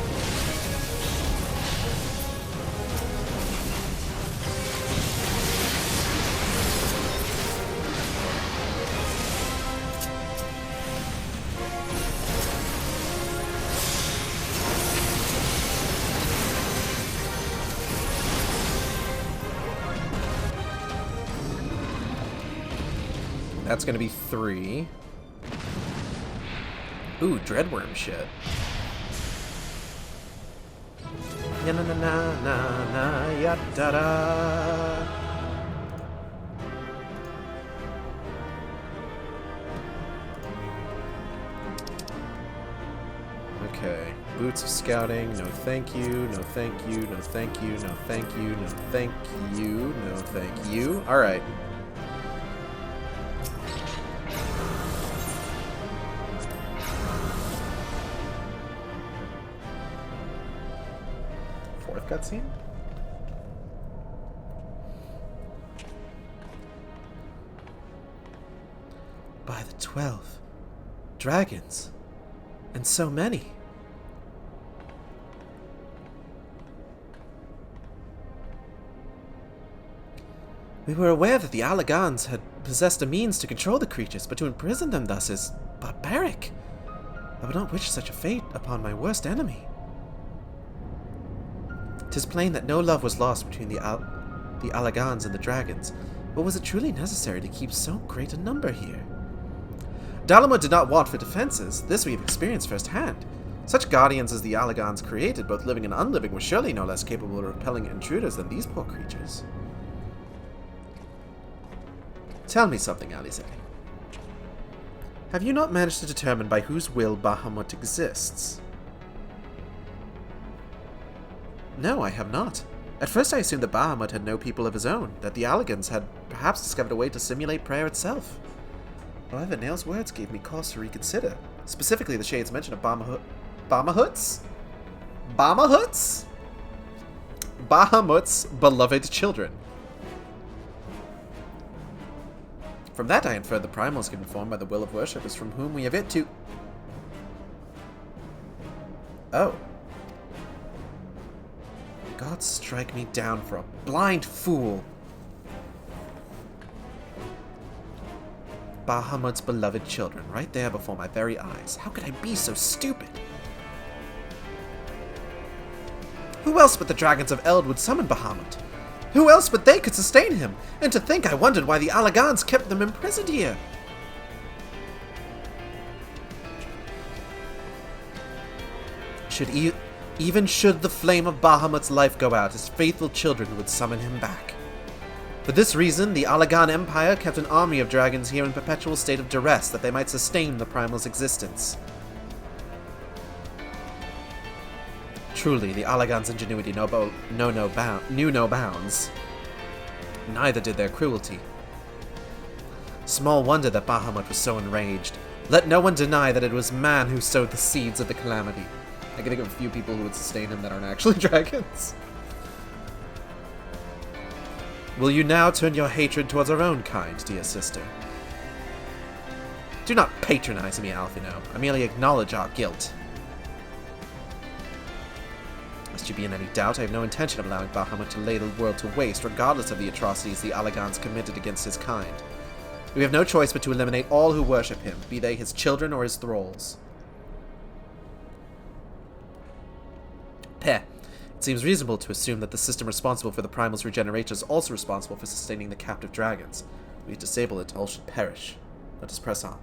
That's gonna be 3. Ooh, Dreadworm shit. Ya na na na na na ya da da. Okay. Boots of scouting. No thank you. No thank you. No thank you. No thank you. No thank you. No thank you. Alright. Fourth cutscene? By the 12 dragons. And so many. We were aware that the Allagans had possessed a means to control the creatures, but to imprison them thus is barbaric. I would not wish such a fate upon my worst enemy. 'Tis plain that no love was lost between the Allagans and the dragons, but was it truly necessary to keep so great a number here? Dalamud did not want for defenses. This we have experienced firsthand. Such guardians as the Allagans created, both living and unliving, were surely no less capable of repelling intruders than these poor creatures. Tell me something, Alize. Have you not managed to determine by whose will Bahamut exists? No, I have not. At first I assumed that Bahamut had no people of his own, that the Allagans had perhaps discovered a way to simulate prayer itself. However, Nail's words gave me cause to reconsider. Specifically, the Shade's mention of Bahamut's beloved children. From that I inferred the primals given form by the will of worshippers from whom we have yet to... Oh. God strike me down for a blind fool. Bahamut's beloved children, right there before my very eyes. How could I be so stupid? Who else but the dragons of Eld would summon Bahamut? Who else but they could sustain him? And to think I wondered why the Allagans kept them imprisoned here. Even should the flame of Bahamut's life go out, his faithful children would summon him back. For this reason, the Allagan Empire kept an army of dragons here in perpetual state of duress, that they might sustain the primal's existence. Truly, the Allagans' ingenuity knew no bounds. Neither did their cruelty. Small wonder that Bahamut was so enraged. Let no one deny that it was man who sowed the seeds of the calamity. I can think of a few people who would sustain him that aren't actually dragons. Will you now turn your hatred towards our own kind, dear sister? Do not patronize me, Alphino. I merely acknowledge our guilt. Lest you be in any doubt, I have no intention of allowing Bahamut to lay the world to waste, regardless of the atrocities the Allagans committed against his kind. We have no choice but to eliminate all who worship him, be they his children or his thralls. Peh. It seems reasonable to assume that the system responsible for the primal's regeneration is also responsible for sustaining the captive dragons. We disable it, all should perish. Let us press on.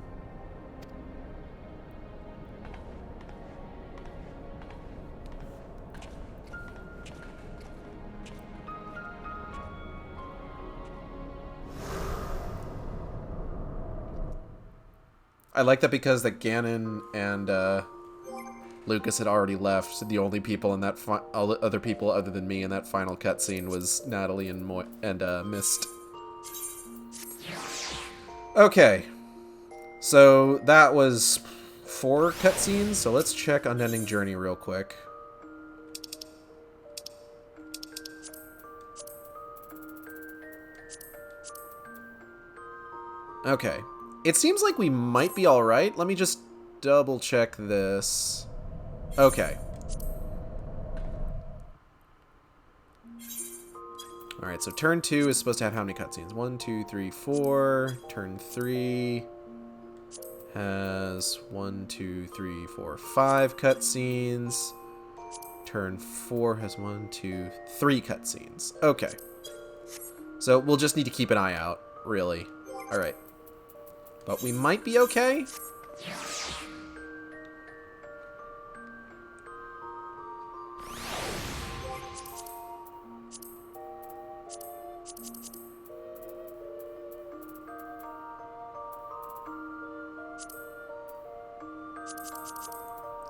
I like that because the Ganon and Lucas had already left. The only people in that other people other than me in that final cutscene was Natalie and Mist. Okay, so that was 4 cutscenes. So let's check Unending Journey real quick. Okay, it seems like we might be all right. Let me just double check this. Okay. Alright, so turn 2 is supposed to have how many cutscenes? 1, 2, 3, 4. Turn 3 has 1, 2, 3, 4, 5 cutscenes. Turn 4 has 1, 2, 3 cutscenes. Okay. So we'll just need to keep an eye out, really. Alright. But we might be okay?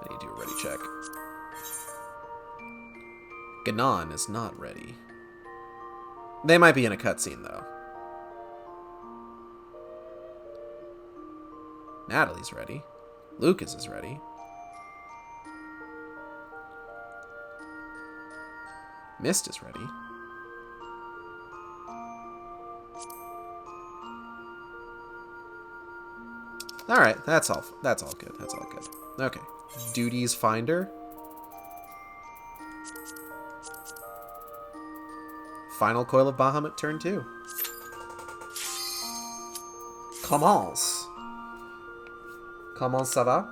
I need to do a ready check. Ganon is not ready. They might be in a cutscene, though. Natalie's ready. Lucas is ready. Mist is ready. Alright, that's all good. That's all good. Okay. Duties Finder. Final Coil of Bahamut turn 2. Comment ça va?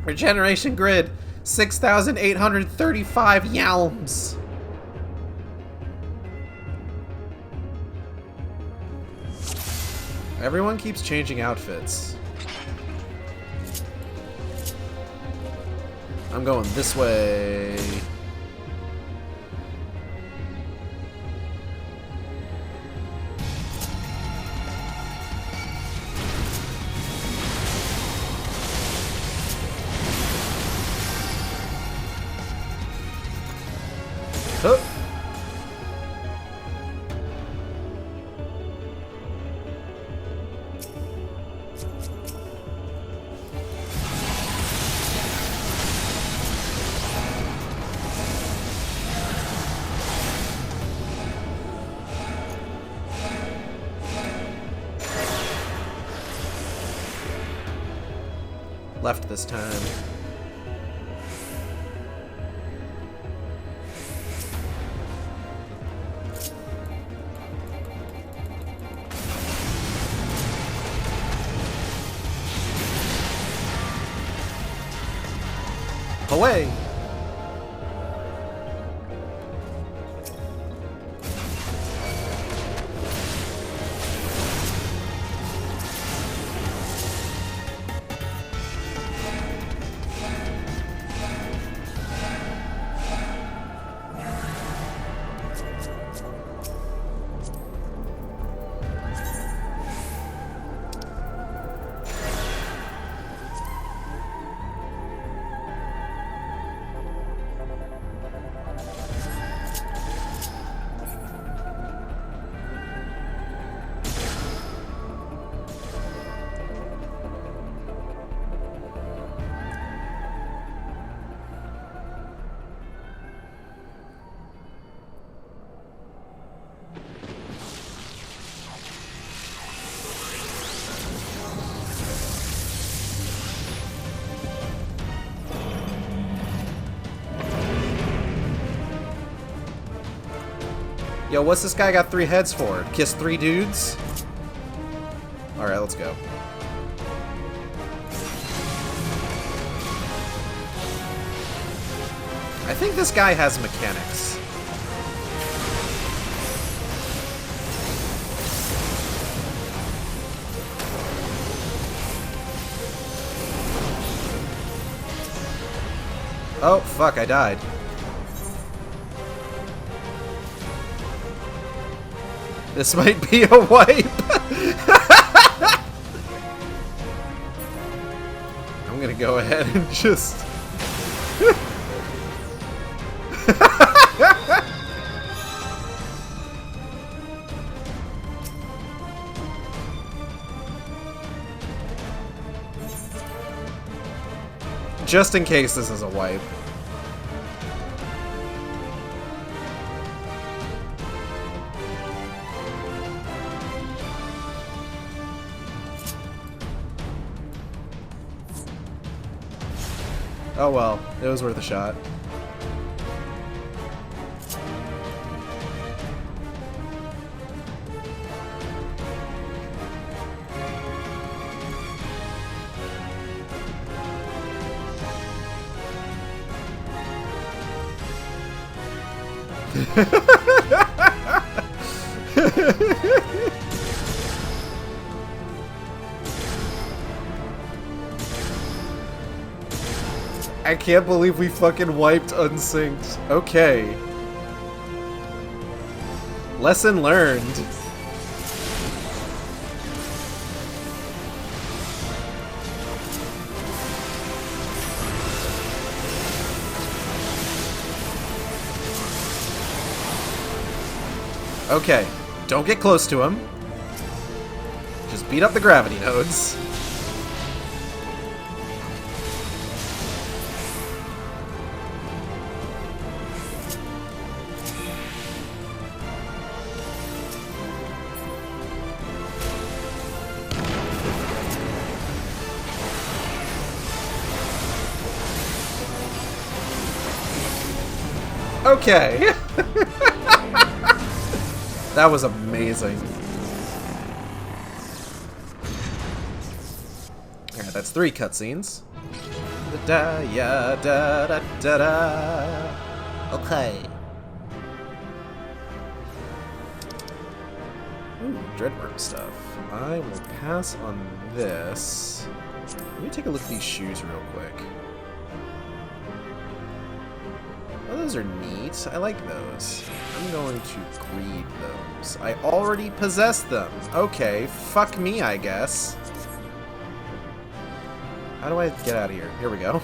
Regeneration grid, 6,835 yalms. Everyone keeps changing outfits. I'm going this way. Oh. Left this time. Away! Yo, what's this guy got 3 heads for? Kiss 3 dudes? Alright, let's go. I think this guy has mechanics. Oh, fuck, I died. This might be a wipe. I'm gonna go ahead and just... just in case this is a wipe. Oh well, it was worth a shot. I can't believe we fucking wiped unsynced. Okay. Lesson learned. Okay, don't get close to him. Just beat up the gravity nodes. Okay. That was amazing. Alright, that's 3 cutscenes. Okay. Ooh, Dreadworm stuff. I will pass on this. Let me take a look at these shoes real quick. Oh, those are neat. I like those. I'm going to greed those. I already possess them. Okay, fuck me, I guess. How do I get out of here? Here we go.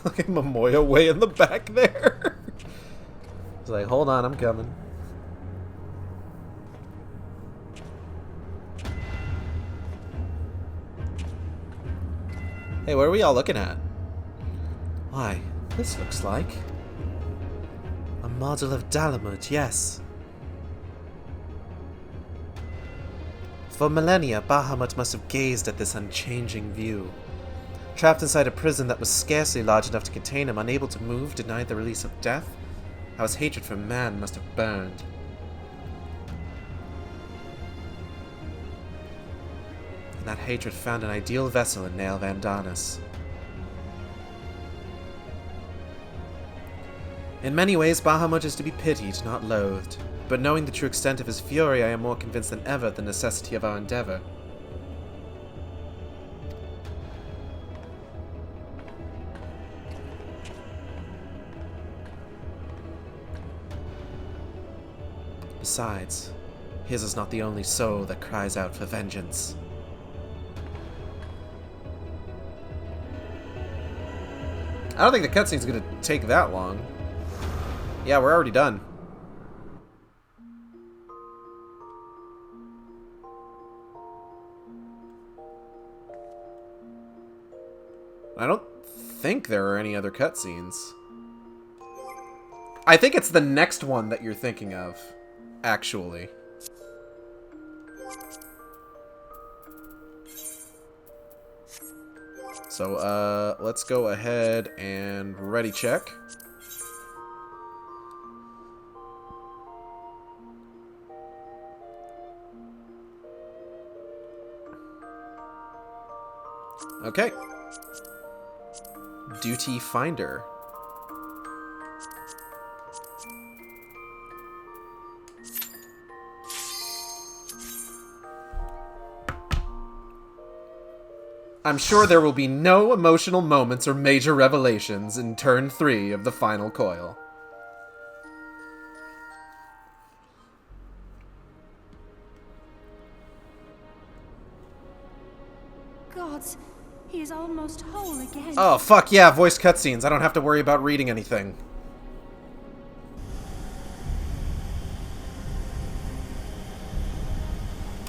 Look at Momoya way in the back there. It's like, hold on, I'm coming. Hey, what are we all looking at? Why, this looks like a model of Dalamud, yes. For millennia, Bahamut must have gazed at this unchanging view. Trapped inside a prison that was scarcely large enough to contain him, unable to move, denied the release of death, how his hatred for man must have burned. And that hatred found an ideal vessel in Nail Vandanis. In many ways, Bahamut is to be pitied, not loathed. But knowing the true extent of his fury, I am more convinced than ever of the necessity of our endeavor. Besides, his is not the only soul that cries out for vengeance. I don't think the cutscene's gonna take that long. Yeah, we're already done. I don't think there are any other cutscenes. I think it's the next one that you're thinking of, actually. So, let's go ahead and ready check. Okay. Duty Finder. I'm sure there will be no emotional moments or major revelations in turn 3 of the final coil. Gods, he is almost whole again. Oh, fuck yeah, voice cutscenes. I don't have to worry about reading anything.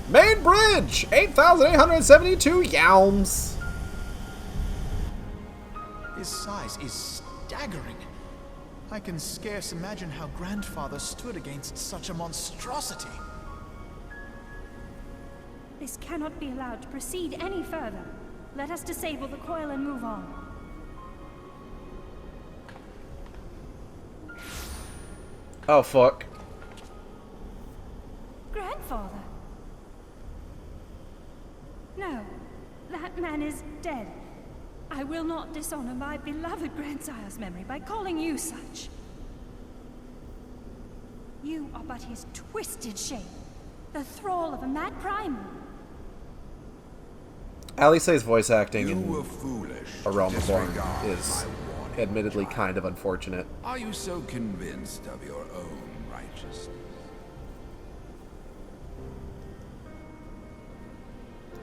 Main bridge! 8,872 yalms! His size is staggering. I can scarce imagine how Grandfather stood against such a monstrosity. This cannot be allowed to proceed any further. Let us disable the coil and move on. Oh, fuck. Grandfather? No. That man is dead. I will not dishonor my beloved grandsire's memory by calling you such. You are but his twisted shape, the thrall of a mad primal. Alice's voice acting You in were foolish A Realm to Reborn disregard is my warning, admittedly child. kind of unfortunate. Are you so convinced of your own righteousness?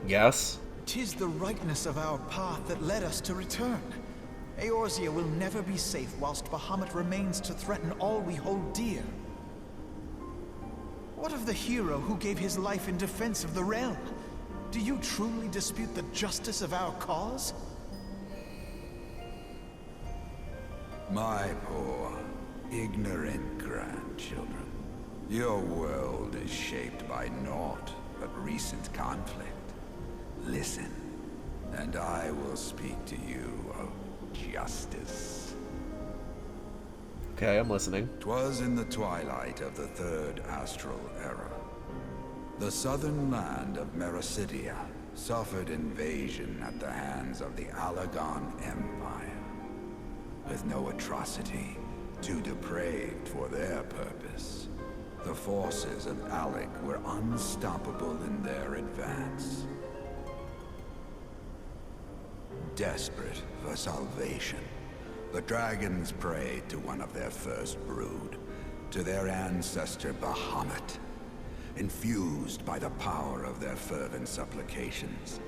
Yes? 'Tis the rightness of our path that led us to return. Eorzea will never be safe whilst Bahamut remains to threaten all we hold dear. What of the hero who gave his life in defense of the realm? Do you truly dispute the justice of our cause? My poor, ignorant grandchildren. Your world is shaped by naught but recent conflict. Listen, and I will speak to you of justice. Okay, I'm listening. 'Twas in the twilight of the Third Astral Era. The southern land of Mericidia suffered invasion at the hands of the Alagon Empire. With no atrocity too depraved for their purpose, the forces of Alec were unstoppable in their advance. Desperate for salvation, the dragons prayed to one of their first brood, to their ancestor Bahamut. Infused by the power of their fervent supplications,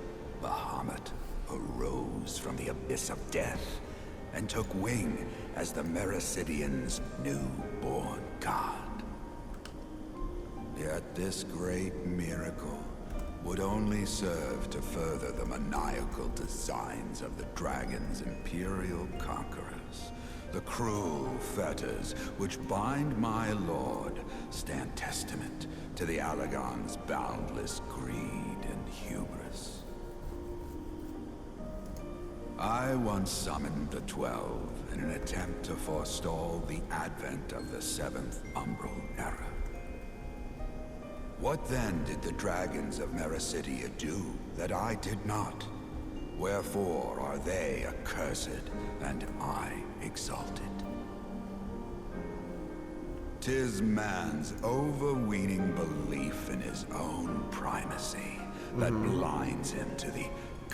Bahamut arose from the abyss of death and took wing as the Mericidians' newborn god. Yet this great miracle would only serve to further the maniacal designs of the dragon's imperial conquerors. The cruel fetters which bind my lord stand testament to the Alagon's boundless greed and hubris. I once summoned the 12 in an attempt to forestall the advent of the 7th Umbral Era. What then did the dragons of Mericidia do that I did not? Wherefore are they accursed and I exalted? 'Tis man's overweening belief in his own primacy that blinds him to the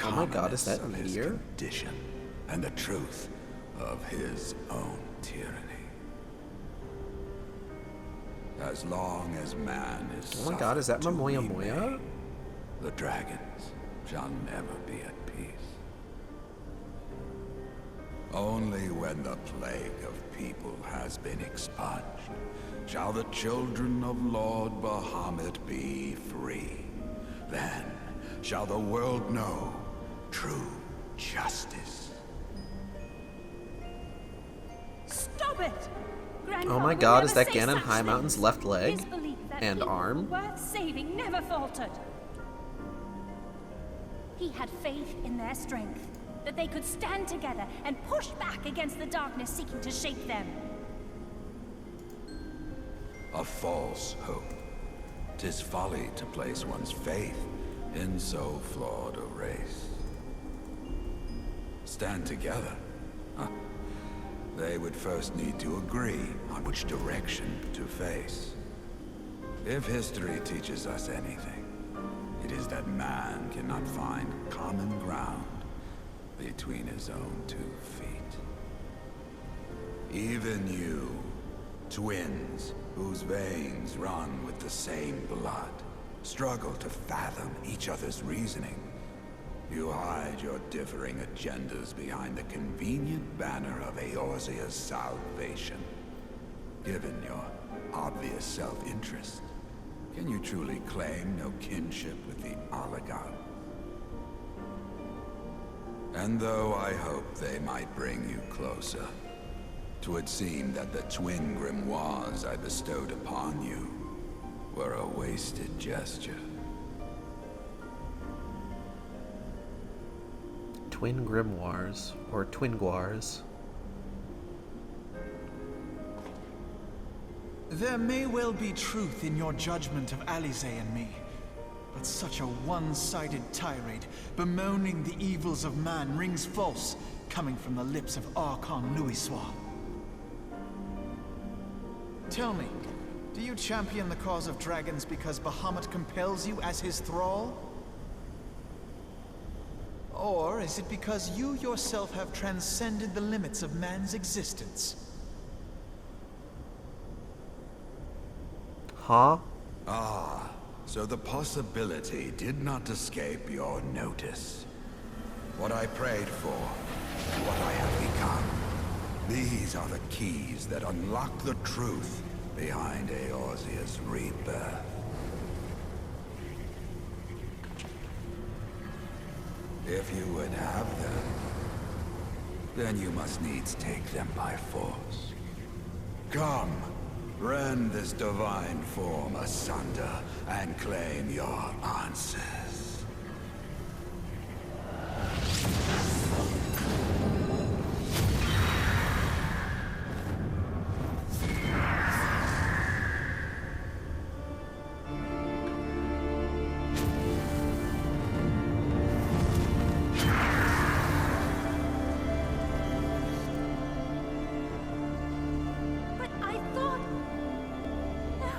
Oh my god, is commonness that of his Meteor? condition and the truth of his own tyranny. As long as man is Oh my god, is that suffered to Moya remain, Moya? the dragons shall never be at peace. Only when the plague of people has been expunged shall the children of Lord Bahamut be free. Then shall the world know true justice. Stop it! Oh my god, is that Ganon High Mountain's left leg His belief that and people arm? worth saving never faltered. He had faith in their strength, that they could stand together and push back against the darkness seeking to shape them. A false hope. 'Tis folly to place one's faith in so flawed a race. Stand together? Huh. They would first need to agree on which direction to face. If history teaches us anything, it is that man cannot find common ground between his own 2 feet. Even you, twins whose veins run with the same blood, struggle to fathom each other's reasoning. You hide your differing agendas behind the convenient banner of Eorzea's salvation. Given your obvious self-interest, can you truly claim no kinship with the Alagon? And though I hope they might bring you closer, 'twould seem that the twin grimoires I bestowed upon you were a wasted gesture. Twin grimoires, or twinguars. There may well be truth in your judgment of Alize and me. But such a one-sided tirade, bemoaning the evils of man, rings false, coming from the lips of Archon Louisoix. Tell me, do you champion the cause of dragons because Bahamut compels you as his thrall? Or is it because you yourself have transcended the limits of man's existence? Huh? Ah, so the possibility did not escape your notice. What I prayed for, what I have become. These are the keys that unlock the truth behind Eorzea's rebirth. If you would have them, then you must needs take them by force. Come, rend this divine form asunder and claim your answers. But I thought... No.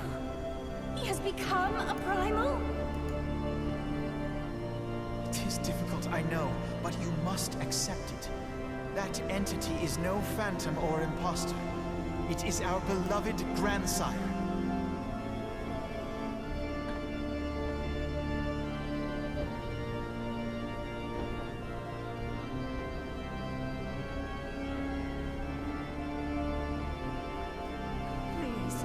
He has become a primal? It is difficult, I know, but you must accept it. That entity is no phantom or imposter. It is our beloved grandsire. Please,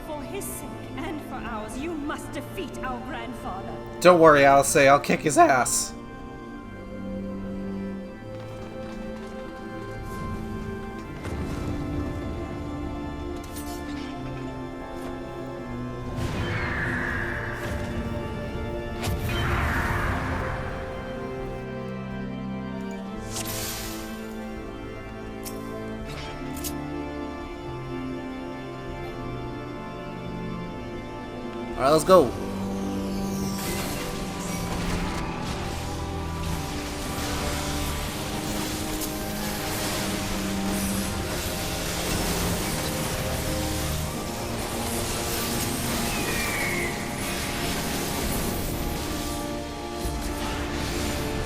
for his sake and for ours, you must defeat our grandfather. Don't worry, I'll kick his ass. Alright, let's go.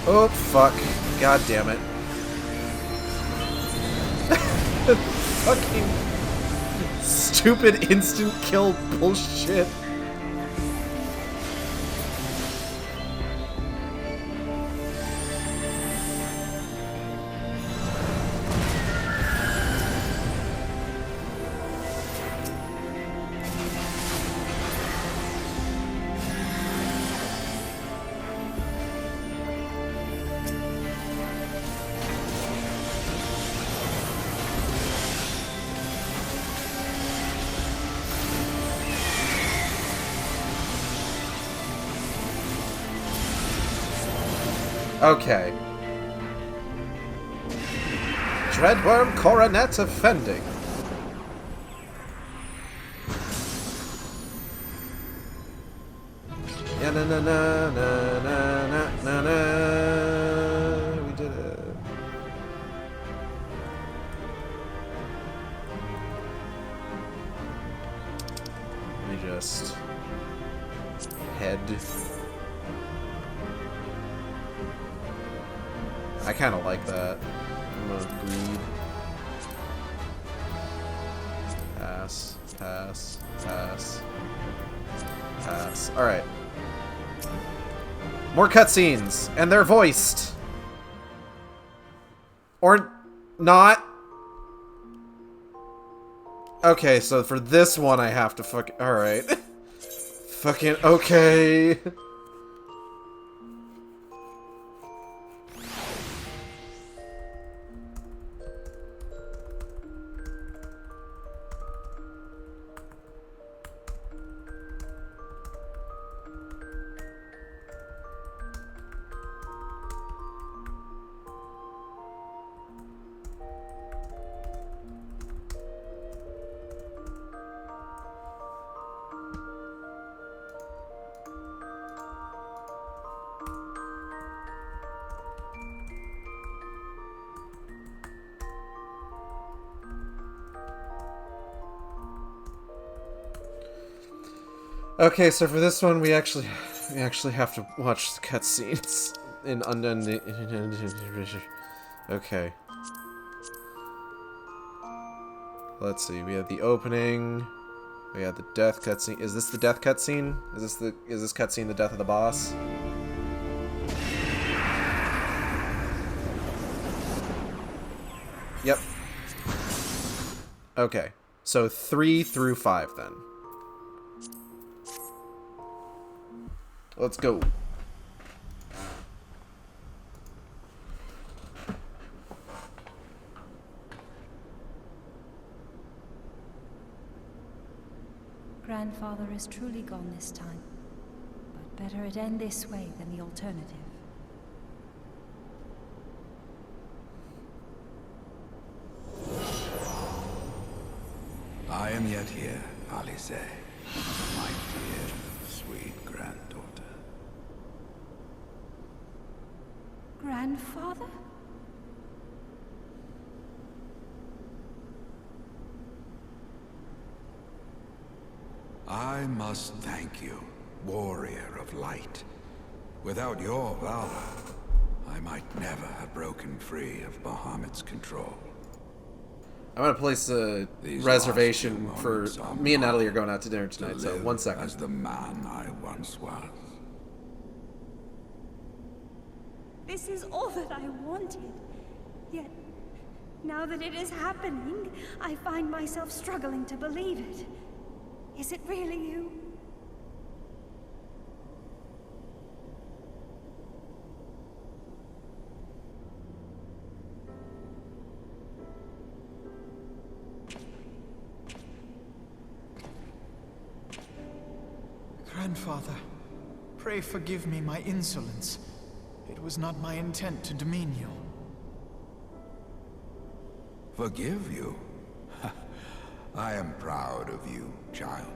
Oh, fuck. God damn it. Fucking stupid instant kill bullshit. Okay. Dreadworm coronet offending. Yeah, na na na na na na na na. We did it. Let me just head. I kind of like that. I'm gonna greed. Pass, pass, pass, pass. Alright. More cutscenes, and they're voiced. Or not. Okay, so for this one I have to alright. Fucking okay. Okay, so for this one, we actually have to watch the cutscenes in undone. Okay. Let's see. We have the opening. We have the death cutscene. Is this the death cutscene? Is this cutscene the death of the boss? Yep. Okay. So 3 through 5 then. Let's go. Grandfather is truly gone this time. But better it end this way than the alternative. I am yet here, Alice, my dear, sweet granddaughter. Grandfather? I must thank you, warrior of light. Without your valor, I might never have broken free of Bahamut's control. I'm gonna place a reservation for me and Natalie are going out to dinner tonight. So 1 second. As the man I once was. This is all that I wanted. Yet, now that it is happening, I find myself struggling to believe it. Is it really you? Grandfather, pray forgive me my insolence. It was not my intent to demean you. Forgive you? I am proud of you, child.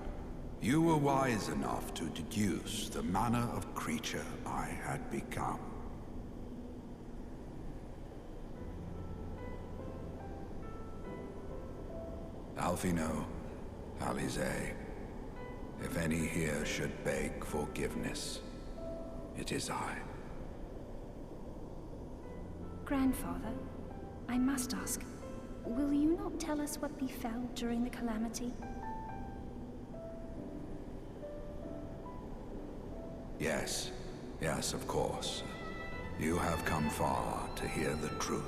You were wise enough to deduce the manner of creature I had become. Alfino, Alize, if any here should beg forgiveness, it is I. Grandfather, I must ask, will you not tell us what befell during the calamity? Yes, yes, of course. You have come far to hear the truth.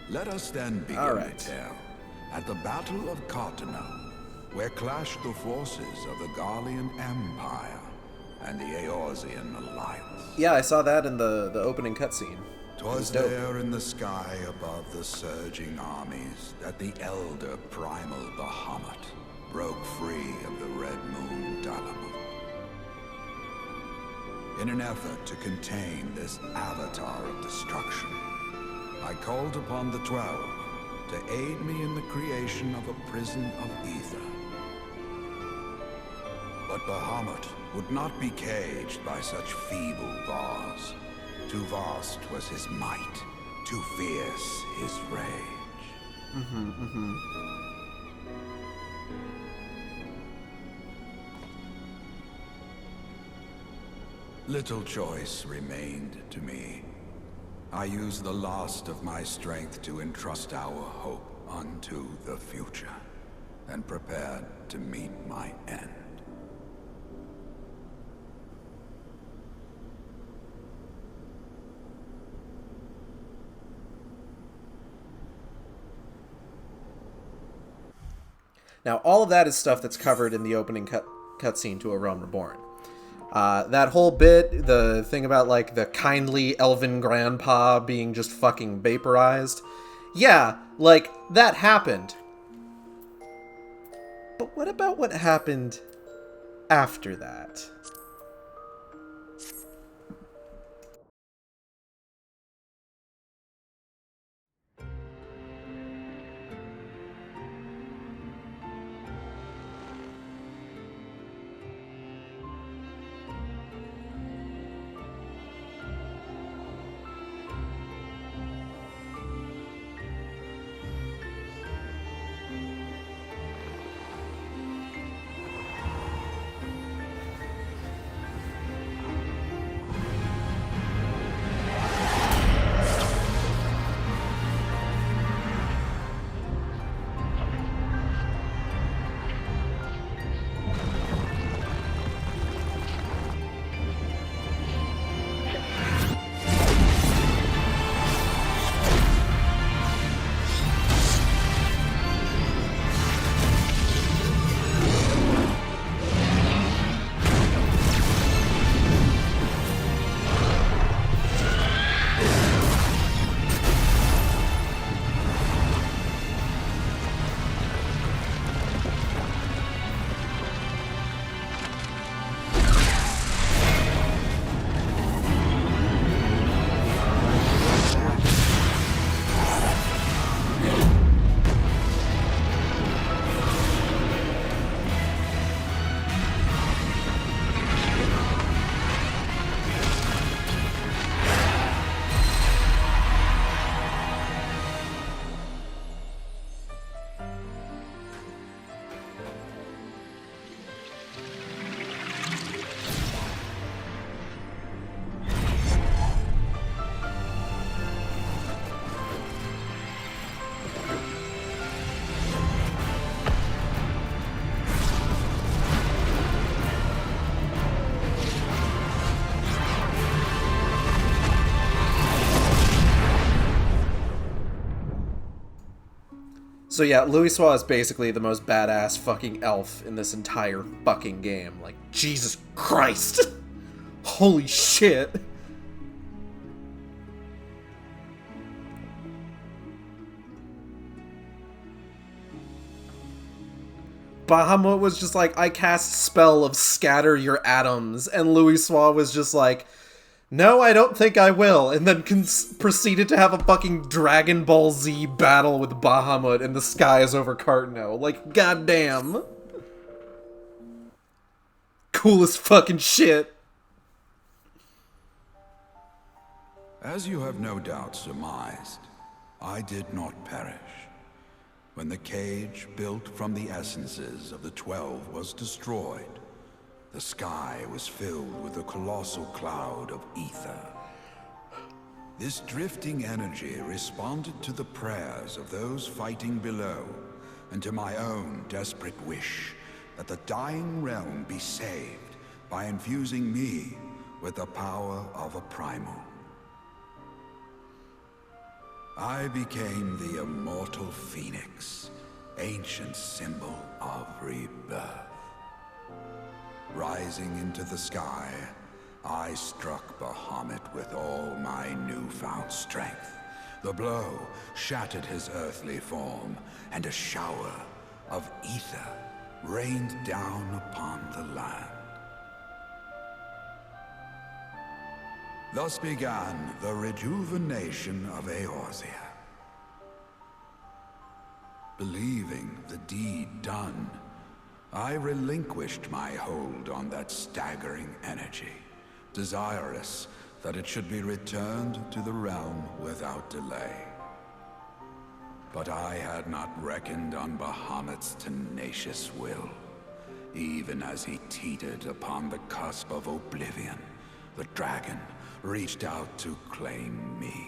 Let us then begin the tale. At the Battle of Cartano, where clashed the forces of the Garlean Empire and the Eorzean Alliance. Yeah, I saw that in the opening cutscene. 'Twas there in the sky above the surging armies that the elder primal Bahamut broke free of the Red Moon Dalamut. In an effort to contain this avatar of destruction, I called upon the 12 to aid me in the creation of a prison of ether. But Bahamut would not be caged by such feeble bars. Too vast was his might, too fierce his rage. Little choice remained to me. I used the last of my strength to entrust our hope unto the future, and prepared to meet my end. Now, all of that is stuff that's covered in the opening cutscene to A Realm Reborn. That whole bit, the thing about, like, the kindly elven grandpa being just fucking vaporized. Yeah, like, that happened. But what about what happened after that? So yeah, Louisoix is basically the most badass fucking elf in this entire fucking game. Like, Jesus Christ! Holy shit! Bahamut was just like, I cast spell of scatter your atoms, and Louisoix was just like, no, I don't think I will, and then proceeded to have a fucking Dragon Ball Z battle with Bahamut in the skies over Cartno. Like, goddamn. Coolest fucking shit. As you have no doubt surmised, I did not perish. When the cage built from the essences of the 12 was destroyed, the sky was filled with a colossal cloud of ether. This drifting energy responded to the prayers of those fighting below, and to my own desperate wish that the dying realm be saved by infusing me with the power of a primal. I became the immortal phoenix, ancient symbol of rebirth. Rising into the sky, I struck Bahamut with all my newfound strength. The blow shattered his earthly form, and a shower of ether rained down upon the land. Thus began the rejuvenation of Eorzea. Believing the deed done, I relinquished my hold on that staggering energy, desirous that it should be returned to the realm without delay. But I had not reckoned on Bahamut's tenacious will. Even as he teetered upon the cusp of oblivion, the dragon reached out to claim me.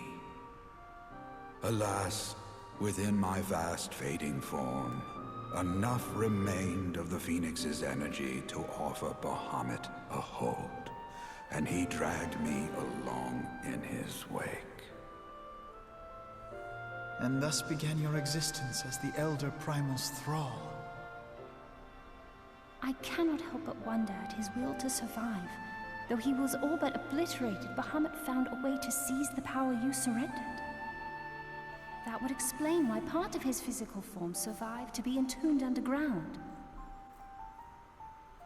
Alas, within my vast fading form, enough remained of the Phoenix's energy to offer Bahamut a hold, and he dragged me along in his wake. And thus began your existence as the Elder Primal's thrall. I cannot help but wonder at his will to survive. Though he was all but obliterated, Bahamut found a way to seize the power you surrendered. That would explain why part of his physical form survived to be entombed underground.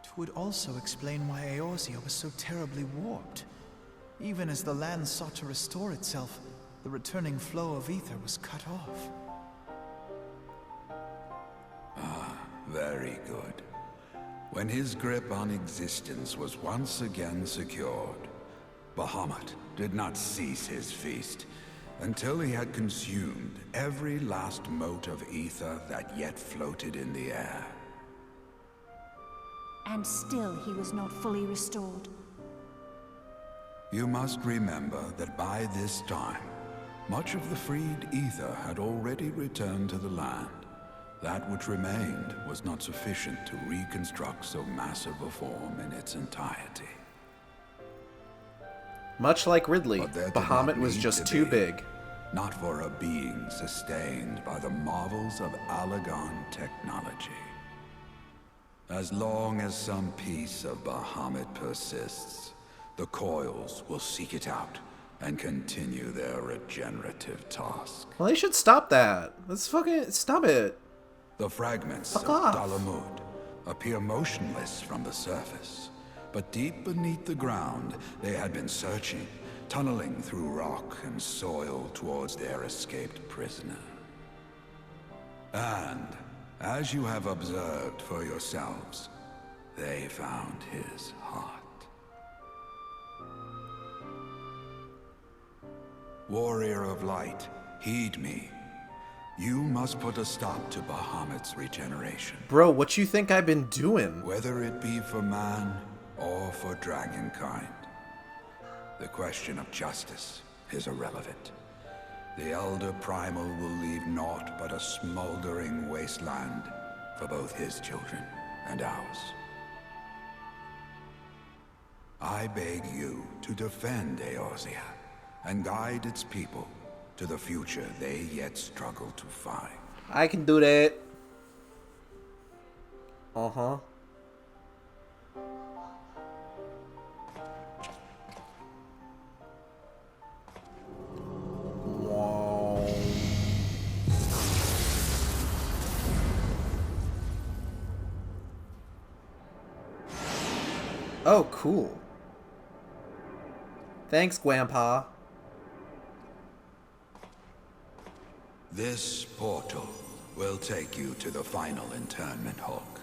It would also explain why Eorzea was so terribly warped. Even as the land sought to restore itself, the returning flow of ether was cut off. Very good. When his grip on existence was once again secured, Bahamut did not cease his feast until he had consumed every last mote of ether that yet floated in the air. And still he was not fully restored. You must remember that by this time, much of the freed ether had already returned to the land. That which remained was not sufficient to reconstruct so massive a form in its entirety. Much like Ridley, But there did Bahamut not was need just to too be. big. Not for a being sustained by the marvels of Allagan technology. As long as some piece of Bahamut persists, the coils will seek it out and continue their regenerative task. Well, they should stop that. Let's fucking stop it. The fragments Fuck of off. Dalamud appear motionless from the surface, but deep beneath the ground, they had been searching, tunneling through rock and soil towards their escaped prisoner. And, as you have observed for yourselves, they found his heart. Warrior of Light, heed me. You must put a stop to Bahamut's regeneration. Bro, what you think I've been doing? Whether it be for man or for dragonkind. The question of justice is irrelevant. The Elder Primal will leave naught but a smoldering wasteland for both his children and ours. I beg you to defend Eorzea and guide its people to the future they yet struggle to find. I can do that. Uh-huh. Wow. Oh, cool. Thanks, Grandpa. This portal will take you to the final internment hulk.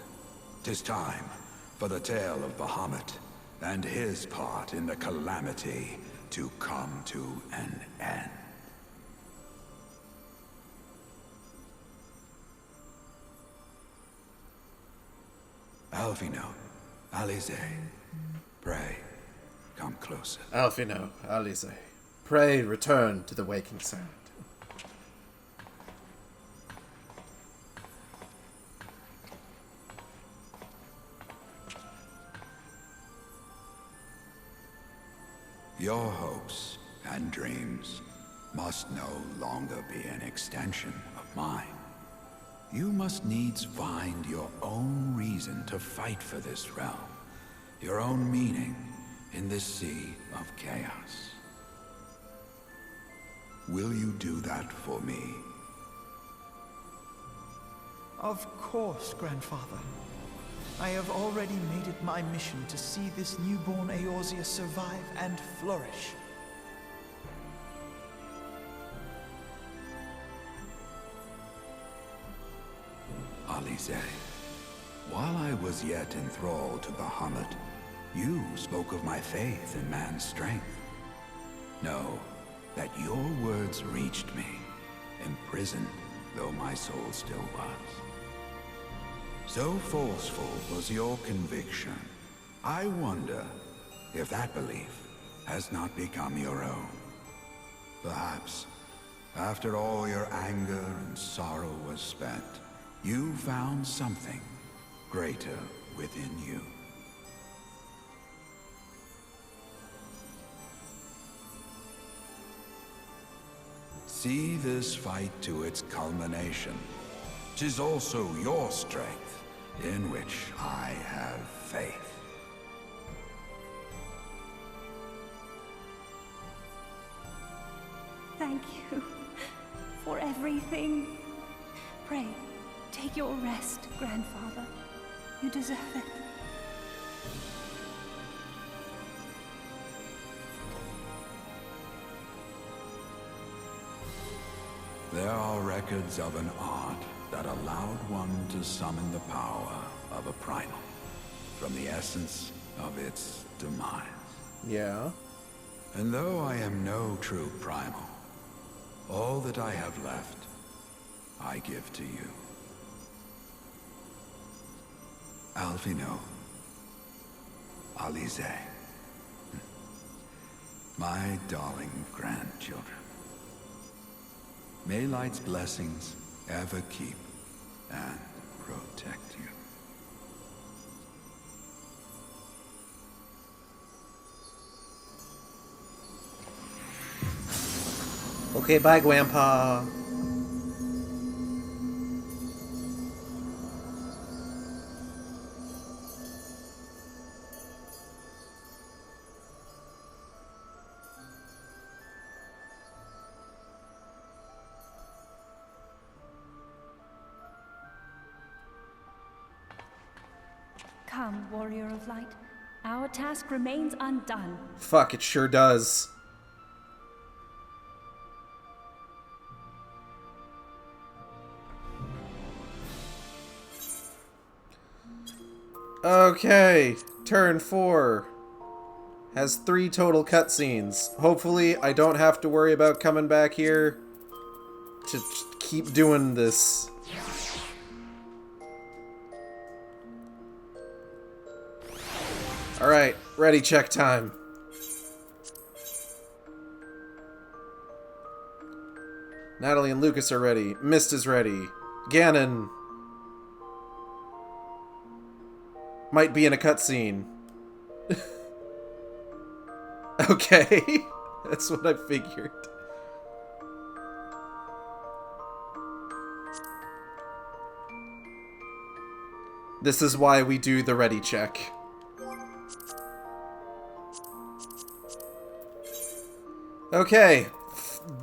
'Tis time for the tale of Bahamut and his part in the calamity to come to an end. Alphino, Alize, pray, come closer. Alphino, Alize, pray return to the waking sand. Your hopes and dreams must no longer be an extension of mine. You must needs find your own reason to fight for this realm, your own meaning in this sea of chaos. Will you do that for me? Of course, Grandfather. I have already made it my mission to see this newborn Eorzea survive and flourish. Alize, while I was yet enthralled to Bahamut, you spoke of my faith in man's strength. Know that your words reached me, imprisoned though my soul still was. So forceful was your conviction, I wonder if that belief has not become your own. Perhaps, after all your anger and sorrow was spent, you found something greater within you. See this fight to its culmination. 'Tis also your strength in which I have faith. Thank you for everything. Pray, take your rest, Grandfather. You deserve it. There are records of an art that allowed one to summon the power of a primal from the essence of its demise. Yeah. And though I am no true primal, all that I have left, I give to you. Alphino, Alize, my darling grandchildren. May Light's blessings ever keep and protect you. Okay, bye, Grandpa. Come, Warrior of Light. Our task remains undone. Fuck, it sure does. Okay, turn 4. Has 3 total cutscenes. Hopefully, I don't have to worry about coming back here to keep doing this. Alright, ready check time. Natalie and Lucas are ready. Mist is ready. Ganon might be in a cutscene. Okay, that's what I figured. This is why we do the ready check. Okay,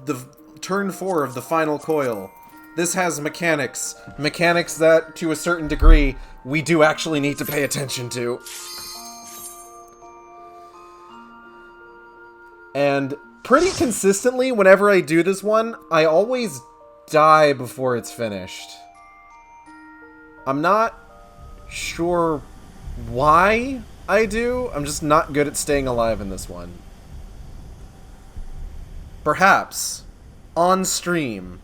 the turn 4 of the final coil. This has mechanics. Mechanics that, to a certain degree, we do actually need to pay attention to. And pretty consistently, whenever I do this one, I always die before it's finished. I'm not sure why I do. I'm just not good at staying alive in this one. Perhaps, on stream,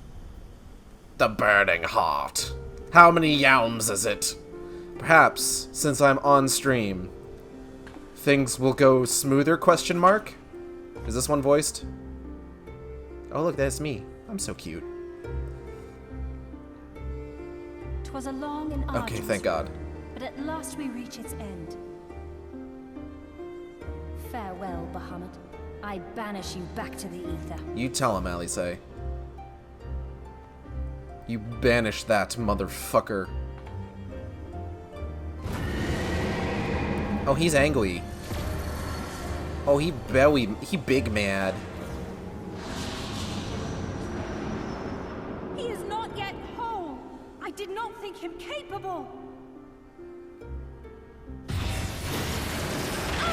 the burning heart. How many yowms is it? Perhaps, since I'm on stream, things will go smoother, question mark? Is this one voiced? Oh look, that's me. I'm so cute. 'Twas a long and arduous Okay, thank God. road, but at last we reach its end. Farewell, Bahamut. I banish you back to the ether. You tell him, Alisei. You banish that motherfucker. Oh, he's angry. Oh, he big mad. He is not yet whole. I did not think him capable.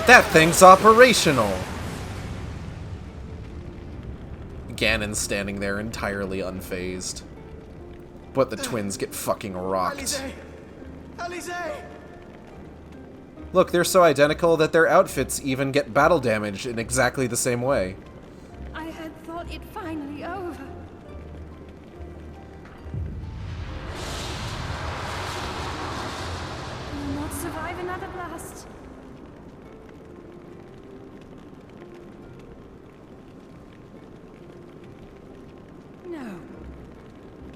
That thing's operational! Ganon's standing there entirely unfazed. But the twins get fucking rocked. Alizé! Alizé! Look, they're so identical that their outfits even get battle damage in exactly the same way. I had thought it finally over. I will not survive another blast. No.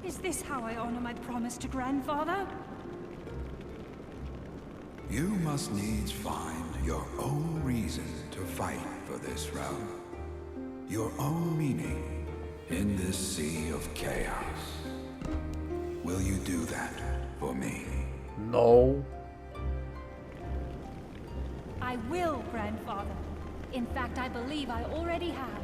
Is this how I honor my promise to grandfather? You must needs find your own reason to fight for this realm. Your own meaning in this sea of chaos. Will you do that for me? No. I will, grandfather. In fact, I believe I already have.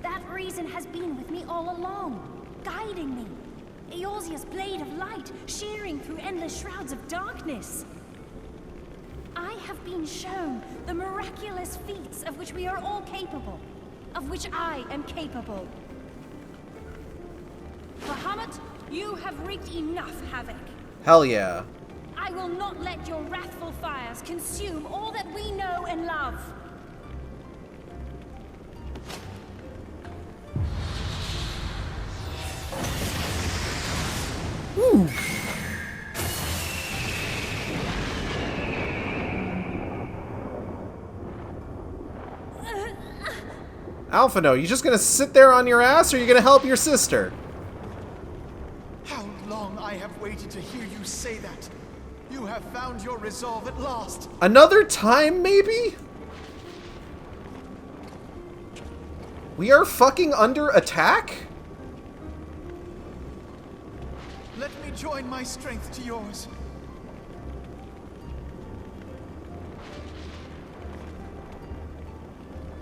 That reason has been with me all along, guiding me. Eorzea's blade of light, shearing through endless shrouds of darkness. I have been shown the miraculous feats of which we are all capable, of which I am capable. Bahamut, you have wreaked enough havoc. Hell yeah. I will not let your wrathful fires consume all that we know and love. Woo. Alphino, you just gonna sit there on your ass, or you gonna help your sister? How long I have waited to hear you say that. You have found your resolve at last. Another time, maybe? We are fucking under attack? Let me join my strength to yours.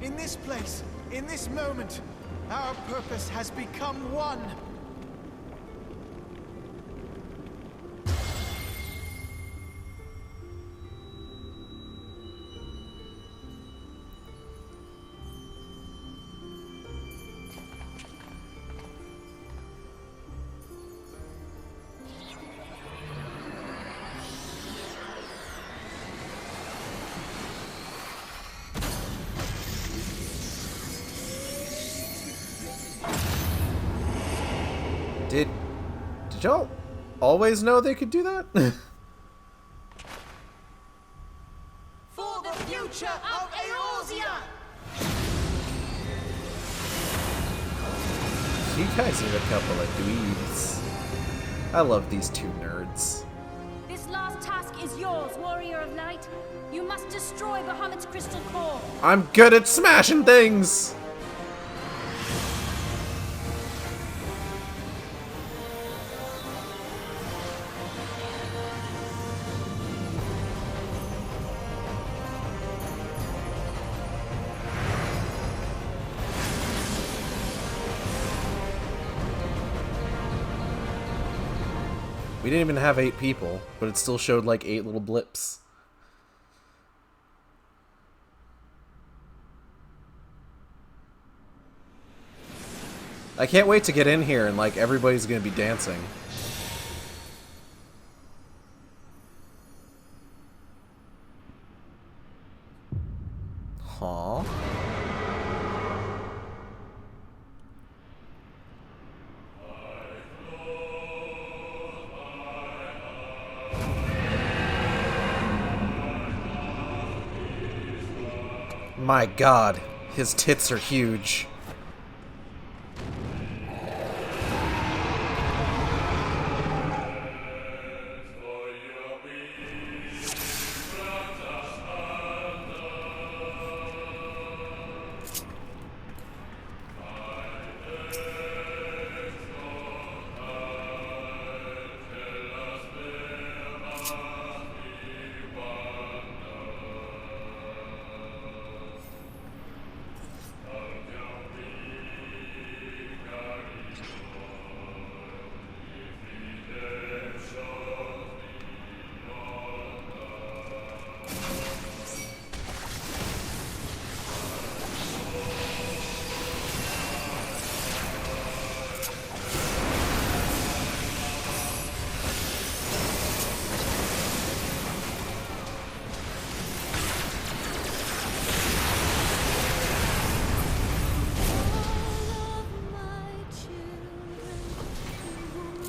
In this place, in this moment, our purpose has become one. Did y'all always know they could do that? For the future of Eorzea! You guys are a couple of dweebs. I love these two nerds. This last task is yours, Warrior of Light. You must destroy Bahamut's crystal core. I'm good at smashing things! We didn't even have 8 people, but it still showed like 8 little blips. I can't wait to get in here and like everybody's gonna be dancing. Huh? My god, his tits are huge.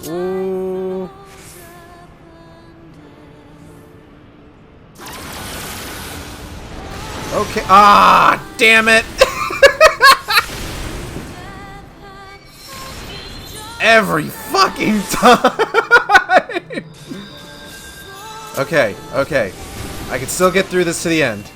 Ooh. Okay. Ah, damn it. Every fucking time. Okay, okay. I can still get through this to the end.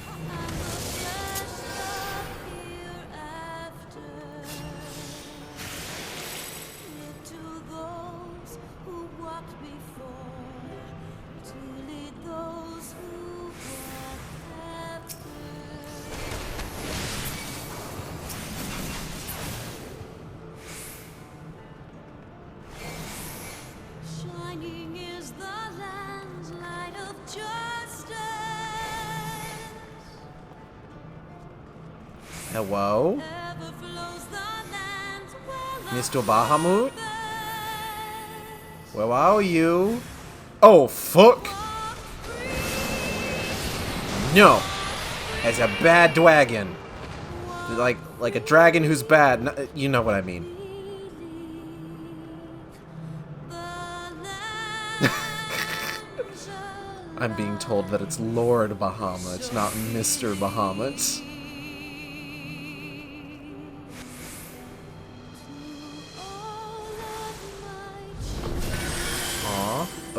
Hello? Mr. Bahamut? Where are you? Oh, fuck! No! As a bad dragon. Like a dragon who's bad. You know what I mean. I'm being told that it's Lord Bahamut, not Mr. Bahamut.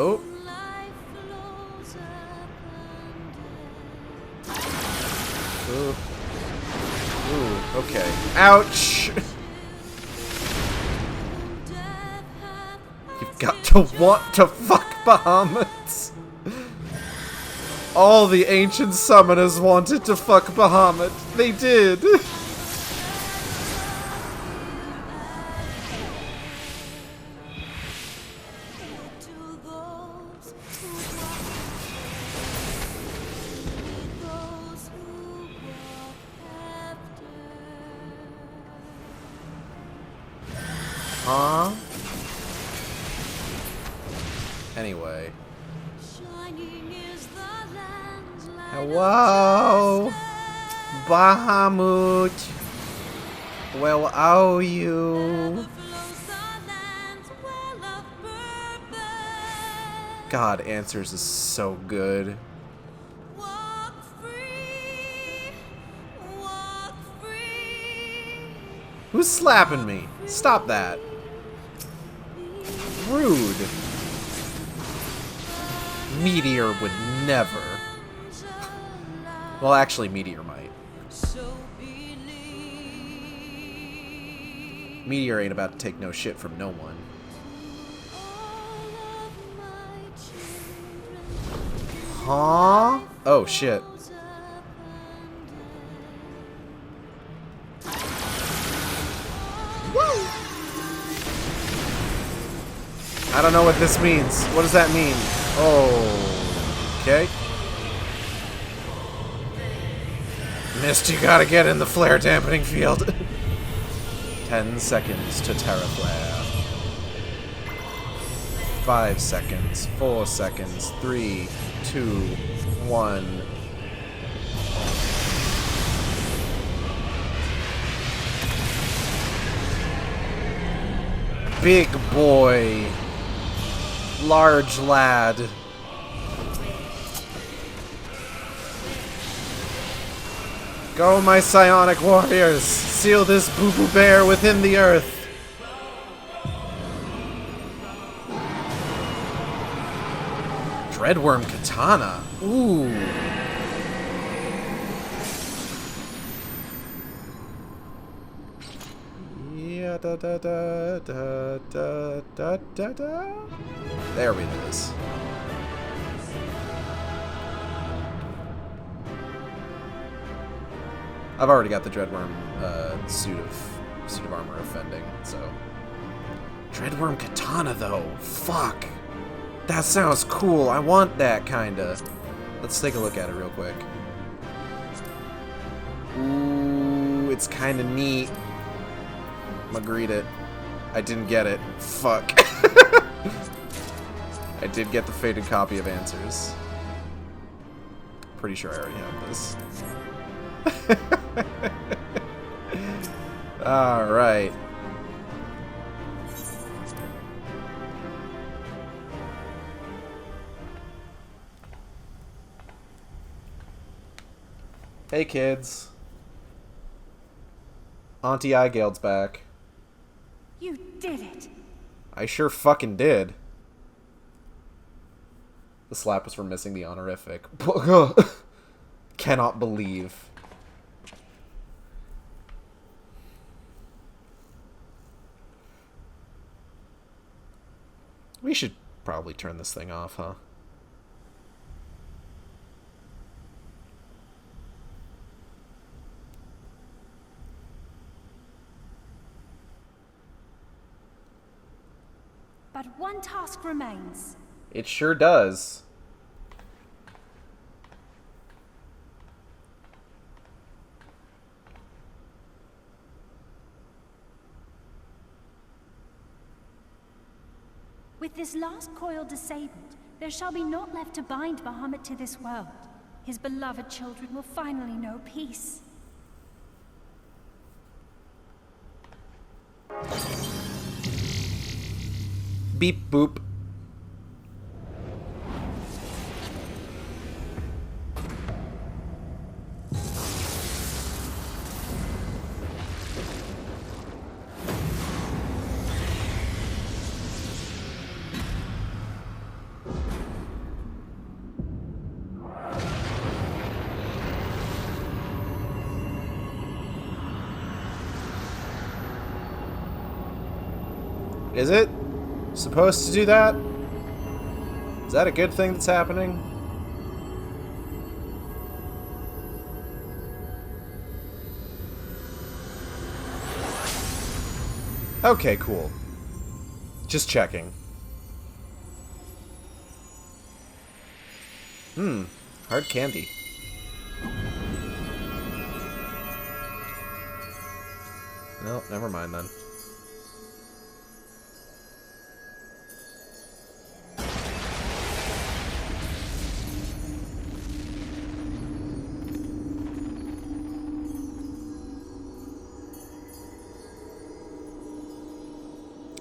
Oh. Ooh. Ooh, okay. Ouch! You've got to want to fuck Bahamut! All the ancient summoners wanted to fuck Bahamut. They did! Huh? Anyway. Hello? Bahamut? Where are you? God, Answers is so good. Who's slapping me? Stop that. Rude. Meteor would never. Well, actually, Meteor might. Meteor ain't about to take no shit from no one. Huh? Oh, shit. I don't know what this means. What does that mean? Oh, okay. Mist, you gotta get in the flare dampening field. 10 seconds to Terraflare. 5 seconds, 4 seconds, 3, 2, 1. Big boy. Large lad. Go, my psionic warriors! Seal this boo-boo bear within the earth! Dreadworm katana. Ooh. Yeah, da da da da da da da da. There it is. I've already got the Dreadworm suit of armor offending, so. Dreadworm katana though. Fuck. That sounds cool. I want that kinda. Let's take a look at it real quick. Ooh, it's kinda neat. I'm gonna greet it. I didn't get it. Fuck. I did get the faded copy of Answers. Pretty sure I already have this. Alright. Hey kids. Auntie Eigeld's back. You did it! I sure fucking did. The slap was for missing the honorific. Cannot believe. We should probably turn this thing off, huh? But one task remains. It sure does. With this last coil disabled, there shall be naught left to bind Bahamut to this world. His beloved children will finally know peace. Beep boop. Is it supposed to do that? Is that a good thing that's happening? Okay, cool. Just checking. Hard candy. No, never mind then.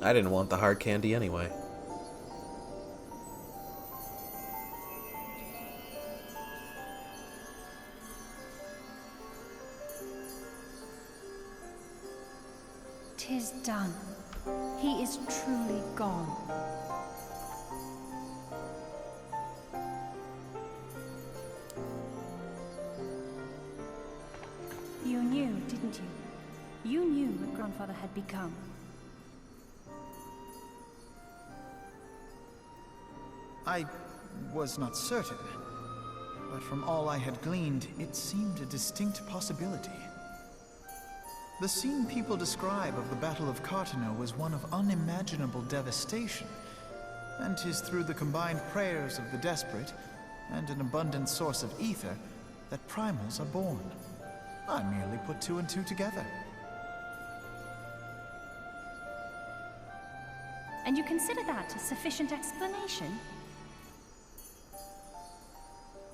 I didn't want the hard candy anyway. Tis done. He is truly gone. You knew, didn't you? You knew what Grandfather had become. I was not certain, but from all I had gleaned, it seemed a distinct possibility. The scene people describe of the Battle of Cartano was one of unimaginable devastation, And 'tis through the combined prayers of the desperate and an abundant source of ether that primals are born. I merely put two and two together. And you consider that a sufficient explanation?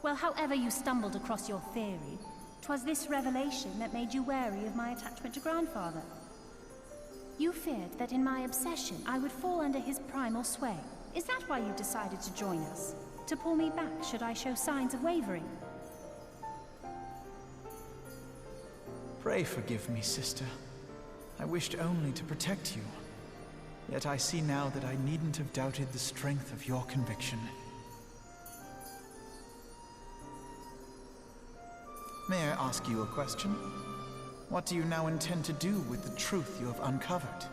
Well, however you stumbled across your theory, 'twas this revelation that made you wary of my attachment to Grandfather. You feared that in my obsession I would fall under his primal sway. Is that why you decided to join us? To pull me back should I show signs of wavering? Pray forgive me, sister. I wished only to protect you. Yet I see now that I needn't have doubted the strength of your conviction. May I ask you a question? What do you now intend to do with the truth you have uncovered?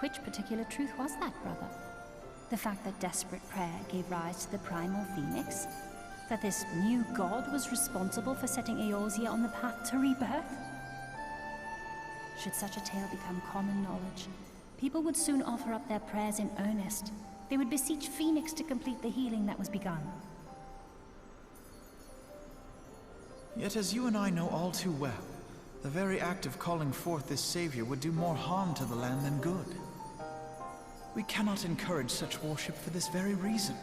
Which particular truth was that, brother? The fact that desperate prayer gave rise to the primal phoenix? That this new god was responsible for setting Eorzea on the path to rebirth? Should such a tale become common knowledge, people would soon offer up their prayers in earnest. They would beseech Phoenix to complete the healing that was begun. Yet as you and I know all too well, the very act of calling forth this savior would do more harm to the land than good. We cannot encourage such worship for this very reason.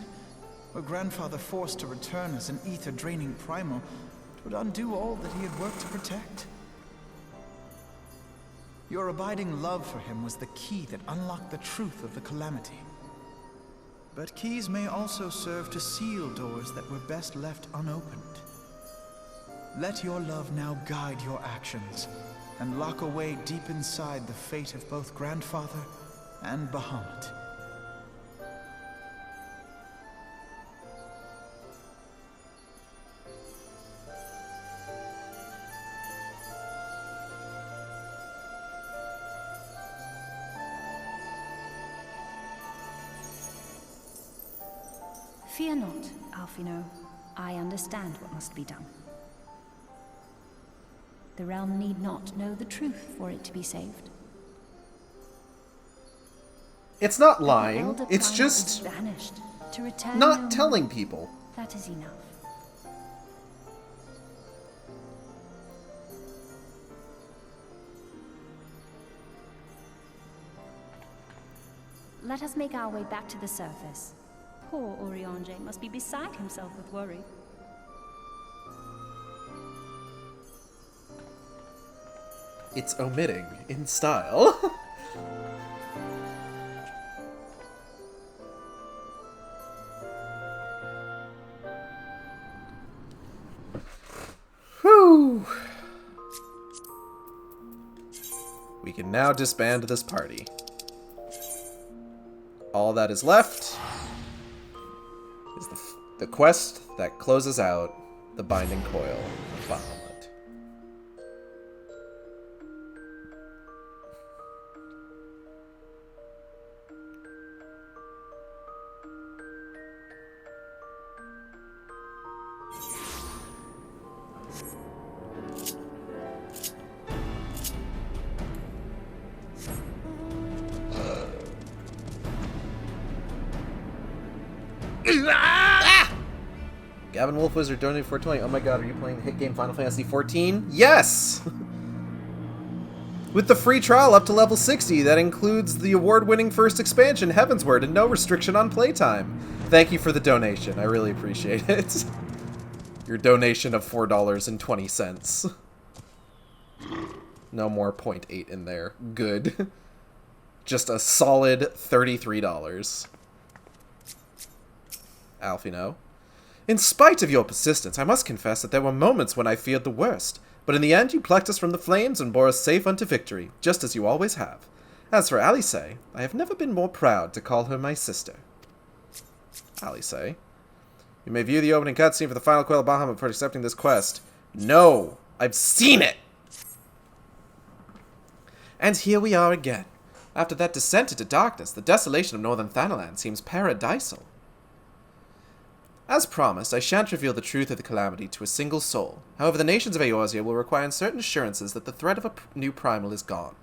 Were Grandfather forced to return as an ether-draining primal, it would undo all that he had worked to protect. Your abiding love for him was the key that unlocked the truth of the calamity. But keys may also serve to seal doors that were best left unopened. Let your love now guide your actions, and lock away deep inside the fate of both Grandfather and Bahamut. Fear not, Alphino. I understand what must be done. The realm need not know the truth for it to be saved. It's not The lying, elder it's primal just is vanished, to return not no telling more. people. That is enough. Let us make our way back to the surface. Poor Urianger must be beside himself with worry. It's omitting in style. Whew. We can now disband this party. All that is left is the quest that closes out the binding coil of Bahamut. Gavin Wolf Wizard donated 420. Oh my god, are you playing the hit game Final Fantasy XIV? Yes! With the free trial up to level 60, that includes the award-winning first expansion, Heavensward, and no restriction on playtime. Thank you for the donation. I really appreciate it. Your donation of $4.20. No more 0.8 in there. Good. Just a solid $33. Alphino. In spite of your persistence, I must confess that there were moments when I feared the worst, but in the end you plucked us from the flames and bore us safe unto victory, just as you always have. As for Alice, I have never been more proud to call her my sister. Alice, you may view the opening cutscene for the final Coil of Bahamut before accepting this quest. No! I've seen it! And here we are again. After that descent into darkness, the desolation of northern Thanalan seems paradisal. As promised, I shan't reveal the truth of the calamity to a single soul. However, the nations of Eorzea will require certain assurances that the threat of a new primal is gone.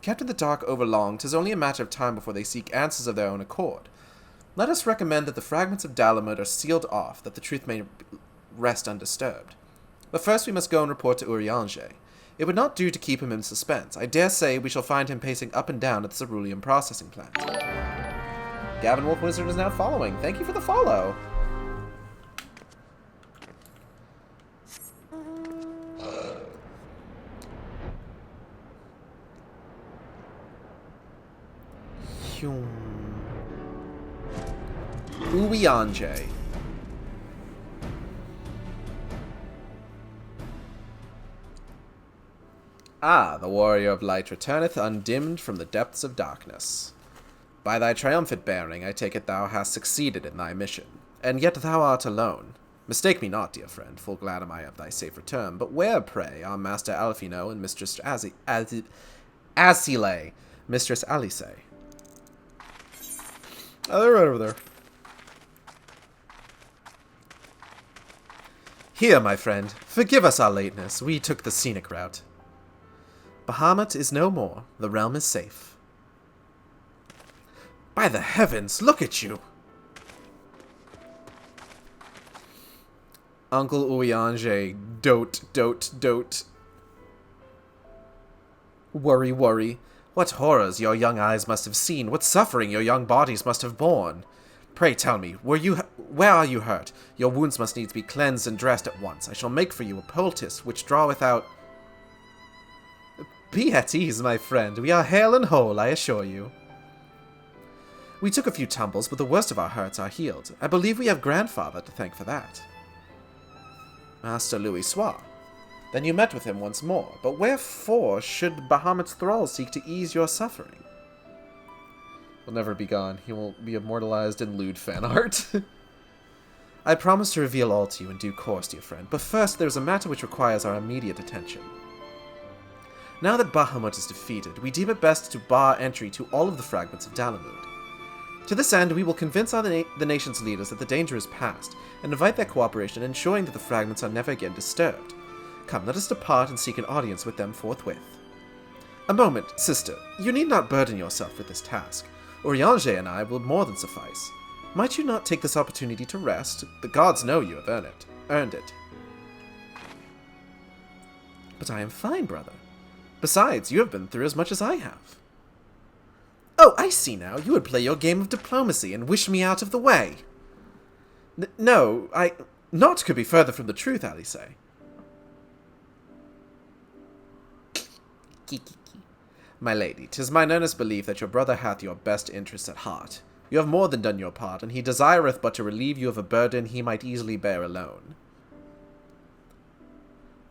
Kept in the dark over long, 'tis only a matter of time before they seek answers of their own accord. Let us recommend that the fragments of Dalamud are sealed off, that the truth may rest undisturbed. But first we must go and report to Urianger. It would not do to keep him in suspense. I dare say we shall find him pacing up and down at the cerulean processing plant. Gavin Wolf Wizard is now following. Thank you for the follow. Urianger. Ah, the warrior of light returneth undimmed from the depths of darkness. By thy triumphant bearing, I take it thou hast succeeded in thy mission. And yet thou art alone. Mistake me not, dear friend, full glad am I of thy safe return. But where, pray, are Master Alfino and Mistress Asile, Mistress Alice? Oh, they're right over there. Here, my friend, forgive us our lateness. We took the scenic route. Bahamut is no more. The realm is safe. By the heavens, look at you! Uncle Urianger, dote. Worry. What horrors your young eyes must have seen, what suffering your young bodies must have borne. Pray tell me, where are you hurt? Your wounds must needs be cleansed and dressed at once. I shall make for you a poultice which draweth out... Be at ease, my friend. We are hale and whole, I assure you. We took a few tumbles, but the worst of our hurts are healed. I believe we have grandfather to thank for that. Master Louis Soir. Then you met with him once more, but wherefore should Bahamut's thralls seek to ease your suffering? Will never be gone. He will be immortalized in lewd fan art. I promise to reveal all to you in due course, dear friend, but first there is a matter which requires our immediate attention. Now that Bahamut is defeated, we deem it best to bar entry to all of the fragments of Dalamud. To this end, we will convince the nation's leaders that the danger is past, and invite their cooperation in ensuring that the fragments are never again disturbed. Come, let us depart and seek an audience with them forthwith. A moment, sister. You need not burden yourself with this task. Urianger and I will more than suffice. Might you not take this opportunity to rest? The gods know you have earned it. But I am fine, brother. Besides, you have been through as much as I have. Oh, I see now. You would play your game of diplomacy and wish me out of the way. No, Naught could be further from the truth, Alice. My lady, 'tis mine earnest belief that your brother hath your best interests at heart. You have more than done your part, and he desireth but to relieve you of a burden he might easily bear alone.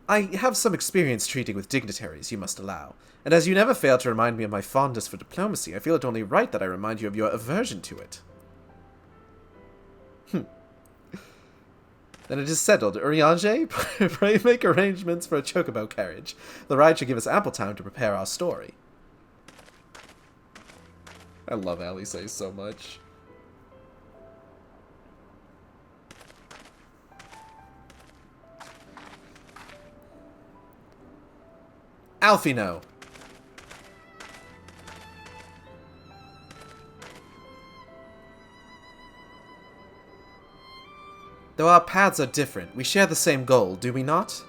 I have some experience treating with dignitaries, you must allow, and as you never fail to remind me of my fondness for diplomacy, I feel it only right that I remind you of your aversion to it. Then it is settled. Urianger, pray make arrangements for a chocobo carriage. The ride should give us ample time to prepare our story. I love Alice so much. Alfino. Though our paths are different, we share the same goal, do we not?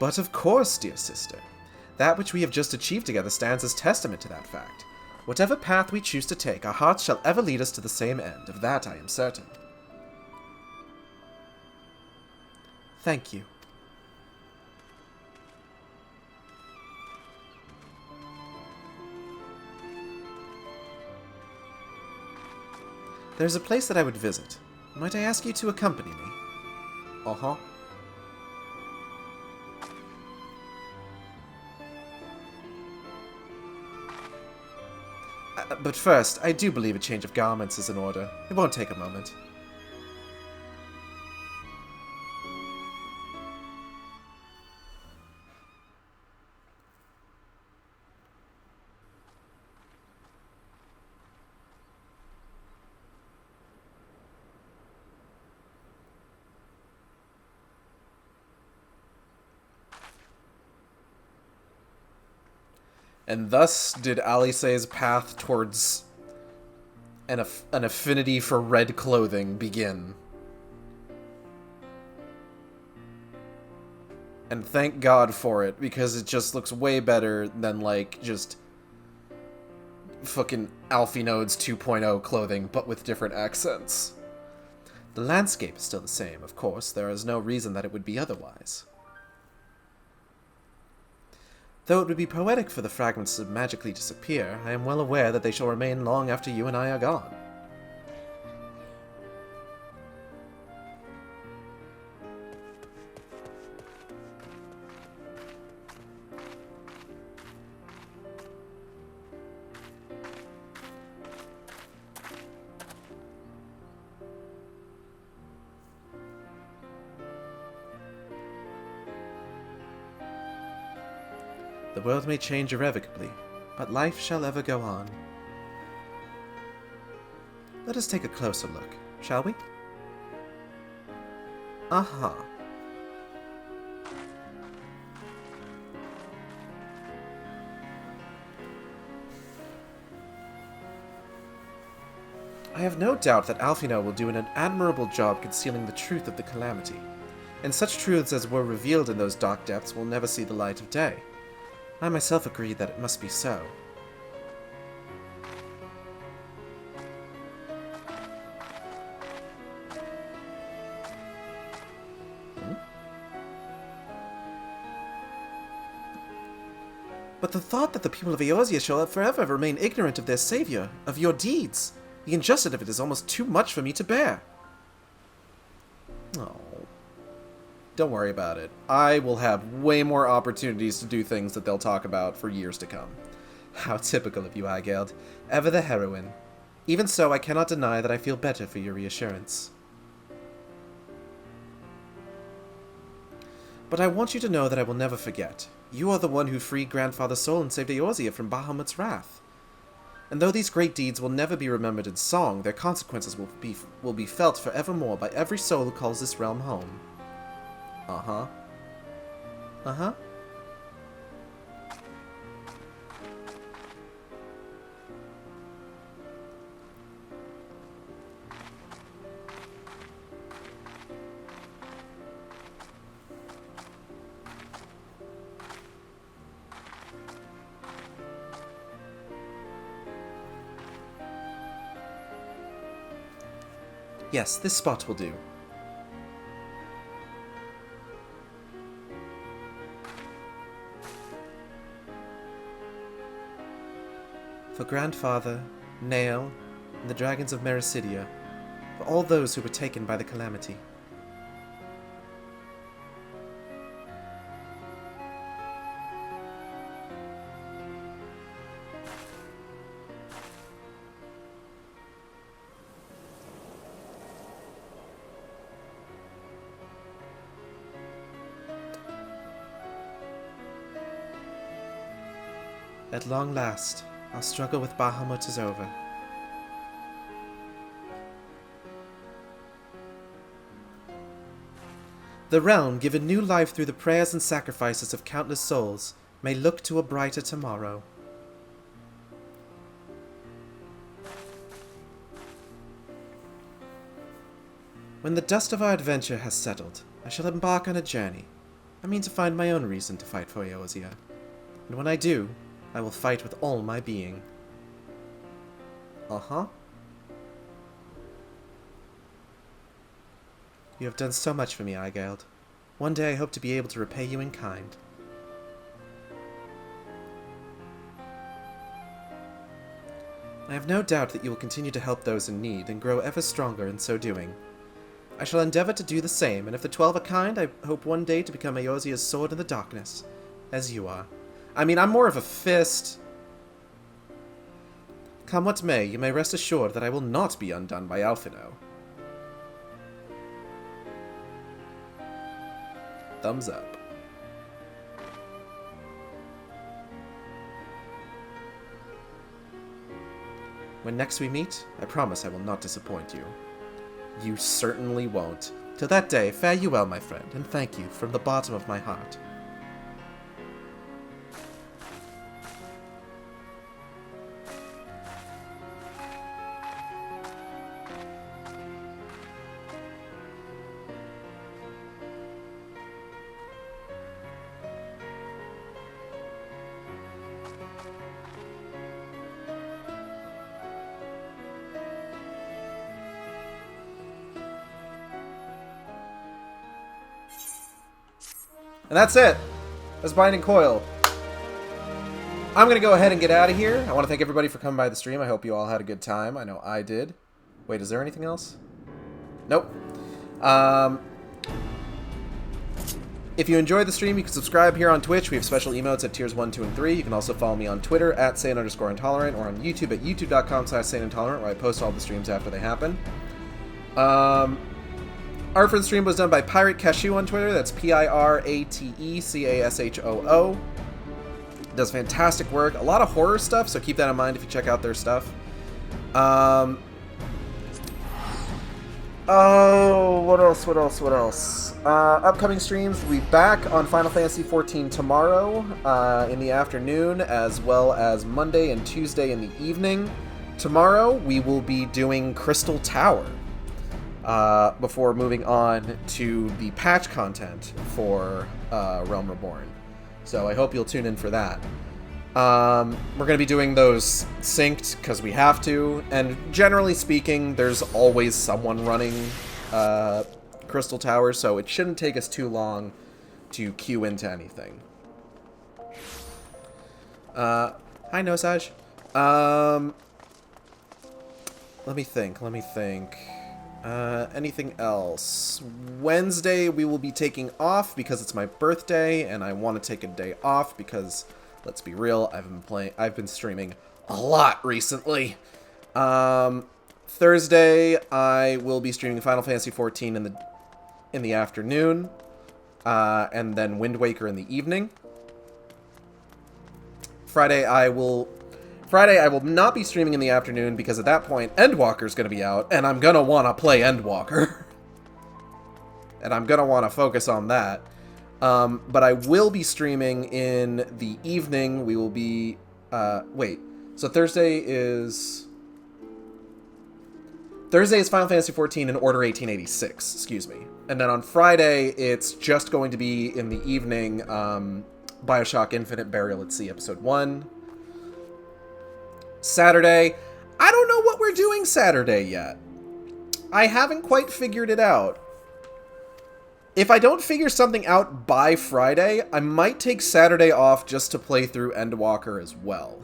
But of course, dear sister. That which we have just achieved together stands as testament to that fact. Whatever path we choose to take, our hearts shall ever lead us to the same end. Of that I am certain. Thank you. There's a place that I would visit. Might I ask you to accompany me? Uh-huh. But first, I do believe a change of garments is in order. It won't take a moment. And thus did Alice's path towards an affinity for red clothing begin. And thank God for it, because it just looks way better than, like, just fucking Alfie Nodes 2.0 clothing, but with different accents. The landscape is still the same, of course. There is no reason that it would be otherwise. Though it would be poetic for the fragments to magically disappear, I am well aware that they shall remain long after you and I are gone. The world may change irrevocably, but life shall ever go on. Let us take a closer look, shall we? Aha. I have no doubt that Alfino will do an admirable job concealing the truth of the calamity, and such truths as were revealed in those dark depths will never see the light of day. I myself agreed that it must be so. But the thought that the people of Eorzea shall forever remain ignorant of their savior, of your deeds, the injustice of it is almost too much for me to bear. Oh. Don't worry about it. I will have way more opportunities to do things that they'll talk about for years to come. How typical of you, Aigeld. Ever the heroine. Even so, I cannot deny that I feel better for your reassurance. But I want you to know that I will never forget. You are the one who freed Grandfather Sol and saved Eorzea from Bahamut's wrath. And though these great deeds will never be remembered in song, their consequences will be felt forevermore by every soul who calls this realm home. Uh-huh. Uh-huh. Yes, this spot will do. For Grandfather, Nael, and the dragons of Mericidia, for all those who were taken by the calamity. At long last, our struggle with Bahamut is over. The realm, given new life through the prayers and sacrifices of countless souls, may look to a brighter tomorrow. When the dust of our adventure has settled, I shall embark on a journey. I mean to find my own reason to fight for Eorzea. And when I do, I will fight with all my being. Uh-huh. You have done so much for me, Aigeld. One day I hope to be able to repay you in kind. I have no doubt that you will continue to help those in need and grow ever stronger in so doing. I shall endeavor to do the same, and if the 12 are kind, I hope one day to become Eorzea's sword in the darkness, as you are. I mean, I'm more of a fist. Come what may, you may rest assured that I will not be undone by Alfino. Thumbs up. When next we meet, I promise I will not disappoint you. You certainly won't. Till that day, fare you well, my friend, and thank you from the bottom of my heart. And that's it. That's Binding Coil. I'm going to go ahead and get out of here. I want to thank everybody for coming by the stream. I hope you all had a good time. I know I did. Wait, is there anything else? Nope. If you enjoyed the stream, you can subscribe here on Twitch. We have special emotes at tiers 1, 2, and 3. You can also follow me on Twitter at Saiyan_intolerant or on YouTube at youtube.com/SaiyanIntolerant, where I post all the streams after they happen. Art for the stream was done by Pirate Cashew on Twitter. That's PIRATECASHOO. Does fantastic work. A lot of horror stuff, so keep that in mind if you check out their stuff. Oh, what else? Upcoming streams will be back on Final Fantasy XIV tomorrow in the afternoon, as well as Monday and Tuesday in the evening. Tomorrow, we will be doing Crystal Tower before moving on to the patch content for Realm Reborn. So I hope you'll tune in for that. We're going to be doing those synced because we have to, and generally speaking, there's always someone running Crystal Tower, so it shouldn't take us too long to queue into anything. Hi, Nosaj. Let me think. Anything else? Wednesday we will be taking off because it's my birthday, and I want to take a day off because, let's be real, I've been streaming a lot recently. Thursday I will be streaming Final Fantasy XIV in the afternoon, and then Wind Waker in the evening. Friday I will not be streaming in the afternoon because at that point Endwalker's going to be out, and I'm going to want to play Endwalker. And I'm going to want to focus on that. But I will be streaming in the evening. We will be... So Thursday is Final Fantasy XIV in Order 1886, excuse me. And then on Friday, it's just going to be in the evening, Bioshock Infinite Burial at Sea Episode 1. Saturday, I don't know what we're doing Saturday yet. I haven't quite figured it out. If I don't figure something out by Friday, I might take Saturday off just to play through Endwalker as well.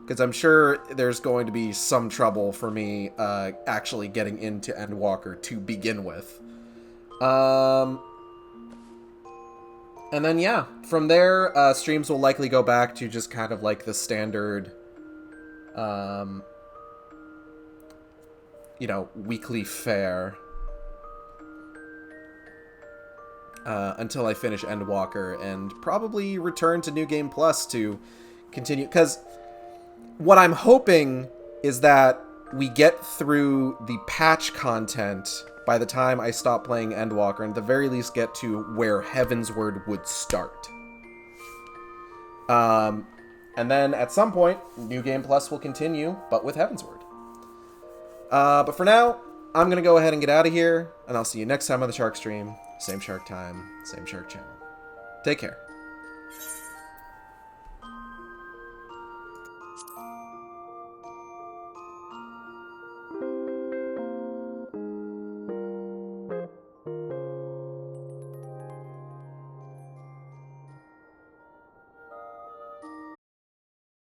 Because I'm sure there's going to be some trouble for me actually getting into Endwalker to begin with. And then, yeah, from there, streams will likely go back to just kind of like the standard, weekly fare. Until I finish Endwalker and probably return to New Game Plus to continue. Because what I'm hoping is that we get through the patch content by the time I stop playing Endwalker, and at the very least get to where Heavensward would start. And then at some point, New Game Plus will continue, but with Heavensward. But for now, I'm going to go ahead and get out of here, and I'll see you next time on the Shark Stream. Same Shark time, same Shark channel. Take care.